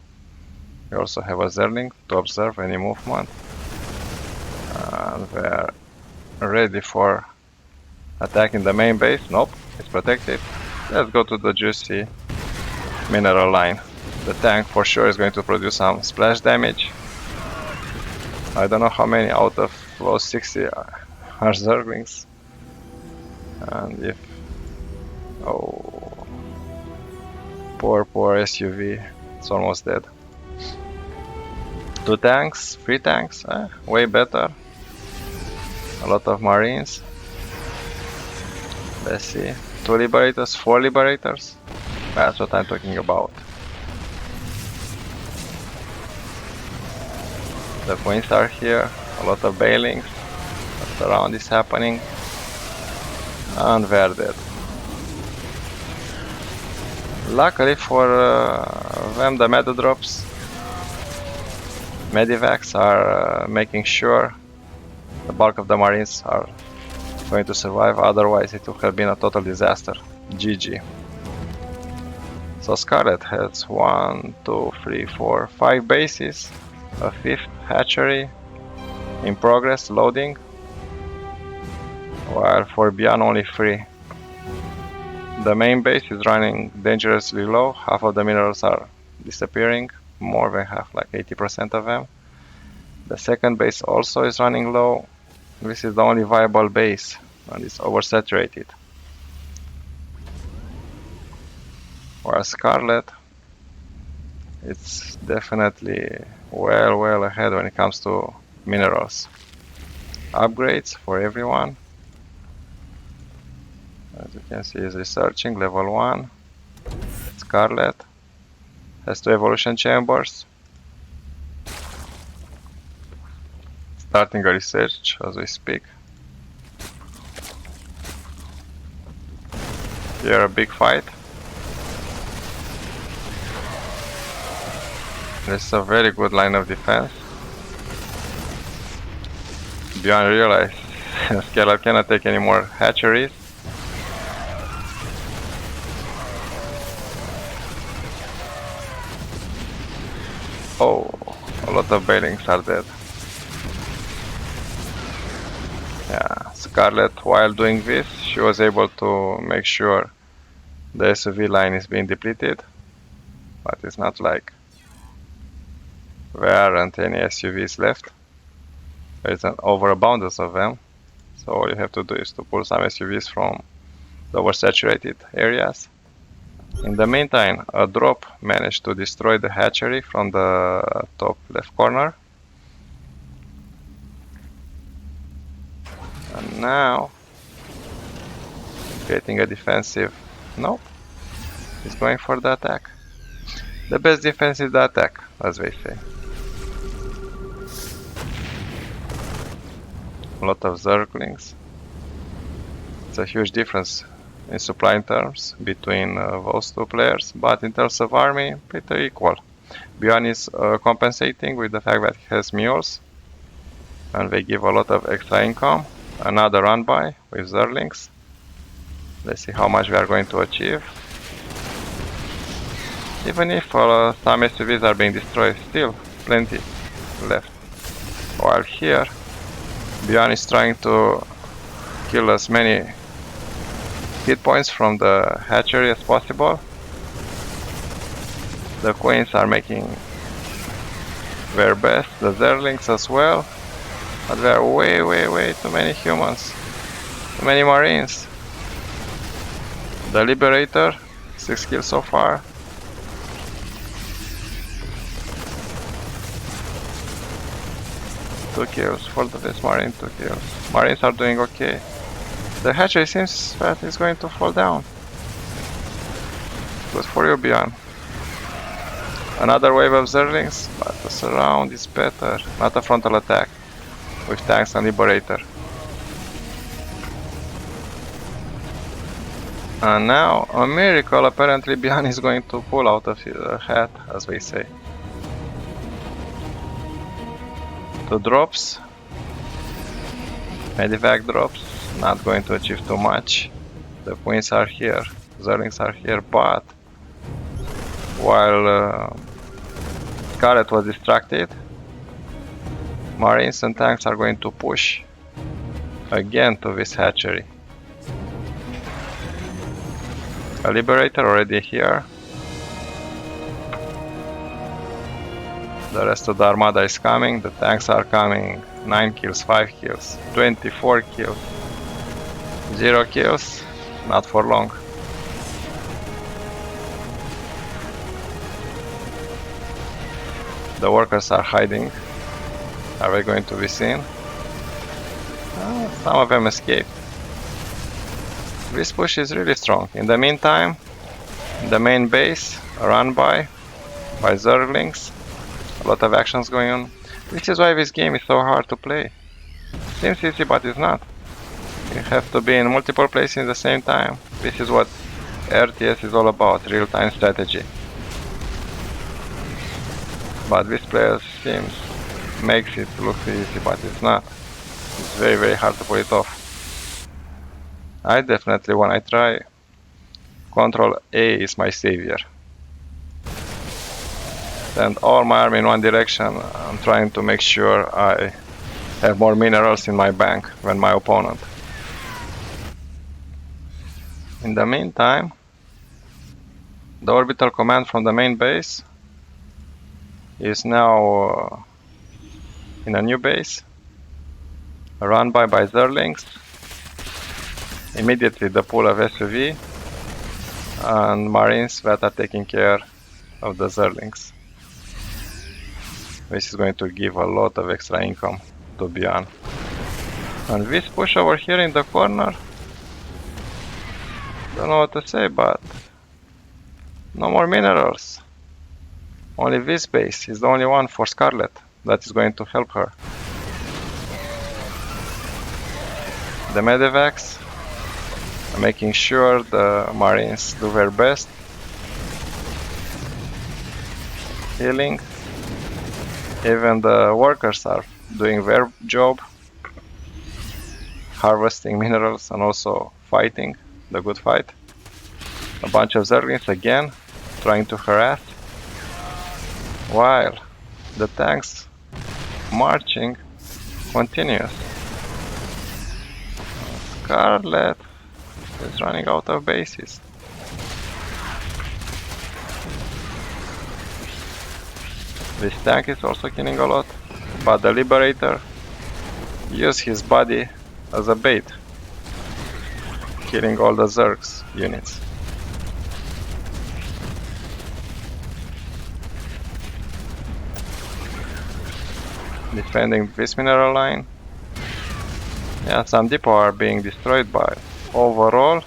A: We also have a zergling to observe any movement. And they're ready for attacking the main base. Nope, it's protected. Let's go to the juicy mineral line. The tank for sure is going to produce some splash damage. I don't know how many out of those 60 are zerglings. And if... oh... poor SUV, it's almost dead. 2 tanks, 3 tanks, way better. A lot of Marines. Let's see, 2 liberators, 4 liberators. That's what I'm talking about. The queens are here, a lot of bailings. A surround is happening. And they're dead. Luckily for them, the meta drops, medivacs are making sure the bulk of the Marines are going to survive, otherwise it would have been a total disaster. GG. So Scarlett has 1, 2, 3, 4, 5 bases, a 5th hatchery in progress, loading, while for ByuN only 3. The main base is running dangerously low, half of the minerals are disappearing, more than half, like 80% of them. The second base also is running low. This is the only viable base and it's oversaturated. While Scarlett, it's definitely well ahead when it comes to minerals. Upgrades for everyone. As you can see, is researching level 1. Scarlett has 2 evolution chambers. Starting a research as we speak. Here a big fight. This is a very good line of defense. ByuN realized Scarlett cannot take any more hatcheries. Oh, a lot of bailings are dead. Yeah, Scarlett, while doing this, she was able to make sure the SUV line is being depleted, but it's not like there aren't any SUVs left. There's an overabundance of them, so all you have to do is to pull some SUVs from the oversaturated areas. In the meantime, a drop managed to destroy the hatchery from the top left corner. And now, creating a defensive... Nope. He's going for the attack. The best defense is the attack, as they say. A lot of zerglings. It's a huge difference in supply terms between those two players, but in terms of army, pretty equal. ByuN is compensating with the fact that he has mules, and they give a lot of extra income. Another run by with zerglings. Let's see how much we are going to achieve. Even if some SUVs are being destroyed, still plenty left. While here, ByuN is trying to kill as many hit points from the hatchery as possible. The queens are making their best, the zerglings as well, but there are way too many humans, too many marines. The Liberator, 6 kills so far. Two kills for this marine, 2 kills. Marines are doing okay. The hatchery seems that it's going to fall down. Good for you, ByuN. Another wave of zerglings, but the surround is better. Not a frontal attack with tanks and Liberator. And now, a miracle, apparently ByuN is going to pull out of his hat, as we say. 2 drops. Medivac drops. Not going to achieve too much. The queens are here, zerglings are here, but while Scarlett was distracted, marines and tanks are going to push again to this hatchery. A Liberator already here. The rest of the armada is coming, the tanks are coming. 9 kills, 5 kills, 24 kills. 0 kills, not for long. The workers are hiding. Are they going to be seen? Some of them escaped. This push is really strong. In the meantime, the main base run by zerglings. A lot of actions going on. This is why this game is so hard to play. Seems easy, but it's not. You have to be in multiple places at the same time. This is what RTS is all about, real-time strategy. But this player makes it look easy, but it's not. It's very hard to pull it off. I definitely, when I try, Control A is my savior. Send all my army in one direction. I'm trying to make sure I have more minerals in my bank than my opponent. In the meantime, the orbital command from the main base is now in a new base, run by zerglings. Immediately the pool of SUV and marines that are taking care of the zerglings. This is going to give a lot of extra income to ByuN. And this push over here in the corner, don't know what to say, but no more minerals. Only this base is the only one for Scarlett that is going to help her. The medevacs are making sure the marines do their best. Healing. Even the workers are doing their job. Harvesting minerals and also fighting the good fight. A bunch of zerglings again trying to harass, while the tanks marching continues. Scarlett It's running out of bases. This tank is also killing a lot, but the Liberator used his body as a bait, killing all the zergs units. Defending this mineral line. Yeah, some depot are being destroyed, but overall,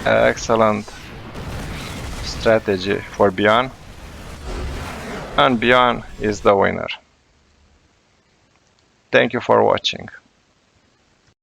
A: excellent strategy for ByuN, and ByuN is the winner. Thank you for watching.